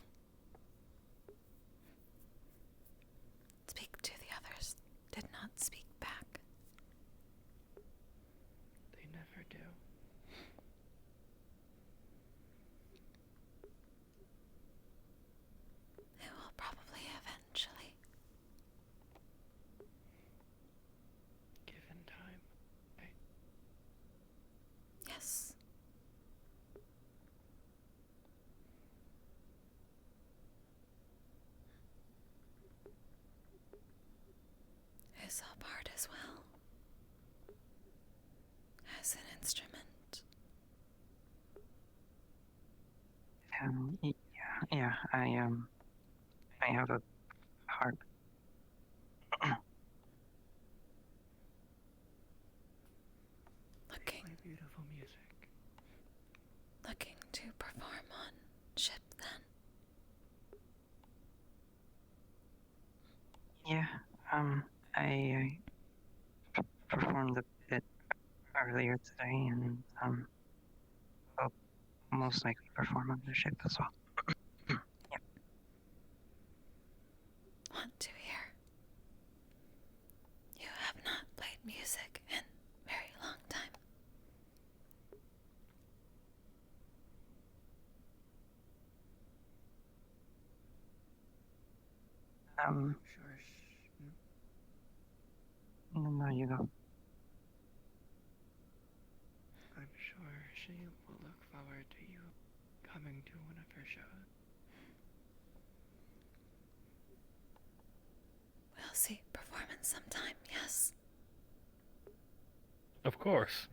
Speak to the others. Did not speak back. They never do. They will probably eventually. Given time. Yes. Is a part as well. As an instrument. Yeah, I have a harp. Looking. Play beautiful music. Looking to perform on ship then. Yeah, I performed a bit earlier today, and will most likely perform on the ship as well. Want to hear? You have not played music in very long time. Sure. No, you go. I'm sure she will look forward to you coming to one of her shows. We'll see performance sometime, yes. Of course.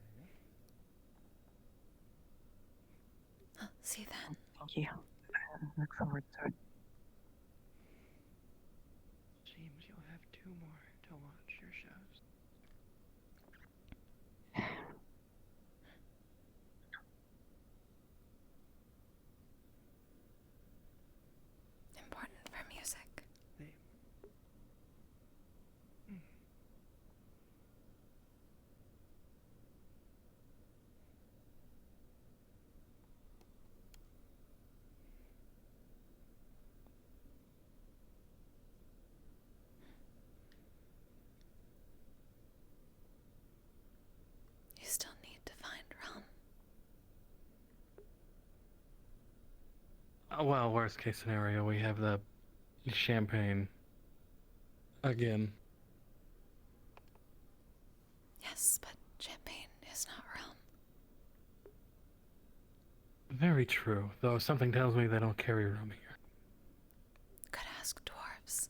I'll see then. Thank you. I look forward to it. Seems you'll have 2 more to watch your shows. Important for music. You still need to find rum. Well, worst case scenario, we have the champagne. Again. Yes, but champagne is not rum. Very true, though something tells me they don't carry rum here. Could ask dwarves.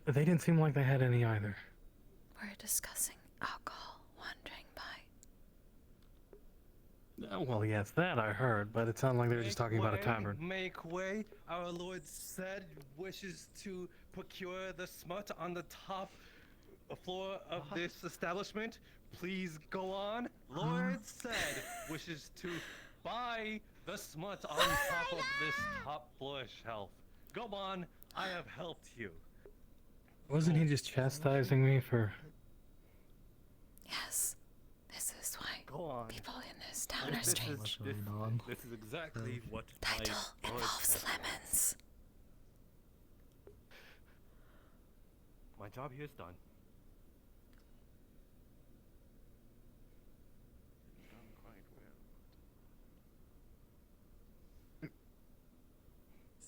They didn't seem like they had any either. We're discussing alcohol wandering by. Well, yes, that I heard, but it sounded like they were just talking about a tavern. Make way. Our Lord said wishes to procure the smut on the top floor of this establishment. Please go on. Lord said wishes to buy the smut on top of this top floor shelf. Go on. I have helped you. Wasn't he just chastising me for... Yes. This is why Go on. people in this town are strange. This is exactly what Title my Lord involves said. lemons. My job here is done.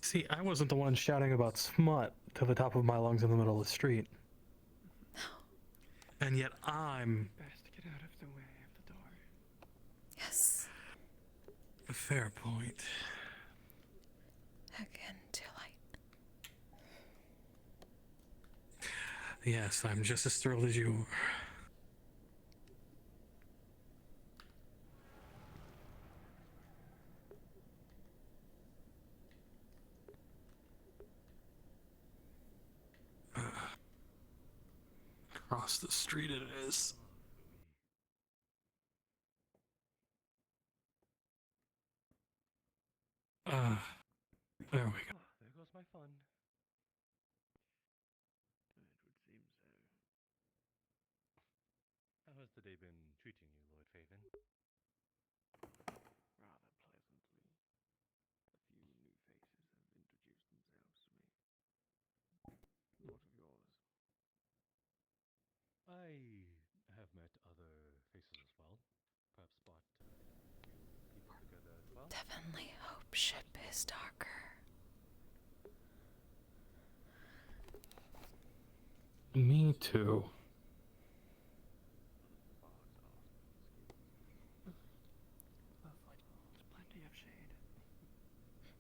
See, I wasn't the one shouting about smut to the top of my lungs in the middle of the street. No. And yet I'm... Best to get out of the way of the door. Yes. A fair point. Again, too light. Yes, I'm just as thrilled as you are. Across the street it is. There we go. There goes my quite fun. It would seem so. How has the day been treating you, Lord Faven? Rather pleasantly. A few new faces have introduced themselves to me. What of yours? I have met other faces as well. Perhaps brought a few people together as well. Definitely hope ship is darker. Me too. Lovely. There's plenty of shade.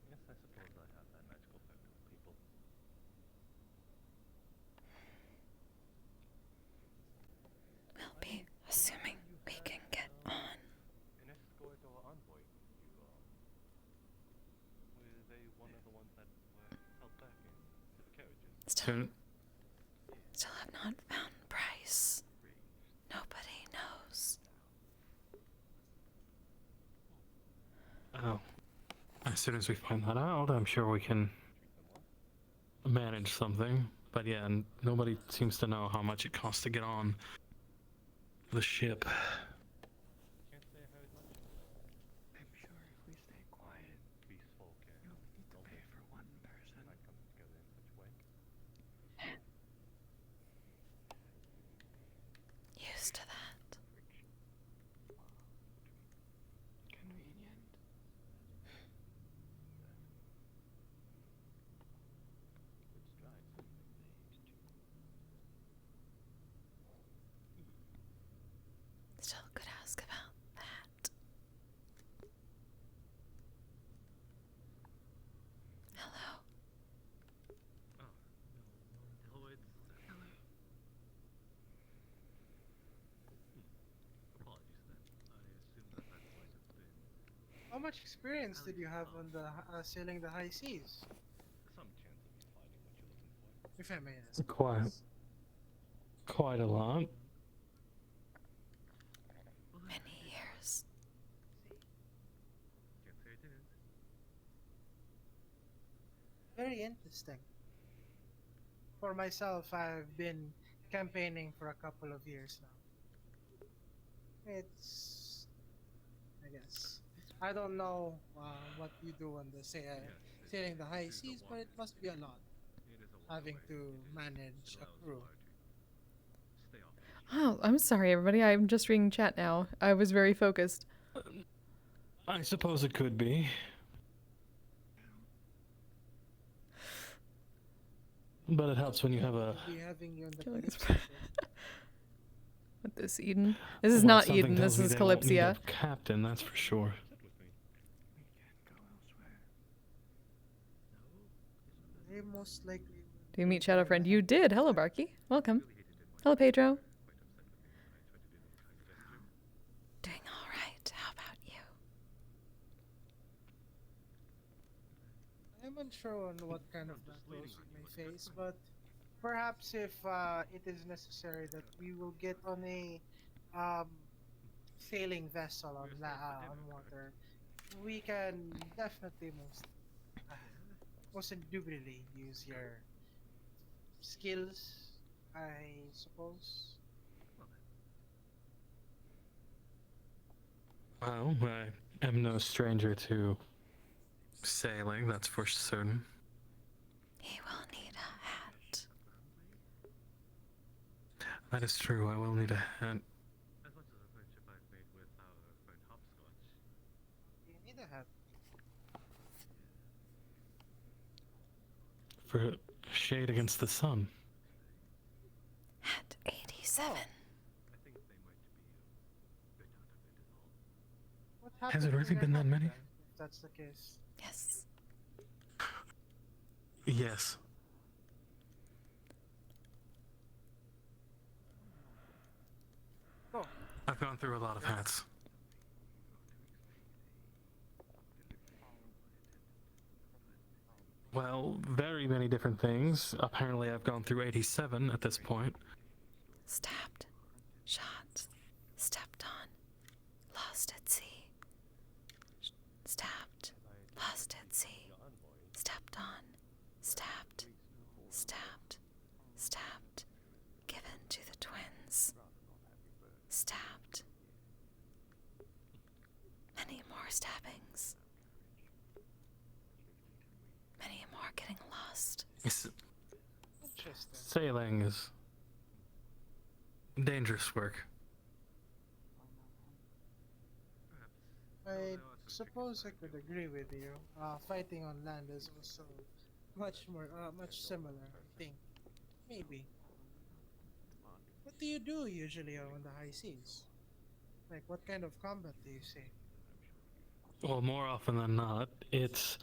Yes, I suppose I have that magical effect on people. We'll be assuming we can get on. An escort or envoy? Were they one of the ones that were held back into the carriages? Still have not found Bryce. Nobody knows. Oh. As soon as we find that out, I'm sure we can manage something. But yeah, nobody seems to know how much it costs to get on the ship. Can't say I heard much. I'm sure if we stay quiet, peaceful, we only need to pay for one person. Might come together in such a way. Used to that. Convenient. Still could ask about that. Hello. Oh, hello, it's... Hello. Apologies then. I assume that might have been How much experience did you have on the sailing the high seas? some chance of you finding what you're looking for. If I may ask. Quite a lot. Many years. Can't say I didn't. Very interesting. For myself, I've been campaigning for a couple of years now. It's, I guess, I don't know what you do on the sailing the high seas, but it must be a lot. Having to manage a crew. Oh, I'm sorry, everybody. I'm just reading chat now. I was very focused. I suppose it could be. But it helps when you have a... Be having you on the Killing Kalypsia ship. What, this Eden? This is Well, not something Eden, tells this me is they won't need Kalypsia. a captain, that's for sure. They most likely. Do you meet Shadow Friend? You did. Hello, Barky. Welcome. Hello, Pedro. Doing alright. How about you? I'm unsure on what kind of battles we may face, but perhaps if it is necessary that we will get on a sailing vessel on water, we can definitely most indubitably use your skills, I suppose. Well, I am no stranger to sailing, that's for certain. He will need a hat. That is true, I will need a hat. As much as a friendship I've made with our friend Hopscotch. You need a hat. For shade against the sun. Hat 87. I think they might be a bit out of it is all. What Has it happened to really been your that many? hat, if that's the case? Yes. Yes. Oh. I've gone through a lot of hats. Well, very many different things. Apparently I've gone through 87 at this point. Stabbed. Shot. Stepped on. Lost at sea. Stabbed. Lost at sea. Stepped on. Interesting. Sailing is dangerous work. I suppose I could agree with you. Fighting on land is also much similar, I think. Maybe. What do you do usually on the high seas? Like, what kind of combat do you see? Well, more often than not, it's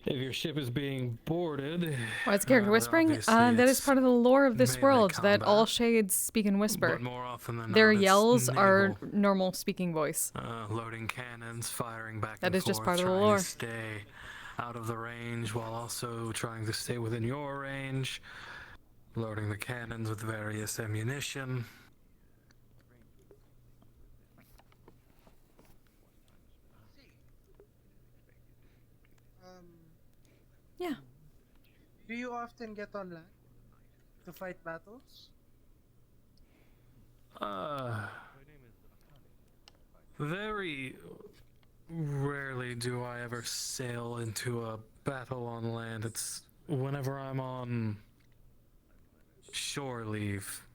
if your ship is being boarded. Why is character whispering? That is part of the lore of this world, that all shades speak in whisper. But more often than Their not, it's yells are naval. normal speaking voice. Loading cannons, firing back That and is forth, just part of the trying lore. to stay out of the range while also trying to stay within your range. Loading the cannons with various ammunition. Yeah. Do you often get on land to fight battles? Very rarely do I ever sail into a battle on land. It's whenever I'm on shore leave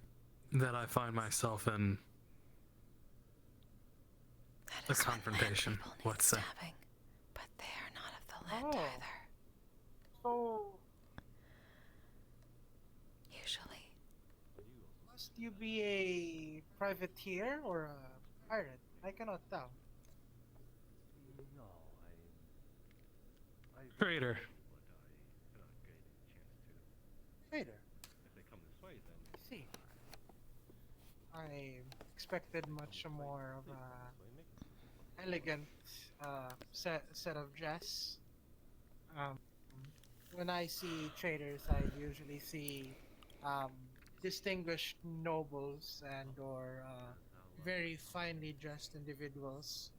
that I find myself in a confrontation, let's say. But they are not of the land either. So, Usually. must you be a privateer or a pirate? I cannot tell. No, Traitor. Trader. If they come this way, then. I see. I expected much more of a elegant set of dress. When I see traders, I usually see distinguished nobles and or very finely dressed individuals.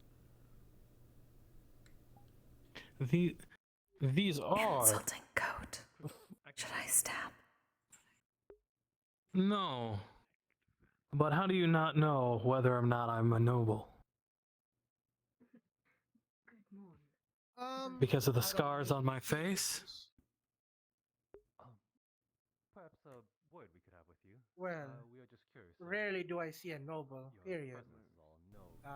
These are Insulting coat. Should I stab? No. But how do you not know whether or not I'm a noble? Because of the scars on my face? Perhaps a word we could have with you. Well, We are just curious. rarely do I see a noble, period. Presence is all no.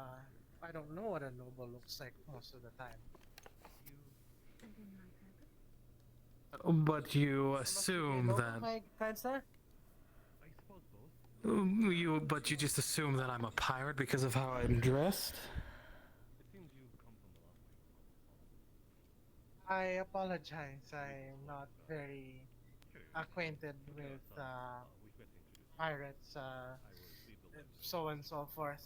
I don't know what a noble looks like most of the time. But you assume that My kind sir? But you just assume that I'm a pirate because of how I'm dressed? It seems you come from a long way. I apologize. I'm not very acquainted with pirates, so and so forth.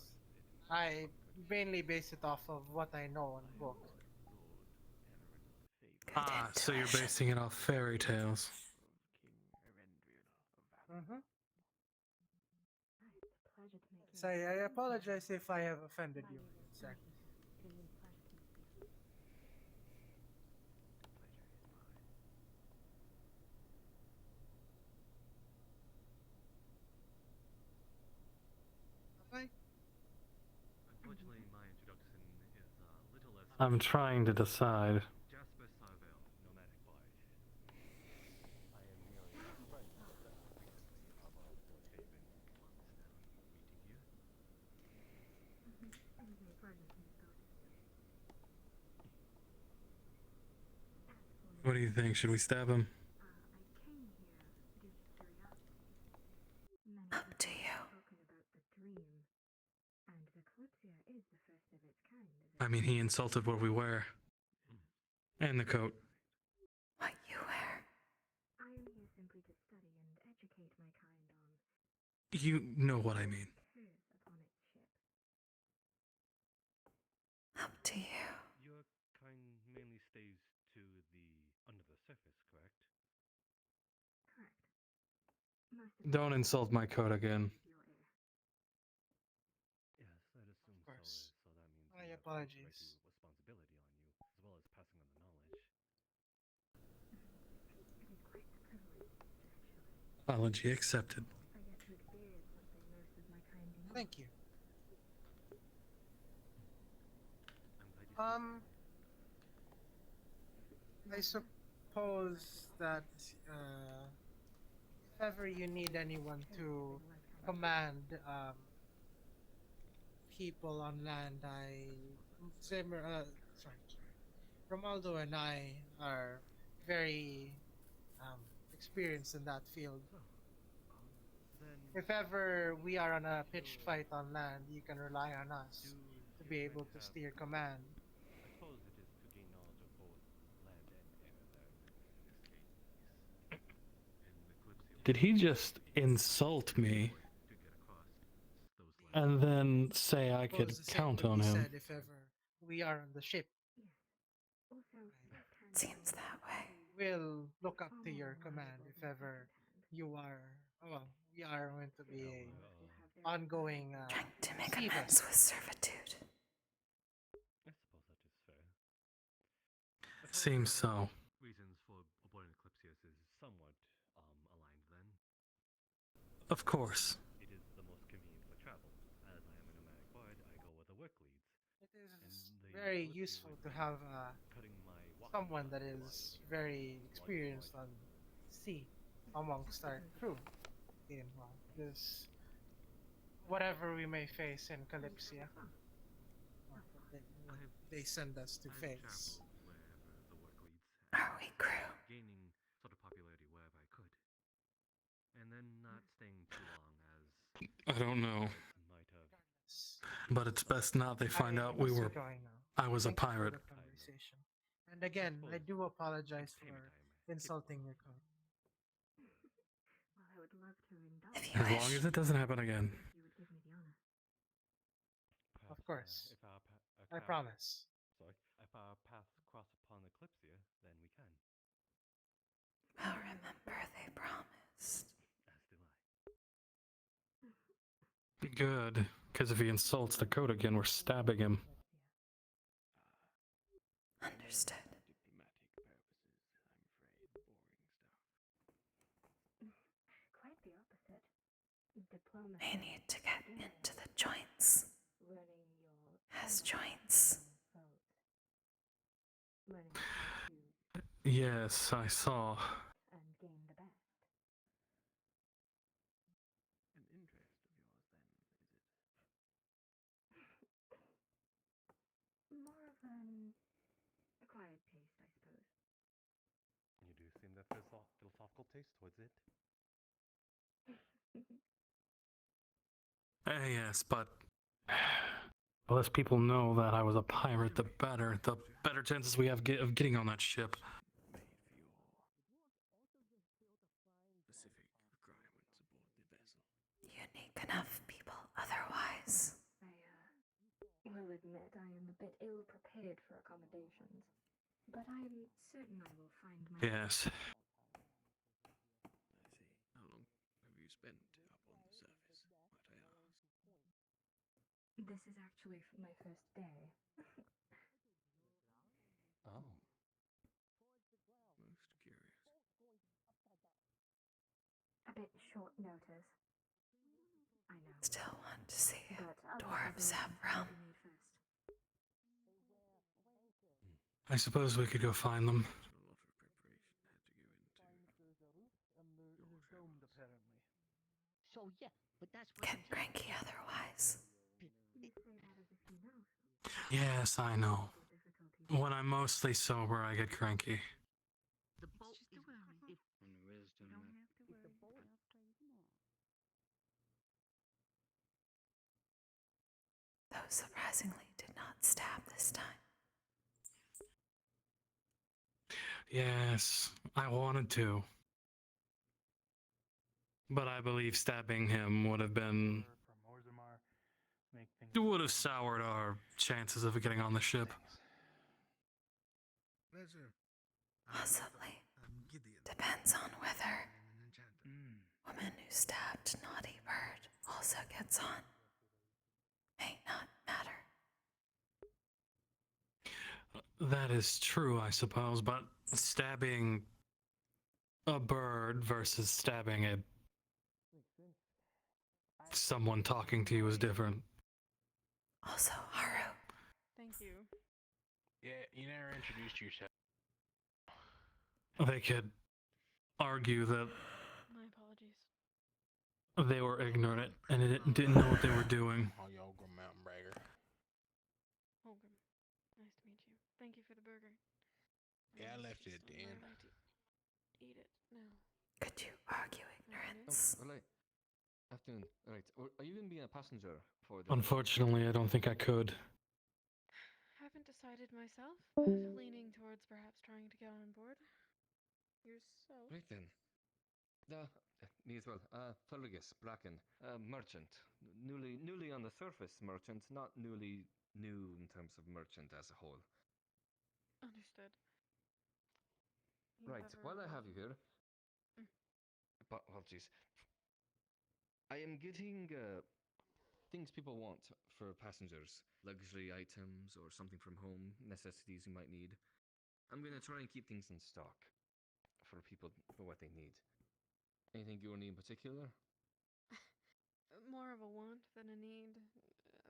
I mainly base it off of what I know in book. So you're basing it off fairy tales. So I apologize if I have offended you, sir. Bye. Unfortunately, my introduction is a little less. I'm trying to decide. Jasper Sarvel, nomadic barge. I am merely a friend of them. Recently, our Fort Haven, Lansdowne, meeting you. What do you think? Should we stab him? Up to you. I mean, he insulted what we wear. And the coat. What you wear. I am here simply to study and educate my kind on You know what I mean. curse upon its ship. Up to you. Your kind mainly stays to the under the surface, correct? Correct. Don't insult my coat again. Yes, I'd assume Of course. so. So that means My we have apologies. responsibility on you, as well as passing on the knowledge. It is quite the privilege, actually. Apology accepted. I get to experience something most of my kind do not. Thank you. I'm glad you suppose that if ever you need anyone to command people on land, sorry, Romaldo and I are very experienced in that field. If ever we are on a pitched fight on land, you can rely on us to be able to steer command. I suppose it is to gain knowledge of both land and air then, in this case. And Eclipsia Did he just insult me to get across those lands. and then say I could Suppose the same count would on be him? said if ever we are on the ship. Seems that way. We'll look up to your command if ever you are. Well, we are going to be a ongoing Trying to make sea amends vessel. with servitude. I suppose that is fair. Seems so. Reasons for avoiding Eclipsius is somewhat aligned then. Of course. It is the most convenient for travel. As I am a nomadic bard, I go where the work leads. It is very useful to have someone that is very experienced on sea amongst our crew. In this, whatever we may face in Kalypsia, they send us to face. Wherever the work leads. Are we crew? Gaining sort of popularity wherever I could. And then not staying too long as I don't know. might have. But it's best not they find out we were. I was a Thank you for pirate. the conversation. And again, I do apologize for insulting your code. Well, I would love to indulge. If you As wish. long as it doesn't happen again. If you would give me the honor. Of course. If our I promise. Sorry. If our paths cross upon Eclipsia, then we can. Well, remember they promised. As do I. Good. Because if he insults the code again, we're stabbing him. Understood. Quite the opposite. Diplomacy. They need to get into the joints. Learning your Has joints. learning how to Yes, I saw. and gain the best. An interest of yours, then, is it? More of an acquired taste, I suppose. You do seem to have philosophical taste towards it. Yes, but the less people know that I was a pirate, the better. The better chances we have of getting on that ship. Made for your specific requirements aboard the vessel. Unique enough people otherwise. I will admit I am a bit ill prepared for accommodations, but I am certain I will find my. Yes. I see. How long have you spent up on the surface, might I ask? This is actually my first day. Oh. Most curious. A bit short notice. I know. Still want to see if But other dwarves have preparations rum. will be made first. I suppose we could go find them. A lot of preparation had to go into your travels. So yeah, but that's what Get cranky otherwise. You say that as if you know. Yes, I know. When I'm mostly sober, I get cranky. The boat is if Though surprisingly did not stab this time. Yes, I wanted to. But I believe stabbing him would have been. Would have soured our chances of getting on the ship. Pleasure. Possibly. Gideon. Depends on whether I'm an enchanter. woman who stabbed Naughty Bird also gets on. May not matter. That is true, I suppose, but stabbing a bird versus stabbing someone talking to you is different. Also, Haru. Thank you. Yeah, you never introduced yourself. they could argue that My apologies. they were ignorant and didn't know what they were doing. Oh, Yoga Mountain Breaker. Holgrim, nice to meet you. Thank you for the burger. Yeah, I left it at the end. Eat it now. Could you argue ignorance? Oh, right. Afternoon. Right. Are you going to be a passenger for the... Unfortunately, I don't think I could. Haven't decided myself, but leaning towards perhaps trying to get on board. Yourself? Right then. Me as well. Fergus Bracken, merchant. Newly on the surface merchant, not newly new in terms of merchant as a whole. Understood. Right, while I have you here... Apologies. I am getting things people want for passengers. Luxury items or something from home, necessities you might need. I'm going to try and keep things in stock for people for what they need. Anything you need in particular? More of a want than a need.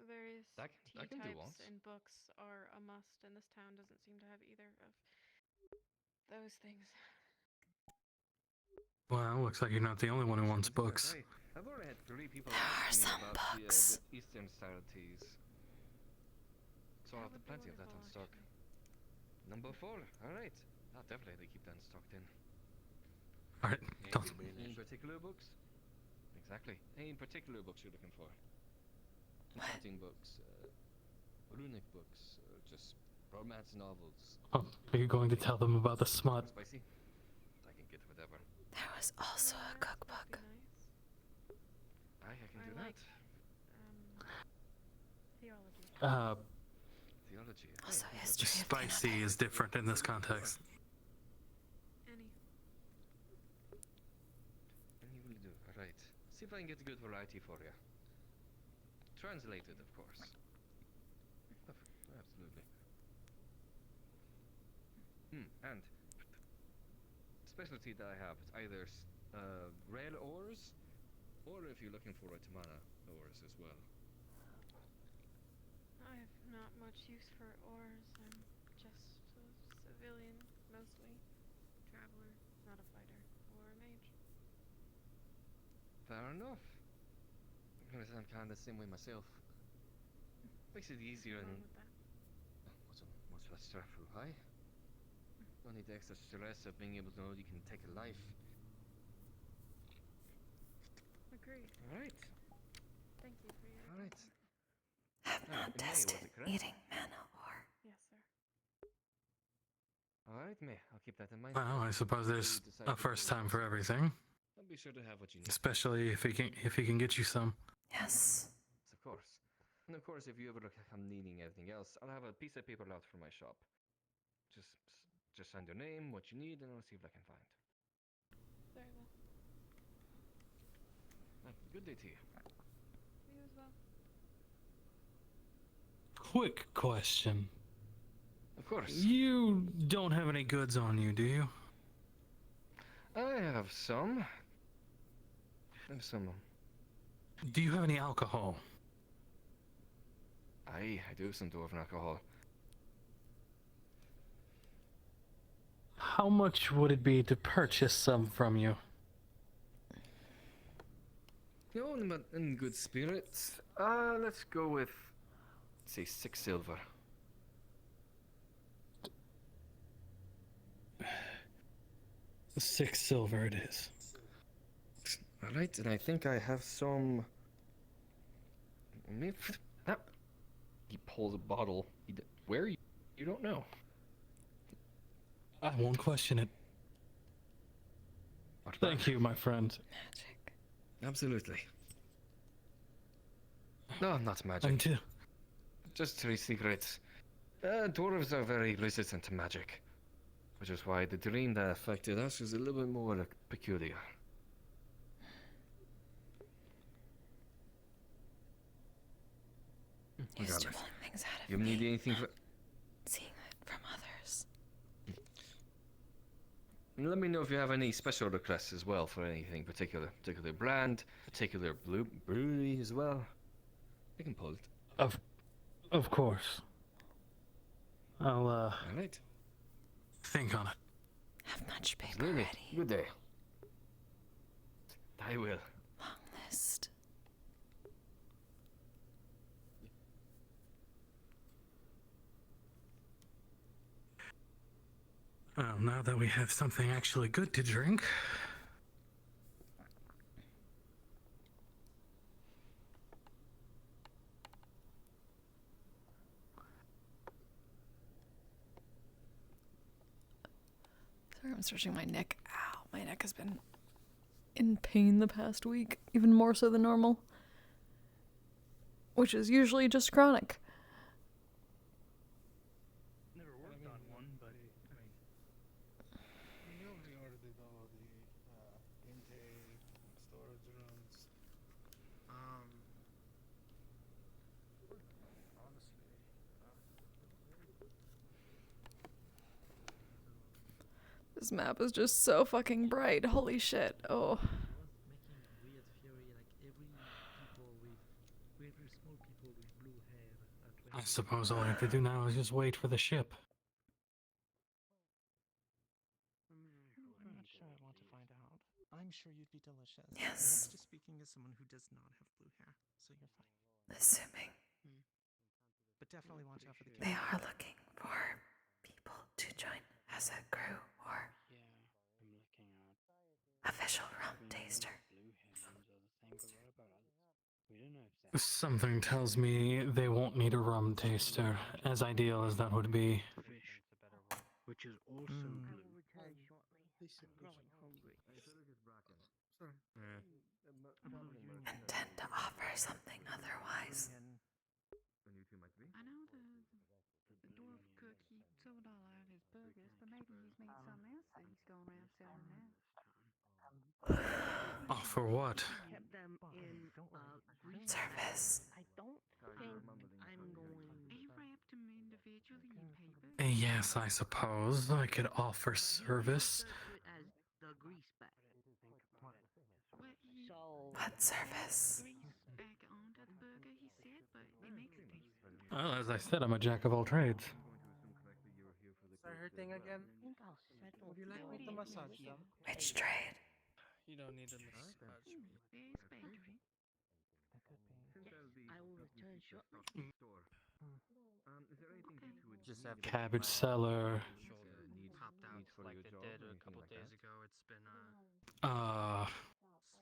Various I tea can do types wants. and books are a must, and this town doesn't seem to have either of those things. Well, looks like you're not the only one who wants books. I've already had 3 people ask me about the Eastern style teas. So I'll have plenty of that in stock. Number 4. Alright. I'll definitely keep that in stock then. Alright, don't... Any particular books? Exactly. Any particular books you're looking for? Enchanting books, runic books, or just romance novels. Oh, are you going to tell them about the smut? Spicy? I can get whatever. There was also a cookbook. I can do like, that. Theology. Theology. Also history. Spicy is different in this context. Any will do. Alright. See if I can get a good variety for you. Translated, of course. Absolutely. And specialty that I have is either rail oars, or if you're looking for Tamana oars as well. I have not much use for oars. I'm just a civilian, mostly. Traveler, not a fighter or a mage. Fair enough. I'm kind of the same way myself. Makes it easier and much less stressful, right? Don't need the extra stress of being able to know you can take a life. Agreed. Alright. Thank you for your Alright. Have not tested eating mana or... Yes, sir. Alright, May. I'll keep that in mind. Well, I suppose there's a first time for everything. I'll be sure to have what you need. Especially if he can get you some. Yes. Of course. And of course, if you ever look like I'm needing anything else, I'll have a piece of paper out from my shop. Just sign your name, what you need, and I'll see what I can find. Very well. Good day to you. You as well. Quick question. Of course. You don't have any goods on you, do you? I have some. Do you have any alcohol? I do have some dwarven alcohol. How much would it be to purchase some from you? You know, I'm in good spirits. Let's go with, say, 6 silver. $6 silver it is. Alright, and I think I have some... He pulls a bottle. Where? You don't know. I won't question it. Thank you, my friend. Magic. Absolutely. No, not magic. Just 3 secrets. Dwarves are very resistant to magic. Which is why the dream that affected us is a little bit more peculiar. Used to pulling things out of You need anything for... seeing it from others. And let me know if you have any special requests as well for anything particular brand, particular brewery as well. I can pull it. Of course. I'll Alright. think on it. Have much Match paper Absolutely. ready. Good day. I will. Long list. Well, now that we have something actually good to drink. Sorry, I'm stretching my neck. Ow, my neck has been in pain the past week, even more so than normal. Which is usually just chronic. Never worked on one, but I mean. You already ordered all the intake and storage rooms. Honestly, This map is just so fucking bright. Holy shit. Oh. Making weird fury like every small people with blue hair. I suppose all I have to do now is just wait for the ship. I'm not sure I want to find out. I'm sure you'd be delicious. Yes. Just speaking as someone who does not have blue hair, so you're fine. Assuming. But definitely watch out for the They camera. are looking for people to join as a crew or official rum taster. Something tells me they won't need a rum taster, as ideal as that would be. Fish, which is also blue. Growing hungry. Intend to offer something otherwise. I know the dwarf cook, he sold all out his burgers, but maybe he's made something else that he's going around selling now. Offer what? Kept them in grease Service. I don't think I'm going. He wrapped them individually in paper. Yes, I suppose I could offer service. As the grease bag. What service? Grease back onto the burger, he said, but it makes it taste good. Well, as I said, I'm a jack of all trades. Is that hurting again? Would you like me to massage them? Which trade? You don't need to massage me. There's bakery. I will return shortly. Just have Cabbage cellar. Popped out like they did a couple days ago. It's been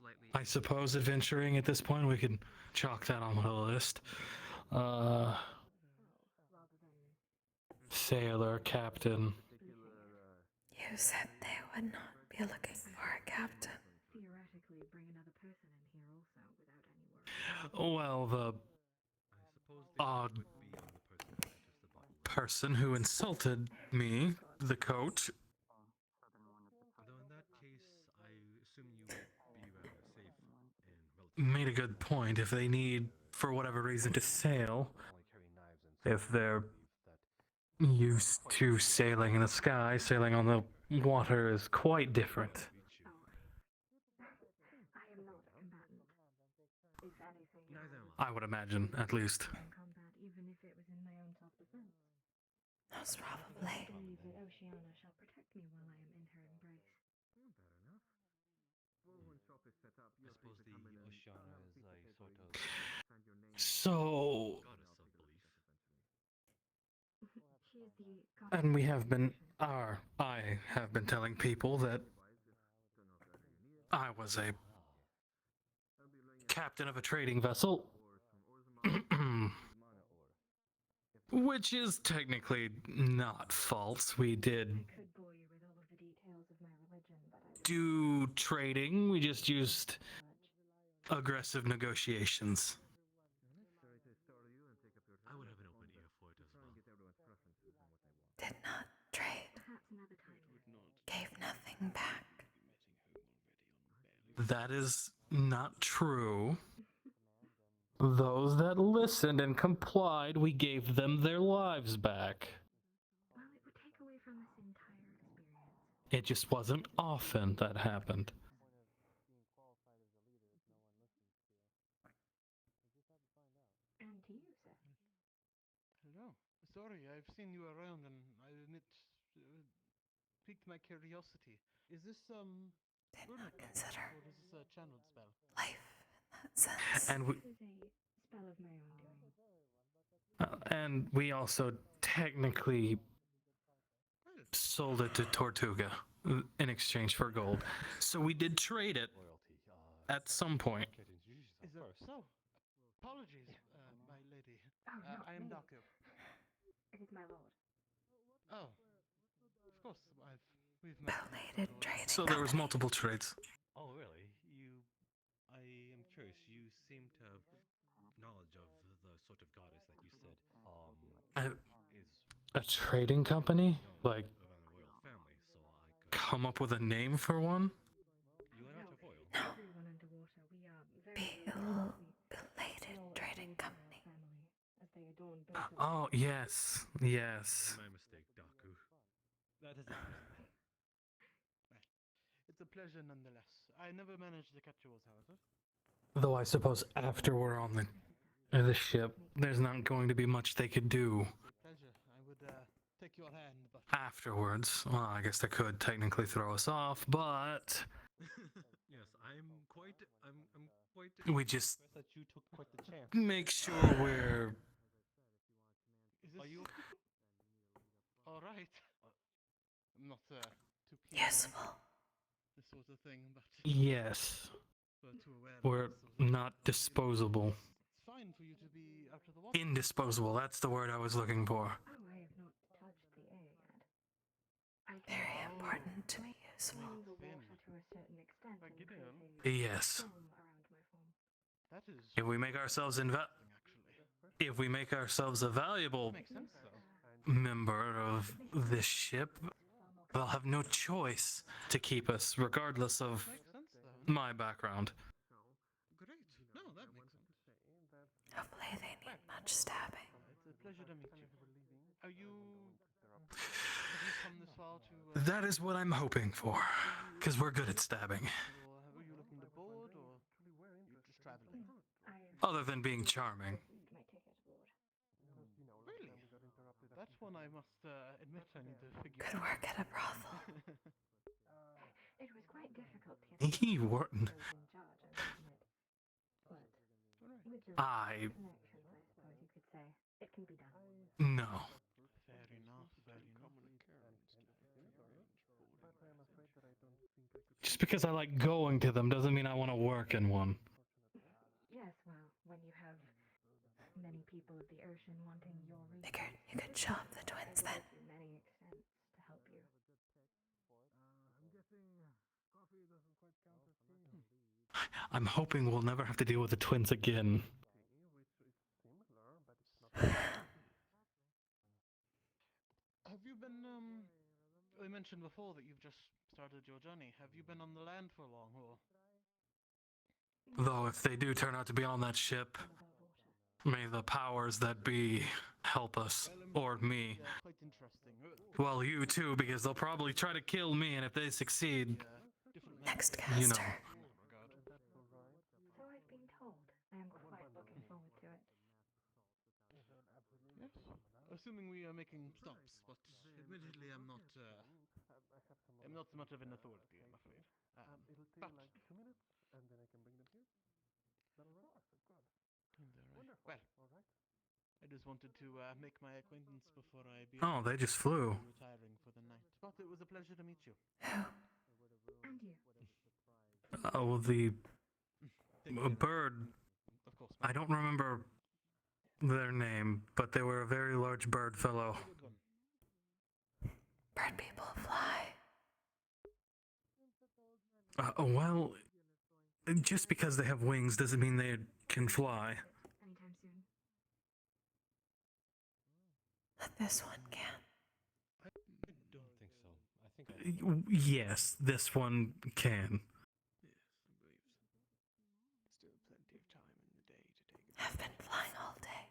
slightly. I suppose adventuring at this point, we could chalk that on the list. Sailor, captain. You said they would not be looking for a captain. Theoretically, bring another person in here also without any worry. Well, the odd person who insulted me, the coach, Although in that case, I assume you would be safe and made a good point. If they need, for whatever reason, to sail, if they're used to sailing in the sky, sailing on the water is quite different. I am not a combatant. If anything, I would imagine, at least. in combat, even if it was in my own self-defense. Most probably. I believe that Oceana shall protect me while I am in her embrace. I suppose the Oceana is a sort of So, goddess of belief. She is the and we have been, I have been telling people that I was a captain of a trading vessel. Which is technically not false. We did I could bore you with all of the details of my religion, but I do trading. We just used aggressive negotiations. I would have an open ear for it as well. Did not trade. perhaps another title. Gave nothing back. That is not true. Those that listened and complied, we gave them their lives back. Well, it would take away from this entire experience. It just wasn't often that happened. And to you, sir. Hello. Sorry, I've seen you around and I didn't pick piqued my curiosity. Is this runic consider or is this a channeled spell? life in that sense. And we, This is a spell of my own doing. and we also technically sold it to Tortuga in exchange for gold. So we did trade it at some point. Is it so? Apologies, my lady. Oh, not I am me. Daku. It is my lord. Oh, of course, we've met. So there was multiple trades. Oh, really? I am curious. You seem to have knowledge of the sort of goddess that you said is A trading company? Like, of a royal family. So I could come up with a name for one? You are not a royal. Everyone underwater, we are very belated trading company. family, as they adorn both of Oh, yes. Yes. My mistake, Daku. That is a pleasure. It's a pleasure nonetheless. I never managed to catch yours, however. Though I suppose after we're on the ship, there's not going to be much they could do Pleasure. I would take your hand, but afterwards. Well, I guess they could technically throw us off, but Yes, I'm quite we just impressed that you took quite the chance. make sure we're is this? Are you all right? I'm not too keen Useful. on this sort of thing, but yes, too aware of we're this sort of not disposable. It's fine for you to be out of the water. Indisposable, that's the word I was looking for. Oh, I have not touched the air yet. I can Very important to be useful. swing the water to a certain extent and create a Yes. film around my form. That is If we make ourselves if we make ourselves a valuable makes sense though. member of this ship, they'll have no choice to keep us, regardless of Makes sense though. my background. Great. No, that makes sense. Hopefully they need much stabbing. It's a pleasure to meet you. Are you? Have you come this far to? That is what I'm hoping for, because we're good at stabbing. Or were you looking to board, or you're just traveling? Other than being charming. My ticket aboard. Really? That's one I must admit I need to figure Could out. work at a brothel. It was quite difficult to get He worked. those in charge, I must admit. But with the I connections, I suppose you could say, it can be done. no. Fair enough. Fair enough. Just because I like going to them doesn't mean I want to work in one. Yes, well, when you have many people of the ocean wanting your region, Figured you could show up the twins then. many extents to help you. I'm guessing coffee doesn't quite count as tea. I'm hoping we'll never have to deal with the twins again. Have you been you mentioned before that you've just started your journey. Have you been on the land for long, or? Though if they do turn out to be on that ship, may the powers that be help us. Or me. Quite interesting. Well, you too, because they'll probably try to kill me, and if they succeed, Next you know. caster. So I've been told. I am quite looking forward to it. Yes. Assuming we are making stops, but admittedly I'm not so much of an authority, I'm afraid. It'll take But like 2 minutes, and then I can bring them here. Is that alright? Wonderful. Well, alright. I just wanted to make my acquaintance before I be Oh, they just flew. retiring for the night. But it was a pleasure to meet you. And you. Oh, the bird. Of course. I don't remember their name, but they were a very large bird fellow. Bird people fly. Well, just because they have wings doesn't mean they can fly. Anytime soon. But this one can. I don't think so. I think Yes, this one can. Still plenty of time in the day to take Have been flying all day.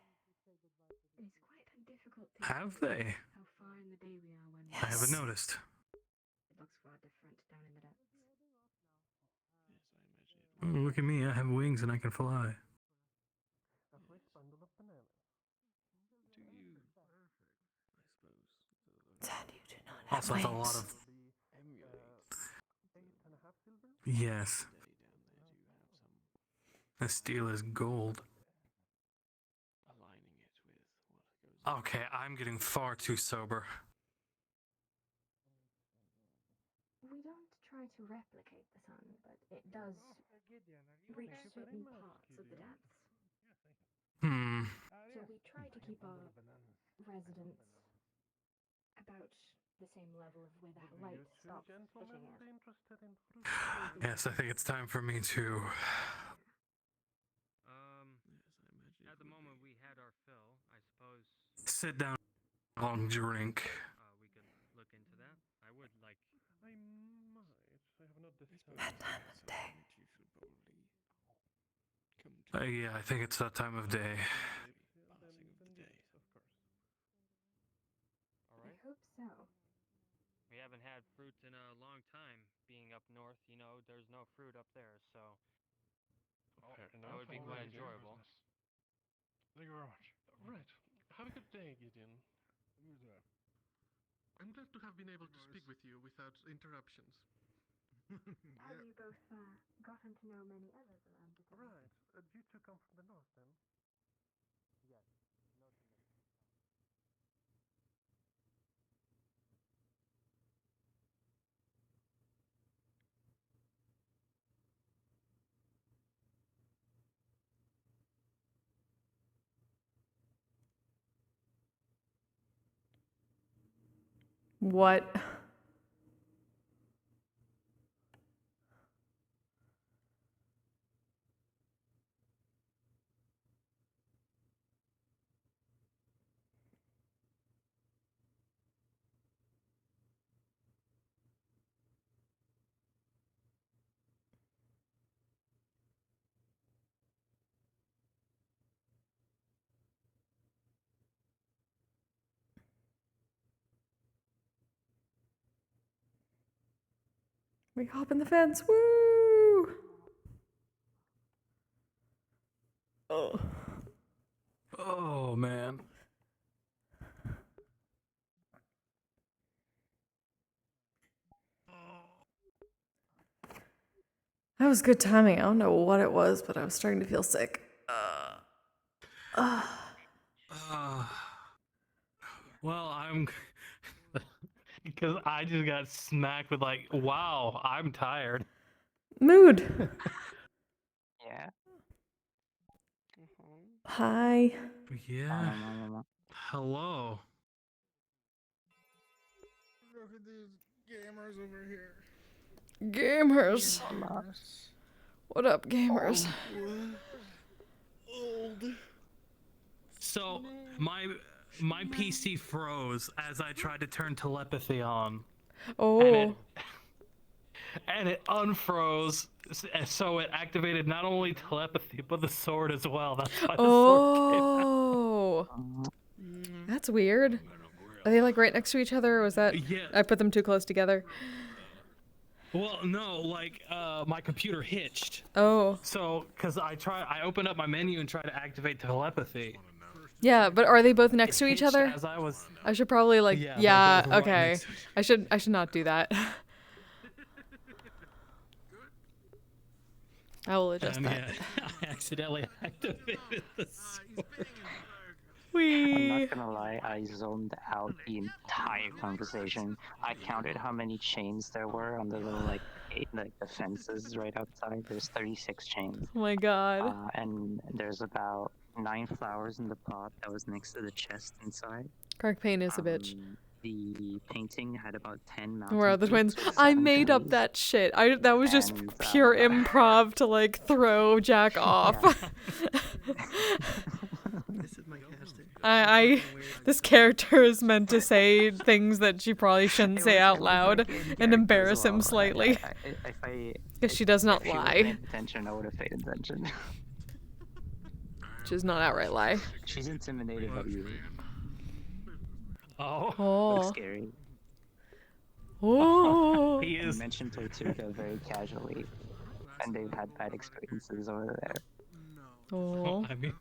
It's quite difficult to Have they? how far in the day we are when I haven't noticed. it looks far different down in the depths. Look at me, I have wings and I can fly. A fresh bundle of bananas. Do you? I suppose. Sad you do not have Also, that's a lot wings. of Yes. The steel is gold. Okay, I'm getting far too sober. We don't try to replicate the sun, but it does reach certain parts of the depths. Hmm. So we try to keep our residents about the same level of where that light stops hitting it. Yes, I think it's time for me to. At the moment we had our fill, I suppose. Sit down. Long drink. We could look into that. I would like. I might. I have not decided. That time of day. Yeah, I think it's that time of day. All right. I hope so. We haven't had fruit in a long time. Being up north, you know, there's no fruit up there, so that would be quite enjoyable. Thank you very much. Right. Have a good day, Gideon. I'm glad to have been able to speak with you without interruptions. Have you both gotten to know many others around the town? Right. You two come from the north, then? Yes. What? We hop in the fence. Woo! Oh. Oh, man. That was good timing. I don't know what it was, but I was starting to feel sick. Well, I'm. Because I just got smacked with, like, wow, I'm tired. Mood. Yeah. Hi. Yeah. Hello. Look at these gamers over here. Gamers. What up, gamers? Old. So, my PC froze as I tried to turn telepathy on. Oh. And it unfroze, so it activated not only telepathy, but the sword as well. That's why the sword came out. Oh. That's weird. Are they like right next to each other, or was that... Yeah. I put them too close together? Well, no, like, my computer hitched. Oh. So, because I opened up my menu and tried to activate telepathy. Yeah, but are they both next to each Hitched other? as I was... I should probably like... Yeah, Yeah, they're both right okay. next to I should not do that. I will adjust that. Yeah, I accidentally activated the sword. I'm not gonna lie, I zoned out the entire conversation. I counted how many chains there were on the little like the fences right outside. There's 36 chains. Oh my god. And there's about 9 flowers in the pot that was next to the chest inside. Crack Pain is a bitch. The painting had about 10 mountain Where are the twins? peaks with I 7 made up trees. that shit. That was just And, pure improv to like throw Jack off. This is my casting. This character is meant to say things that she probably shouldn't say out loud and embarrass him slightly. Because she does not if you were lie. paying attention, I would have paid attention. Which is not outright lie. She's intimidated by you. Oh. Looks Oh. scary. Oh. He is. You mentioned Tortuga very casually, and they've had bad experiences over there. Oh. I mean,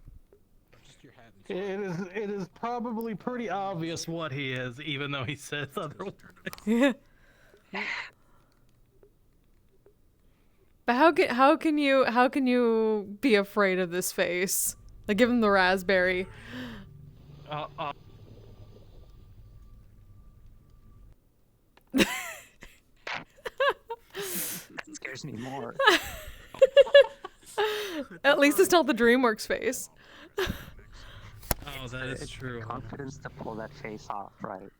it is probably pretty obvious what he is, even though he says otherwise. Yeah. But how can you be afraid of this face? Like, give him the raspberry. That scares me more. At least it's not the DreamWorks face. Oh, that is It's true. the confidence to pull that face off, right?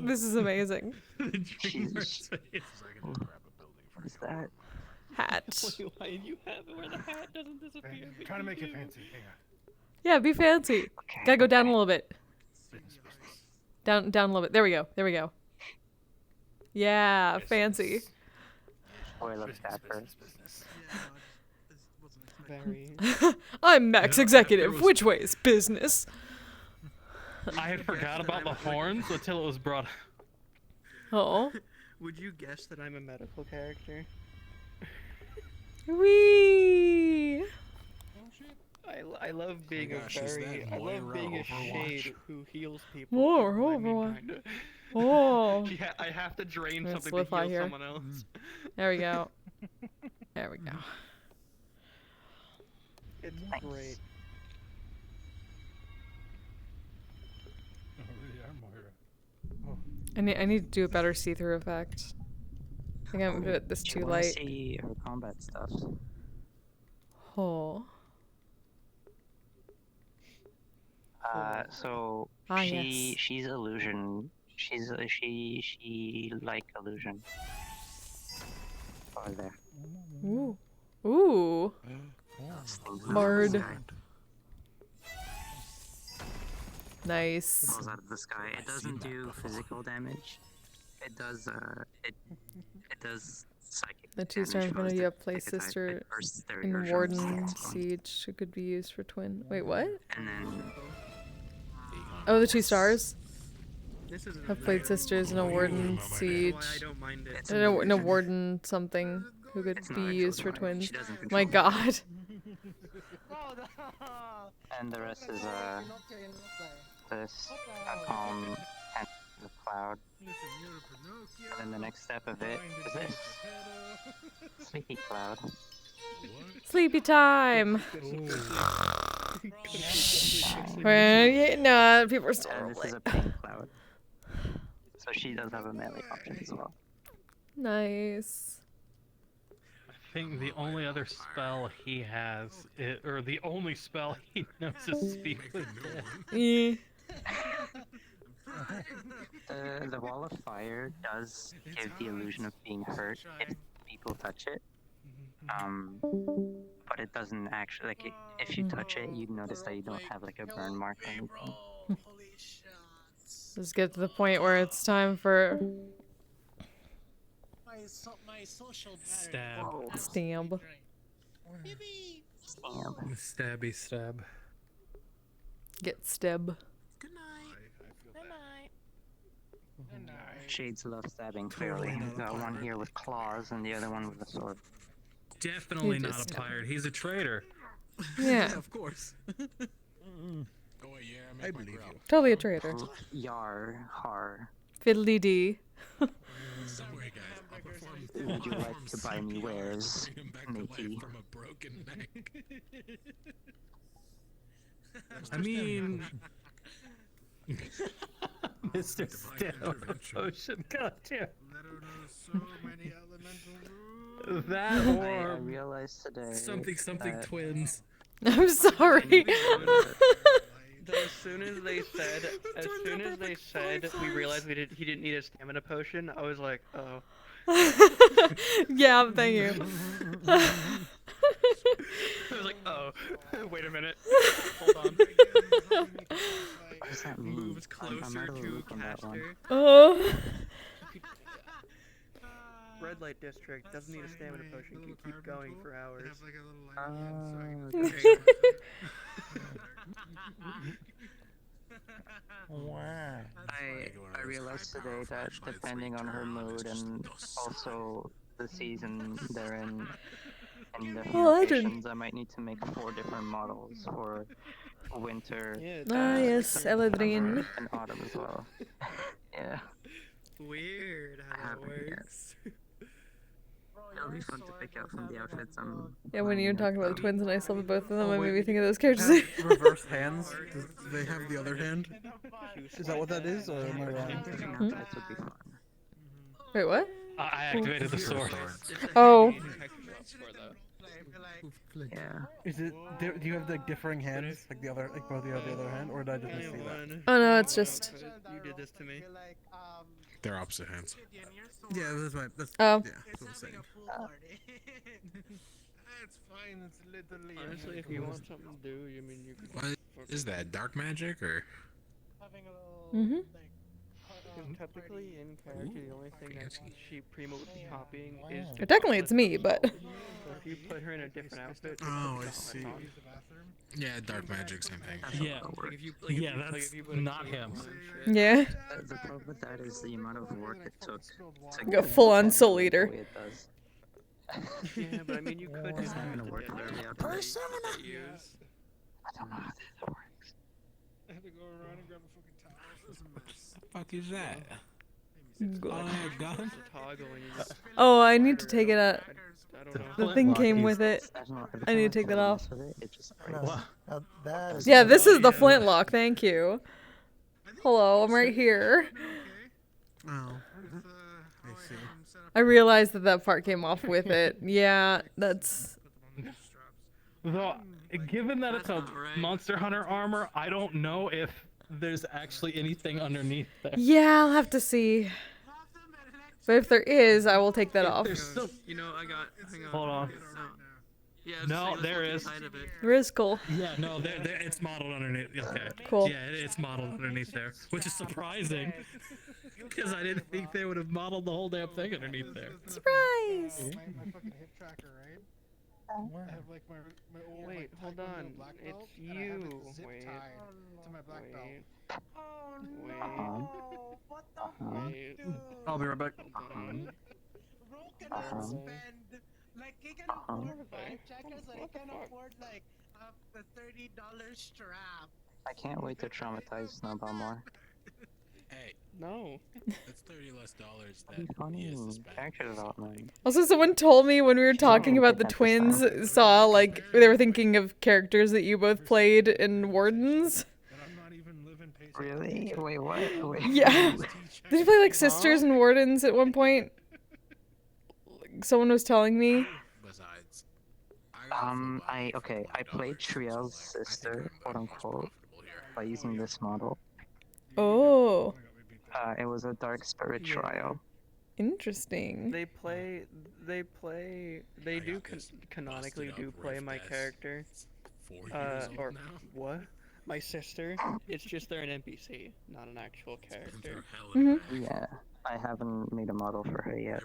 This is amazing. Jesus. What is that? Hat. Why do you have it where the hat doesn't disappear? I'm trying to make it fancy. Hang on. Yeah, be fancy. Gotta go down a little bit. Down a little bit. There we go. There we go. Yeah, fancy. Spoiler capper. Very. I'm Max Executive. Which way is business? I had forgot about the horns until it was brought up. Oh. Would you guess that I'm a medical character? Wee. I love being gosh, a is very that I love Moira being a Overwatch? shade who heals people. More I mean, Overwatch. kinda. Oh. Yeah, I have to drain Let's something to solidify heal here. someone else. There we go. There we go. It's great. I need to do a better see-through effect. I think I'm put this Do too you wanna light. see her combat stuff? Oh. So Ah, yes. she's illusion. She like illusion. Over there. Ooh. Ooh. Bard. Nice. Falls out of the sky. It doesn't do physical damage. It does psychic. The two-star damage. infinity Most up play type, sister it bursts their in eardrums Warden and gets them. Siege. It could be used for twin. Wait, what? And then Oh, the 2 stars. This is Have played sisters in a Warden Siege. I don't mind it. In a Warden something who could be used for twins. My god. And the rest is this calm and the cloud. And then the next step of it is this sleepy cloud. Sleepy time. No, people are still And this is a pink cloud. So she does have a melee option as well. Nice. I think the only other spell he has, or the only spell he knows is Speak with Death. Yeah. The wall of fire does give the illusion of being hurt if people touch it. But it doesn't actually, like, if you touch it, you notice that you don't have, like, a burn mark or anything. Let's get to the point where it's time for Stab. stamp. Stabby stab. Get steb. Shades love stabbing, clearly. Got one here with claws and the other one with a sword. Definitely You not just- a pirate. He's a traitor. Yeah. Of course. I believe you. Totally a traitor. Yar, har. Fiddly dee. Sorry guys, I'll perform. Would you like to buy me wares, matey? From a broken neck. I mean, Mr. Stale Potion, goddamn. That I or realized today something that twins. I'm sorry. As soon as they said we realized he didn't need a stamina potion, I was like, oh. Yeah, thank you. I was like, oh, wait a minute. Hold on. What does that mean? Moves I'm closer out of the to loop on that one. caster. Oh. Red light district doesn't need a stamina potion. Can keep going for hours. I realized today that depending on her mood and also the season they're in and the locations, I might need to make 4 different models for winter. Yes, Eladrin. And autumn as well. Yeah. Weird how that works. It'll be fun to pick out from the outfits. Yeah, when you were talking about the twins and I saw both of them, Oh, I made wait. me think of those characters. Reverse hands? Do they have the other hand? Is that what that is, or am I wrong? Wait, what? I activated the sword. Oh. Yeah. Is it? Do you have like differing hands, like the other, like both the other hand, or did I just miss see that? Oh no, it's just. You did this to me. They're opposite hands. Yeah, that's right. That's, Oh. Yeah, that's what I'm saying. It's fine. It's literally. Honestly, if you want something to do, you mean you could. What is that? Dark magic or? Mhm. Technically, in character, the only thing that she Primo would be copying is. Technically, it's me, but. So if you put her in a different outfit. Oh, I see. Yeah, dark magic, same thing. Yeah, yeah, that's not him. Yeah. The problem with that is the amount of work it took to Go full-on Soul Eater. the way it does. Yeah, but I mean, you could It's just not gonna work in every outfit. I don't know how that works. I had to go around and grab a fucking towel. This is a mess. What the fuck is that? Gun? Toggle and you just. Oh, I need to take it out. I don't know. The thing came with it. I need to take that off. That is Yeah, this is the flintlock. Thank you. Hello, I'm right here. Oh, I see. I realized that that part came off with it. Yeah, that's. Though, given that it's a Monster Hunter armor, I don't know if there's actually anything underneath there. Yeah, I'll have to see. But if there is, I will take that off. There's still... You know, I got. Hang on. Hold on. Yeah, No, there is. There is cool. Yeah, no, there, it's modeled underneath. Okay. Cool. Yeah, it's modeled underneath there, which is surprising. Because I didn't think they would have modeled the whole damn thing underneath there. Surprise! my fucking hit tracker, right? I have like my old. Wait, hold on. It's you. Wait. To my black belt. Wait. I'll be right back. Like he can afford 5 checkers, but he can afford like the $30 strap. I can't wait to traumatize Snowball more. Hey. No. That's $30 less That'd be funny. Character development. Also, someone told me when we were talking about the twins, saw like they were thinking of characters that you both played in Wardens. Really? Wait, what? Wait. Yeah. Did you play like sisters and Wardens at one point? Someone was telling me. Besides, I played Triel's sister, quote unquote, by using this model. Oh. It was a dark spirit trial. Interesting. They do canonically do play my character. Or what? My sister. It's just they're an NPC, not an actual character. Yeah, I haven't made a model for her yet.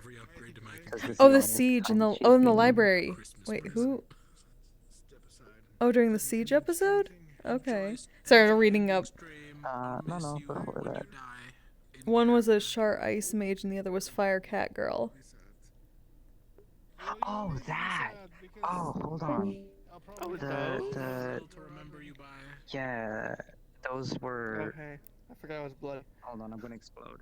Oh, the siege in the in the library. Wait, who? Oh, during the siege episode? Okay. Sorry, I'm reading up. No, before that. One was a Char Ice Mage and the other was Fire Cat Girl. Oh, that! Oh, hold on. Yeah, those were... Okay, I forgot it was blood. Hold on, I'm gonna explode.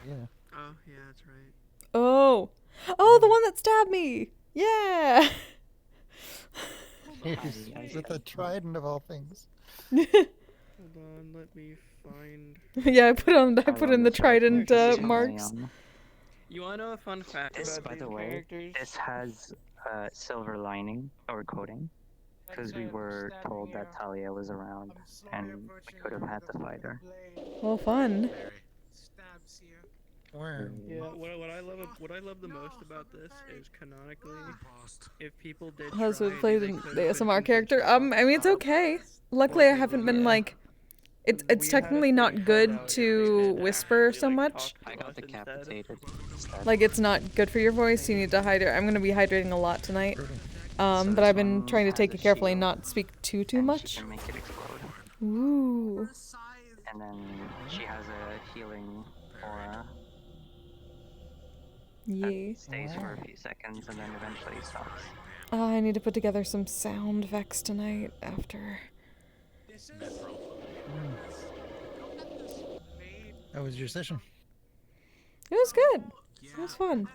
Yeah. Oh, yeah, that's right. Oh! Oh, the one that stabbed me! Yeah! With a trident of all things. Hold on, let me find... Yeah, I put in the trident marks. You wanna know a fun fact about by these the way, characters? this has silver lining, or coating, because we were told that Talia was around, and we could have had to fight her. Well, fun. Yeah, what I love the most about this is canonically, if people did How's try, it played they in could the put ASMR character? I mean, it's okay. Luckily, I haven't been like... It's technically not good to whisper so much. I got decapitated. Like, it's not good for your voice. You need to hydrate. I'm going to be hydrating a lot tonight. But I've been trying to take it carefully and not speak too much. Make it explode. Ooh. And then she has a healing aura. Yeah. Stays for a few seconds and then eventually stops. I need to put together some sound effects tonight after. How was your session? It was good. It was fun.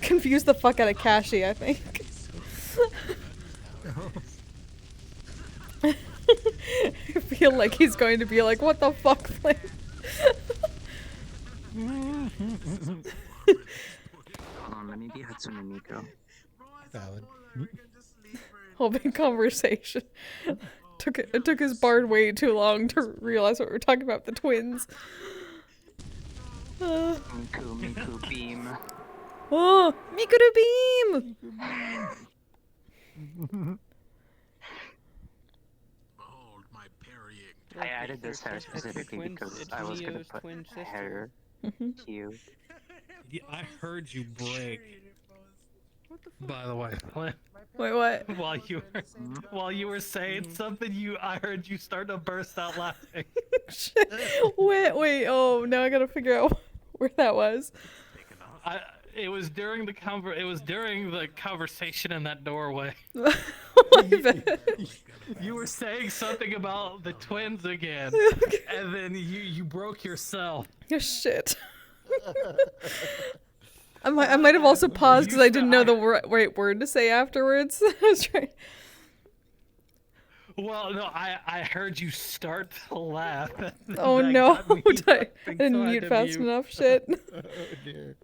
Confused the fuck out of Kashi, I think. I feel like he's going to be like, what the fuck, Flynn? Hold on, let me be Hatsune Miku. Valid. Whole big conversation. It took his bard way too long to realize what we're talking about, the twins. Miku beam. Oh, Mikuru beam! I added this hair specifically because I was gonna put hair cue. Yeah, I heard you break. By the way, wait, what? While you were saying something, I heard you start to burst out laughing. wait, oh, now I gotta figure out where that was. It was during the conversation in that doorway. You were saying something about the twins again, and then you broke yourself. Oh, shit. I might have also paused because I didn't know the right word to say afterwards. I was trying. Well, no, I heard you start to laugh. Oh no! I didn't mute fast enough. Shit. Oh dear.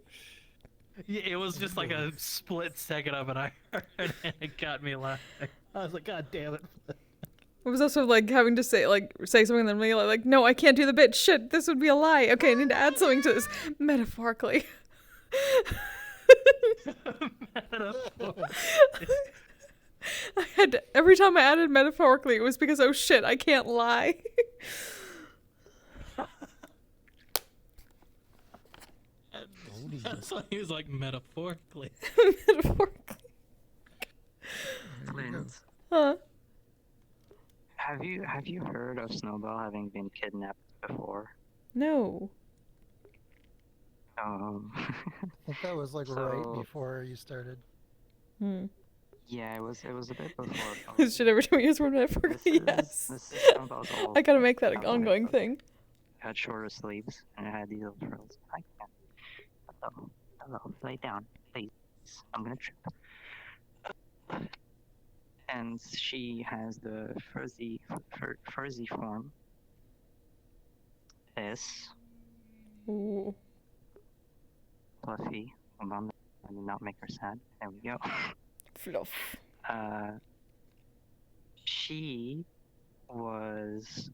Yeah, it was just like a split second of it. I heard it, and it got me laughing. I was like, God damn it. I was also like having to say something and then me like, no, I can't do the bit. Shit, this would be a lie. Okay, I need to add something to this metaphorically. Every time I added metaphorically, it was because, oh shit, I can't lie. That's why he was like metaphorically. Metaphorically. Flint. Huh? Have you heard of Snowball having been kidnapped before? No. I think that was like right before you started. Yeah, it was a bit before. Should every time we use word metaphorically? Yes. This is Snowball's old. I gotta make that an ongoing thing. It had shorter sleeves and it had these little frills. Hi, Ken. Hello. Lay down, please. I'm gonna trip. And she has the fuzzy form. This. Ooh. Fluffy. Hold on, I did not make her sad. There we go. Fluff. She was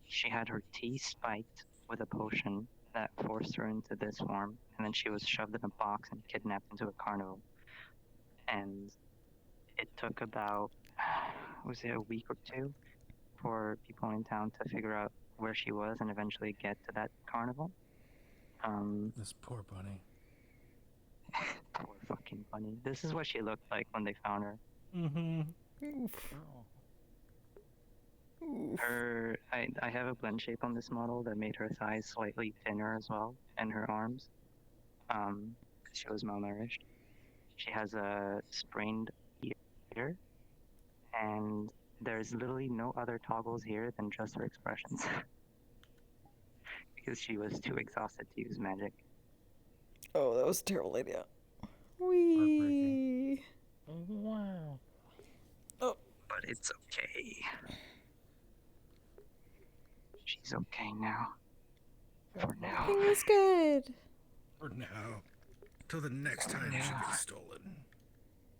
she had her teeth spiked with a potion that forced her into this form, and then she was shoved in a box and kidnapped into a carnival. And it took about, was it a week or two, for people in town to figure out where she was and eventually get to that carnival. This poor bunny. Poor fucking bunny. This is what she looked like when they found her. Oof. I have a blend shape on this model that made her thighs slightly thinner as well, and her arms. She was malnourished. She has a sprained ear, and there's literally no other toggles here than just her expressions. Because she was too exhausted to use magic. Oh, that was a terrible idea. Wee. Wow. Oh. But it's okay. She's okay now. For now. Everything was good. For now. Till the next time she gets stolen.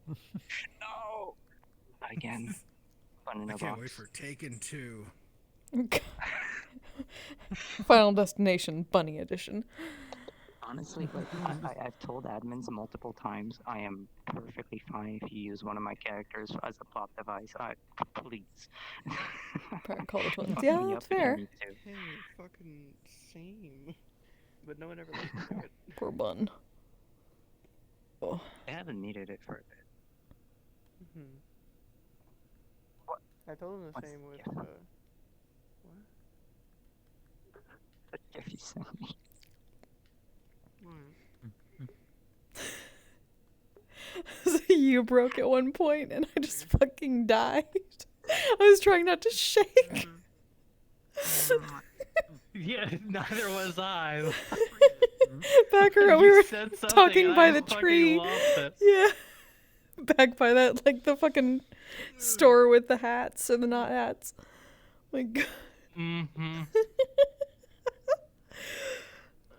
No! Not again. Fun in a I can't box. wait for Taken 2. Final Destination Bunny Edition. Honestly, like, I've told admins multiple times, I am perfectly fine if you use one of my characters as a plot device. Please. Call the twins. Fuck Yeah, me that's up if you fair. need to. Hey, fucking same. But no one ever lets me do it. Poor bun. Oh. I haven't needed it for a bit. What? I told him the same with, what? What gift you sent me? So you broke at one point and I just fucking died. I was trying not to shake. Yeah, neither was I. Back around, we You were said something talking and by I the fucking tree. lost it. Yeah. Back by that, like the fucking store with the hats and the not hats. My God. Mm-hmm.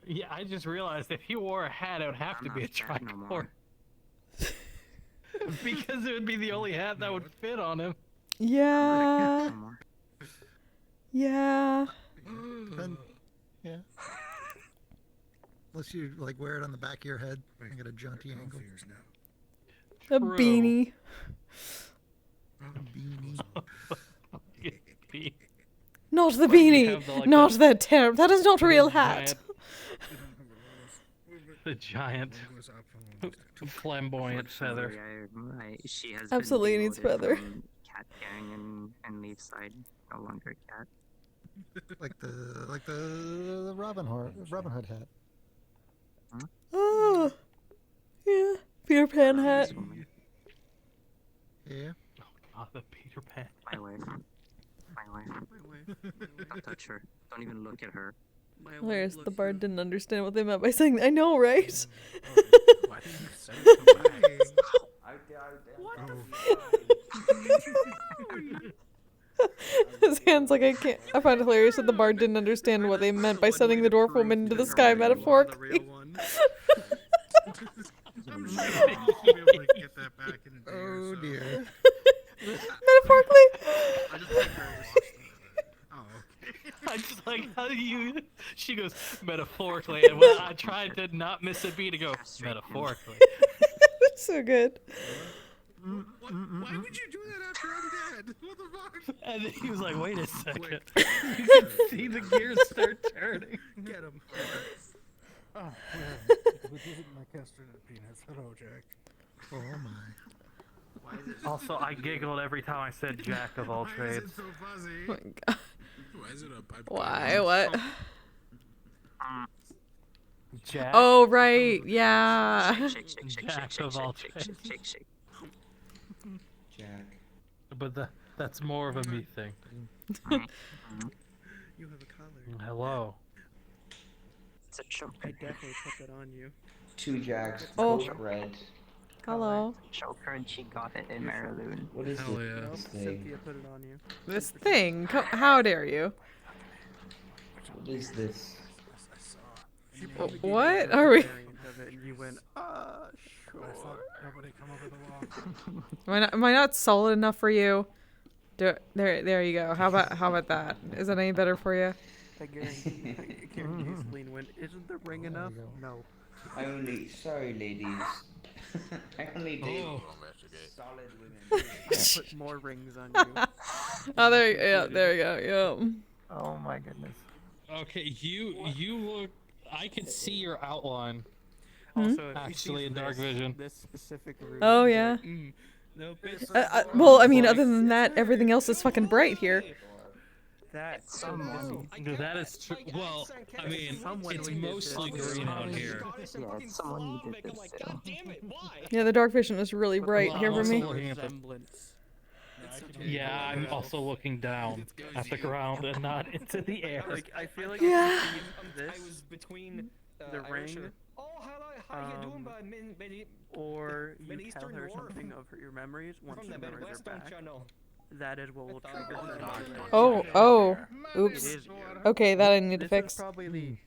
Yeah, I just realized if he wore a hat, it would have to be a tricorn. Because it would be the only hat that would fit on him. Yeah. Yeah. Then, yeah. Unless you like wear it on the back of your head and get a jaunty angle. A beanie. Beanie. Not the Like you beanie. have the, like, not the- that terrible. That is not a real hat. The giant flamboyant feather. She has Absolutely been needs demoted feather. from Cat Gang and Leafside. No longer cat. Like the Robin Hood hat. Oh. Yeah. Peter Pan hat. Yeah. Oh, the Peter Pan. My wife. Don't touch her. Don't even look at her. Hilarious. The bard didn't understand what they meant by saying, I know, right? Why didn't you say it His hand's like, I can't. I find it hilarious that the bard didn't understand what they meant by sending the dwarf woman into the sky metaphorically. Oh dear. Metaphorically? I just like how you. She goes metaphorically, and when I tried to not miss a beat to go metaphorically. So good. Why would you do that after I'm dead? What the fuck? And then he was like, "Wait a second." You can see the gears start turning. Get him. Oh, well, this isn't my castrated penis. Hello, Jack. Oh my. Also, I giggled every time I said Jack of all trades. So fuzzy. Oh my God. Why is it a pipe? Why? What? Jack. Oh, right. Yeah. Jack of all trades. Jack. But that's more of a me thing. You have a collar. Hello. It's a choker. I definitely put that on you. 2 Jacks. Oh. Both red. Hello. Choker, and she got it in Mariloon. What is Hell this yeah. Nope, thing? Cynthia put it on you. This thing. How dare you? What is this? What are we? And you went, sure. Nobody come over the wall. Am I not solid enough for you? There you go. How about that? Is that any better for you? I guarantee Celine went, isn't the ring enough? No. Sorry ladies. I only date solid women. Put more rings on you. Oh, there you go. Yeah. Oh my goodness. Okay, you look. I can see your outline. Also, if he Actually, sees in dark this- vision. This specific room. Oh yeah. No, Well, I mean, other than that, everything else is fucking bright here. That's someone. That is true. Well, I mean, it's mostly green out here. Yeah, it's someone who did this too. Yeah, the dark vision is really bright here for me. Yeah, I'm also looking down at the ground and not into the air. Like, I feel like Yeah. if you see this, between the ring, how you doing, bud? or you tell Eastern her Dwarf something of your memories once from the the memories are Western back. Channel. That is what will trigger the Oh. It Oops. is you. Okay, that I need to This fix. is probably the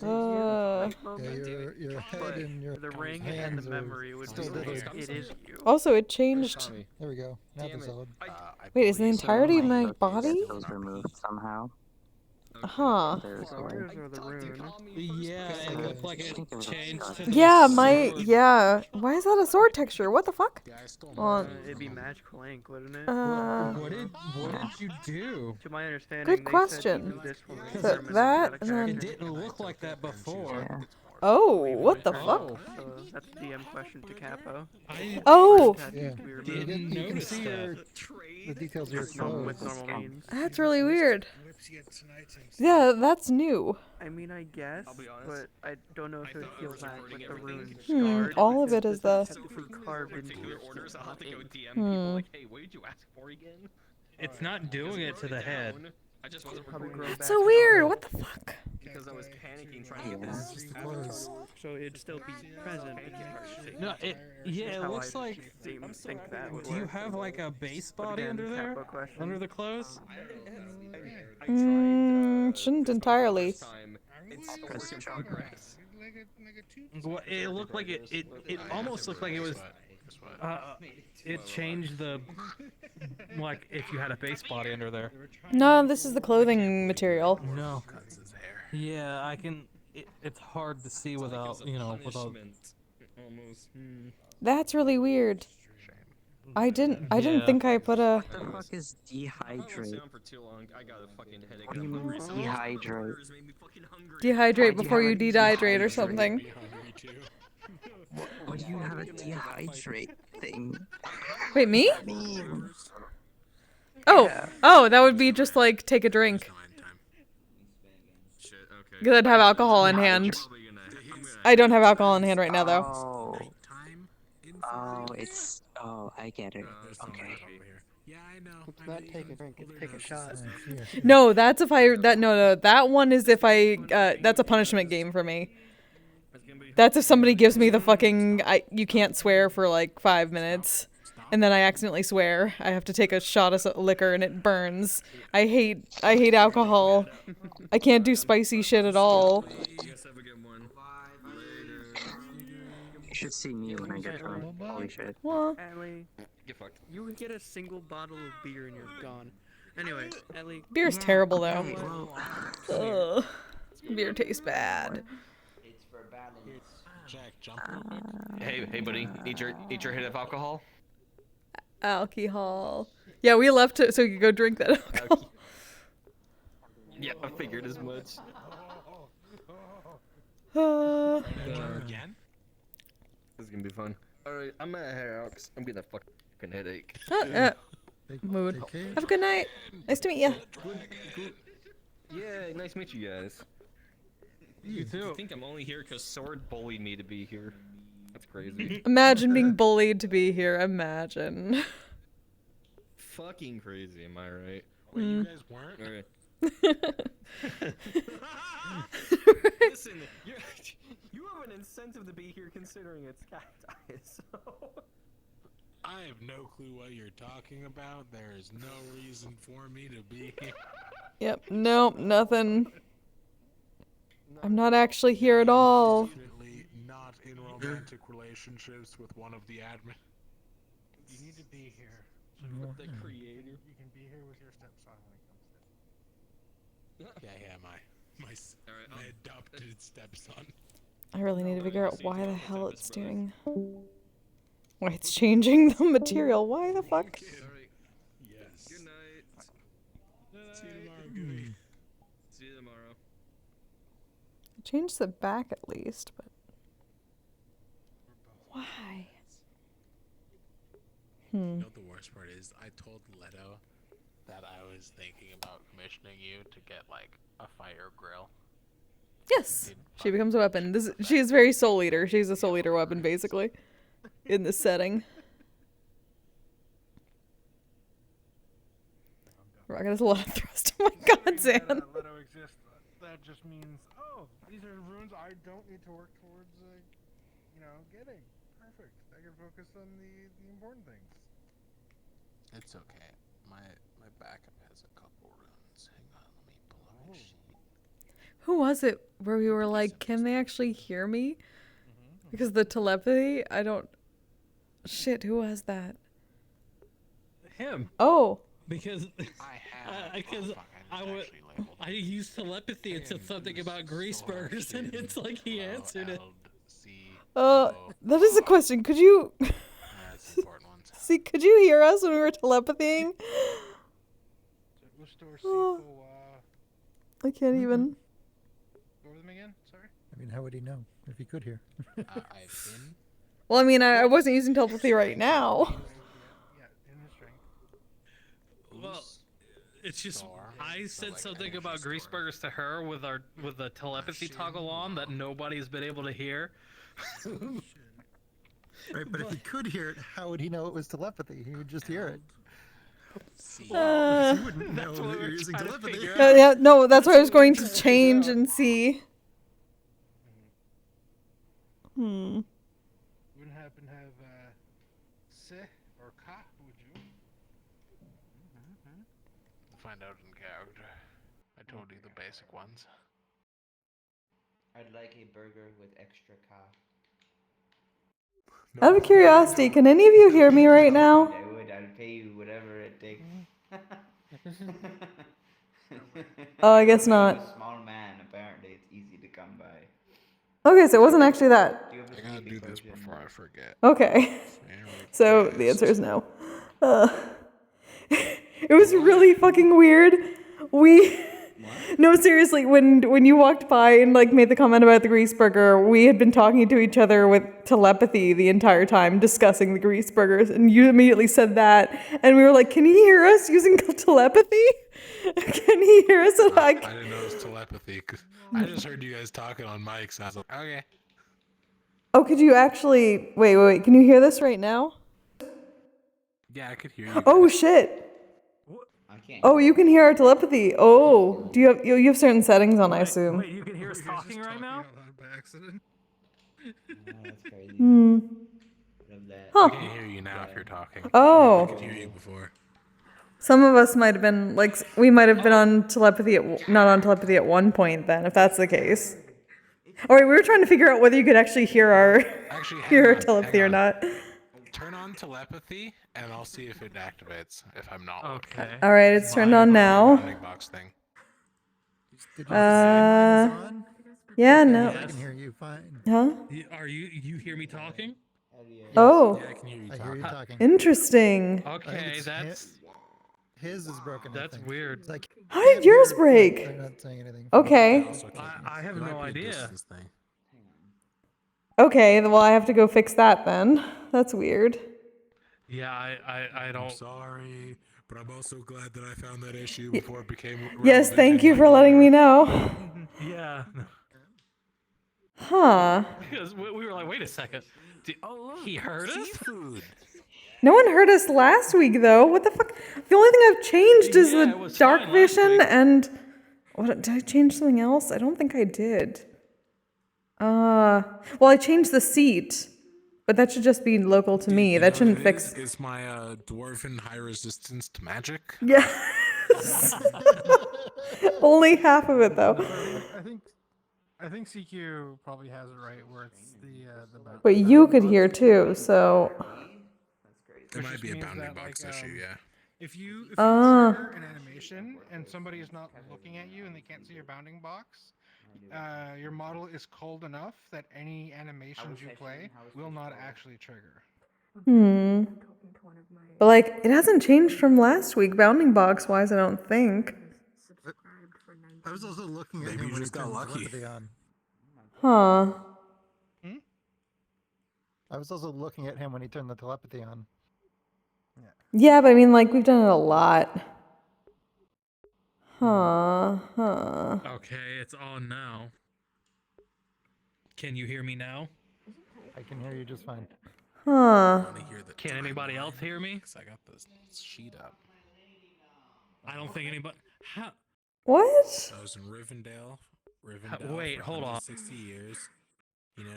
Uh. Your head but and your the ring and hands the are memory would still be there. it is you. Also, it changed. There we go. Now they're solid. Wait, is the entirety of my body? Those removed somehow. Huh. There's Colors or the rune? Yeah, it looked like it changed to the Yeah, my sword. yeah. Why is that a sword texture? What the fuck? It'd be magical ink, wouldn't it? What did you do? To my understanding, Good they said question. even this will So determine that the and then- It didn't look like that before. Oh, what the Oh. fuck? So that's a DM question to Capo. Oh. That Yeah. needs to be removed. You can notice see the details of your With clothes. normal means. That's really weird. Yeah, that's new. I mean, I guess, but I don't know if it would feel that with the runes Hmm, scarred. all of because it is this the- technically carved into Particular it. orders, I'll have to go DM Hmm. people like, hey, what did you ask for again? It's not doing it to the head. I just wasn't Probably recording grow it. back So weird. What the fuck? because I was panicking. drinking, Yeah. trying It's this. So it'd still be present. No, yeah, it How looks I like. think that would Do you work. have like a base But body again, under there? capo question. Under the clothes? Shouldn't entirely. Well, it looked like it almost looked like it was. It changed the. Like if you had a base body under there. No, this is the clothing material. No. Yeah, I can. It's hard to see without, without. Almost. That's really weird. I didn't think I put a. What the fuck is dehydrate? For too long. I got a fucking headache. What do you mean dehydrate? Dehydrate Why do you before have you a dehydrate or dehydrate? something. What do you have a dehydrate thing? Wait, me? Memes. Oh, Yeah. oh, that would be just like take a drink. Because I'd have alcohol in hand. I don't have alcohol in hand right now, though. Oh. Oh, it's. Oh, I get it. Okay. It's not take a drink, it's take a shot. No, that's if I. No, that one is if I. That's a punishment game for me. That's if somebody gives me the fucking. You can't swear for like 5 minutes. And then I accidentally swear. I have to take a shot of liquor and it burns. I hate alcohol. I can't do spicy shit at all. You should see me when I get drunk. Holy shit. Well, Ellie, Get fucked. you would get a single bottle of beer and you're gone. Anyway, Ellie. beer's terrible though. Hey, well, Ugh. Beer tastes bad. Jack, jump Hey, buddy. Need your hit of alcohol? Alcohol. Yeah, we left it so you could go drink that alcohol. Yeah, I figured as much. again? This is gonna be fun. Alright, I'm gonna head out 'cause I'm getting a fucking headache. Mood. Have a good night. Nice to meet you. Yeah, nice to meet you guys. You too. I think I'm only here because Sword bullied me to be here. That's crazy. Imagine being bullied to be here. Imagine. Fucking crazy, am I right? Wait, you guys weren't? Alright. Listen, you have an incentive to be here considering it's cacti, so... I have no clue what you're talking about. There is no reason for me to be here. Yep. Nope. Nothing. I'm not actually here at all. Definitely not in romantic relationships with one of the admin. You need to be here. With the creator. You can be here with your stepson when he comes in. Yeah, my adopted stepson. I really need to figure out why the hell it's doing. Why it's changing the material. Why the fuck? Yes. Good night. See you tomorrow, Gooey. See you tomorrow. Change the back at least, but why? You know what the worst part is? I told Leto that I was thinking about commissioning you to get like a fire grill. Yes, she becomes a weapon. She is very Soul Eater. She's a Soul Eater weapon, basically, in this setting. Rocket has a lot of thrust. Oh my god, Zan. Leto exists. That just means, oh, these are runes I don't need to work towards, getting. Perfect. I can focus on the important things. It's okay. My backup has a couple runes. Hang on, let me pull up my sheet. Who was it where we were like, can they actually hear me? Because the telepathy, I don't... Shit, who was that? Him. Oh. Because I used telepathy and said something about grease burgers, and it's like he answered it. That is a question. Could you... See, could you hear us when we were telepathying? I can't even. Go over them again? Sorry? I mean, how would he know if he could hear? Well, I mean, I wasn't using telepathy right now. Well, it's just I said something about grease burgers to her with the telepathy toggle on that nobody's been able to hear. Right, but if he could hear it, how would he know it was telepathy? He would just hear it. He wouldn't know that you're using telepathy. Yeah, no, that's why I was going to change and see. Hmm. Wouldn't happen to have se or ka, would you? Find out in character. I told you the basic ones. I'd like a burger with extra ka. Out of curiosity, can any of you hear me right now? I would. I'd pay you whatever it takes. Oh, I guess I'm not. a small man. Apparently, it's easy to come by. Okay, so it wasn't actually that. Do you have a I gotta sleeping do this potion? before I forget. Okay. So the answer is no. It was really fucking weird. No, seriously, when you walked by and like made the comment about the grease burger, we had been talking to each other with telepathy the entire time, discussing the grease burgers, and you immediately said that, and we were like, "Can he hear us using telepathy? Can he hear us?" And I didn't know it was telepathy. 'Cause I just heard you guys talking on mics. I was like, okay. Oh, could you actually wait? Can you hear this right now? Yeah, I could hear you. Oh shit! I can't. Oh, you can hear our telepathy. Oh, do you have certain settings on? I assume. Wait, you can hear us talking right now? By accident. That's crazy. Hmm. Love that. Huh. I can't hear you now if you're talking. Oh. I could hear you before. Some of us might have been like we might have been on telepathy not on telepathy at one point. Then, if that's the case. All right, we were trying to figure out whether you could actually hear our hear our telepathy or not. Turn on telepathy, and I'll see if it activates. If I'm not. Okay. All right, it's turned on now. Bounding box thing. Yeah, no. I can hear you fine. Huh? Are you hear me talking? Oh. Yeah, I can hear you I talking. hear you talking. Interesting. Okay, it's that's his is broken. that's weird. It's like, How did yours break? they're not saying anything. Okay. I have no idea. Okay, well I have to go fix that then. That's weird. Yeah, I don't. I'm sorry, but I'm also glad that I found that issue before it became. Yes, thank you for letting me know. Yeah. Huh. Because we were like, wait a second. He heard us? Seafood. No one heard us last week though. What the fuck? The only thing I've changed is Yeah, it the was dark fine last vision week. and what did I change something else? I don't think I did. Well I changed the seat. But that should just be local to me. That shouldn't fix. It's my dwarven high resistance to magic. Yes. Only half of it though. I think CQ probably has it right where it's the. But you could hear too, so. It might be a bounding box issue, yeah. If you Ah. trigger an animation and somebody is not looking at you and they can't see your bounding box, your model is cold enough that any animations you play will not actually trigger. But like, it hasn't changed from last week, bounding box wise, I don't think. I was also looking at Maybe him you when he just got turned the lucky. telepathy on. Huh. I was also looking at him when he turned the telepathy on. Yeah, but I mean, like, we've done it a lot. Huh. Okay, it's on now. Can you hear me now? I can hear you just fine. Huh. Can anybody else hear me? Because I got this sheet up. I don't think anybody. How? What? I was in Rivendell. Wait, for hold on. 160 years.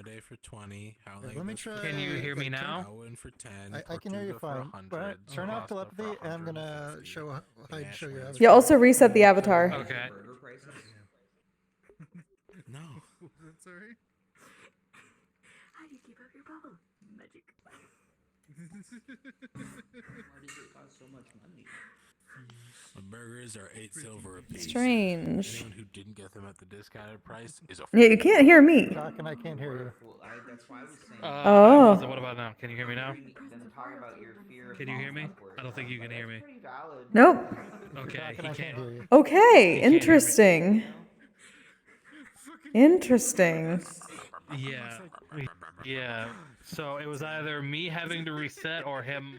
Day for 20. Let me try. Can you hear me now? Howlin for 10. I can hear you fine. But turn off telepathy, and I'm gonna show your avatar. Yeah, also reset the avatar. Okay. No. Sorry. How do you keep up your bubble? Magic. Why does it cost so much money? The burgers are 8 silver a piece. Strange. Anyone who didn't get them at the discounted price is a Yeah, you can't hear me. Doc, and I can't hear you. Well, that's why I was saying. Oh. What about now? Can you hear me now? Then talk about your fear of Can you hear me? upwards. I don't think you can hear me. Pretty valid. Nope. Okay, Doc, he and I can't can't. hear you. Okay, interesting. Interesting. Yeah. Yeah. So it was either me having to reset or him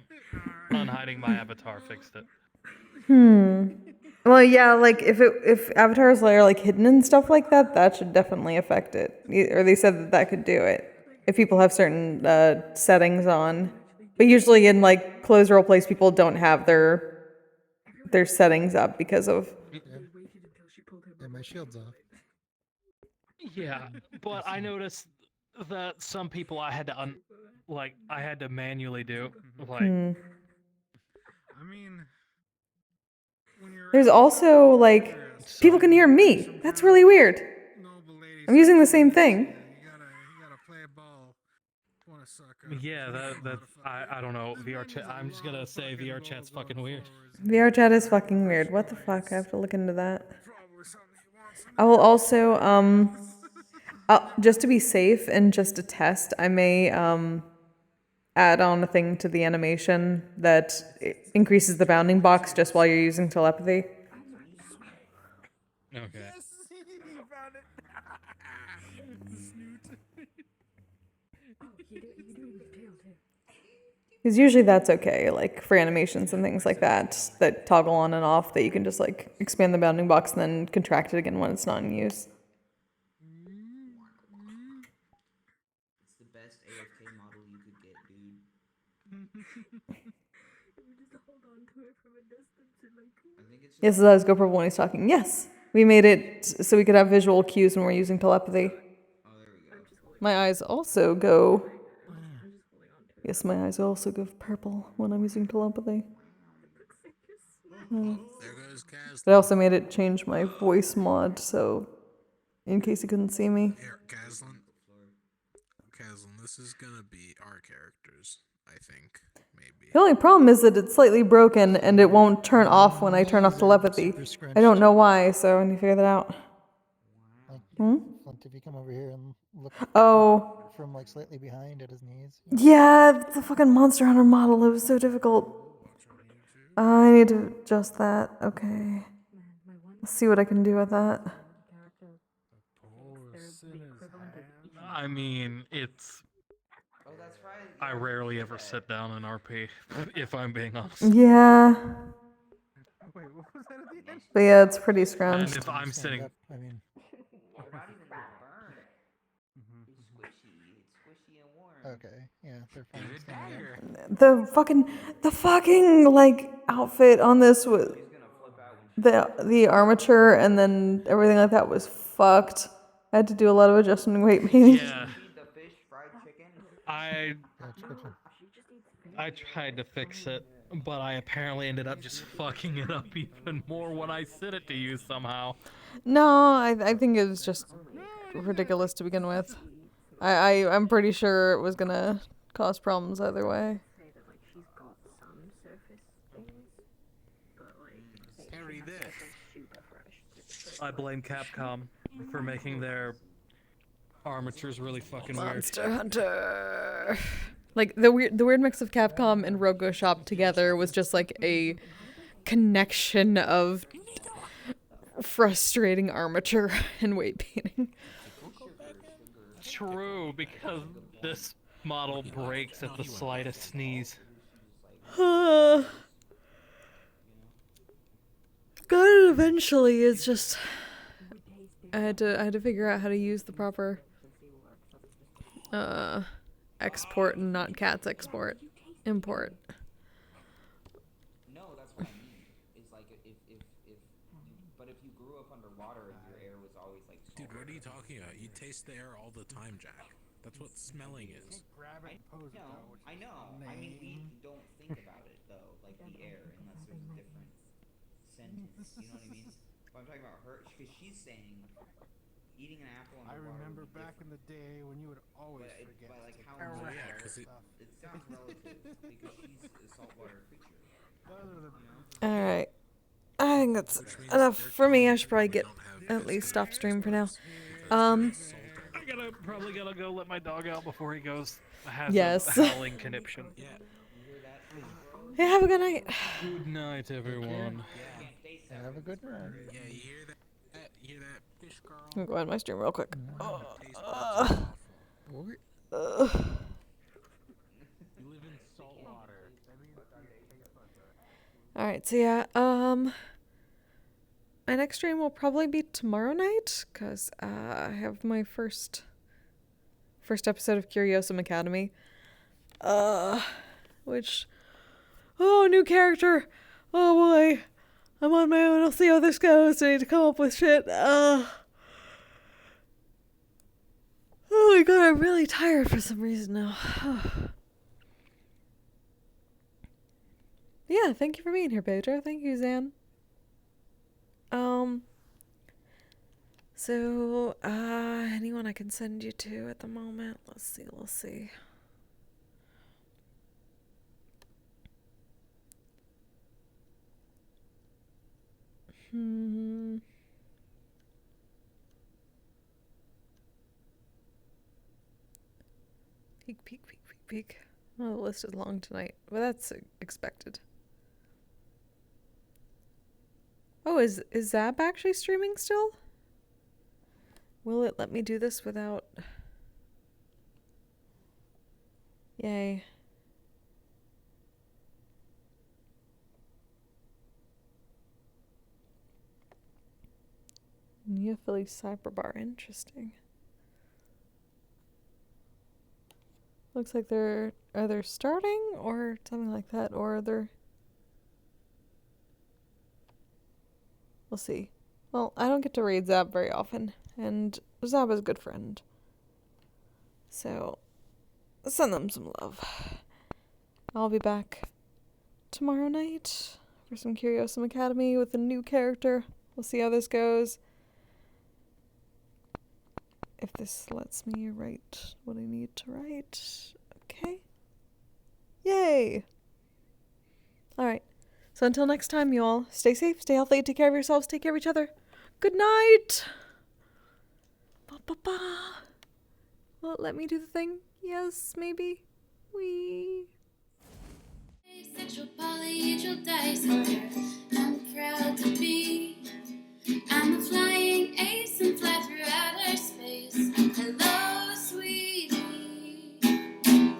unhiding my avatar fixed it. Well, yeah, like if avatars are like hidden and stuff like that, that should definitely affect it. Or they said that that could do it if people have certain settings on. But usually in like closed role plays, people don't have their settings up because of. Yeah, my shield's off. Yeah, but I noticed that some people I had to I had to manually do. Like, Hmm. I mean, when you're There's out also like there, people can hear me. That's really weird. noble ladies I'm using the like same you, thing. you gotta play ball. Wanna suck yeah, I don't know. VRChat. I'm just gonna say VRChat's fucking weird. VRChat is fucking weird. What the fuck? I have to look into that. I will also just to be safe and just to test, I may add on a thing to the animation that increases the bounding box just while you're using telepathy. Okay. Yes, you found it. Snoot. You do a big deal too. Because usually that's okay, like for animations and things like that, that toggle on and off, that you can just like expand the bounding box and then contract it again when it's not in use. It's the best AFK model you could get, dude. You just hold on to it from a distance and like. I think it's Yes, that was GoPro when he's talking. Yes, we made it so we could have visual cues when we're using telepathy. Oh, there we go. My eyes also go. Yes, my eyes also go purple when I'm using telepathy. There goes Kaz. But I also made it change my voice mod, so in case you couldn't see me. Here, Kazlin, this is gonna be our characters, I think. Maybe. The only problem is that it's slightly broken and it won't turn off when I turn off telepathy. I don't know why, so I need to figure that out. Hmm? Flint, if you come over here and look from like slightly behind at his knees. Yeah, the fucking Monster Hunter model, it was so difficult. I need to adjust that. Okay. Let's see what I can do with that. I mean, it's. Oh, that's right. I rarely ever sit down in RP, if I'm being honest. Yeah. Wait, what was that at the end? But yeah, it's pretty And scrunched. if I'm sitting. I mean. You're not even gonna burn. It's squishy. It's squishy and warm. Okay, yeah, they're fine. standing up. The fucking like outfit on this was the armature and then everything like that was fucked. I had to do a lot of adjustment and weight painting. Yeah. The fish fried chicken. I tried to fix it, but I apparently ended up just fucking it up even more when I set it to use somehow. No, I think it was just ridiculous to begin with. I'm pretty sure it was gonna cause problems either way. Harry, this. I blame Capcom for making their armatures really fucking weird. Monster Hunter. Like the weird mix of Capcom and Rogo Shop together was just like a connection of frustrating armature and weight painting. True, because this model breaks at the slightest sneeze. Got it eventually. It's just I had to figure out how to use the proper export and not cats export import. No, that's what I mean. It's like but if you grew up underwater and your air was always like. Dude, what are you talking about? You taste the air all the time, Jack. That's what smelling is. I know. I mean, we don't think about it though, like the air, unless there's a different sentence. You know what I mean? But I'm talking about her, because she's saying eating an apple I underwater. remember back in the day when you would always forget. By like how Oh, much yeah, air 'cause it sounds relative because she's a saltwater creature. All right. I think that's enough for me. I should probably at least stop stream for now. I probably gotta go let my dog out before he has Yes. a howling conniption. Yeah. You hear that? Hey, have a good night. Good night, everyone. Yeah. Have a good one. Yeah, you hear that? You hear that, fish girl? I'm gonna go end my stream real quick. You live in salt water. All right, so yeah, my next stream will probably be tomorrow night, cause I have my first episode of Curiosum Academy, which, new character, oh boy, I'm on my own. I'll see how this goes. I need to come up with shit. Oh my god, I'm really tired for some reason now. Yeah, thank you for being here, Pedro. Thank you, Zan. So, anyone I can send you to at the moment? Let's see. Peek. Oh, the list is long tonight, but that's expected. Oh, is Zap actually streaming still? Will it let me do this without... Yay. Nia Philly Cyberbar, interesting. Looks like they're either starting or something like that, or they're... We'll see. Well, I don't get to raid Zap very often, and Zap is a good friend. So, send them some love. I'll be back tomorrow night for some Curiosum Academy with a new character. We'll see how this goes. If this lets me write what I need to write. Okay. Yay! Alright. So until next time, you all, stay safe, stay healthy, take care of yourselves, take care of each other. Good night! Ba-ba-ba. Will it let me do the thing? Yes, maybe. Wee. Asexual polyhedral disorder. I'm proud to be. I'm a flying ace and fly through outer space. Hello, sweetie.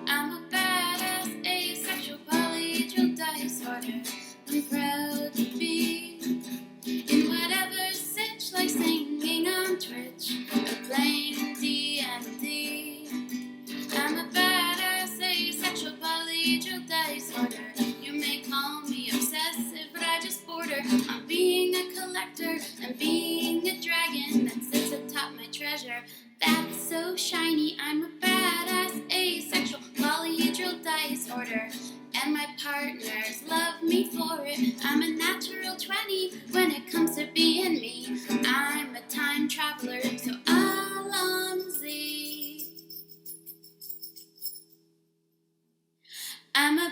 I'm a badass asexual polyhedral disorder. I'm proud to be in whatever sitch, like singing on Twitch or playing D&D. I'm a badass asexual polyhedral disorder. You may call me obsessive, but I just border on being a collector and being a dragon that sits atop my treasure. That's so shiny. I'm a badass asexual polyhedral disorder, and my partners love me for it. I'm a natural 20 when it comes to being me. I'm a time traveler, so Alonzi. I'm a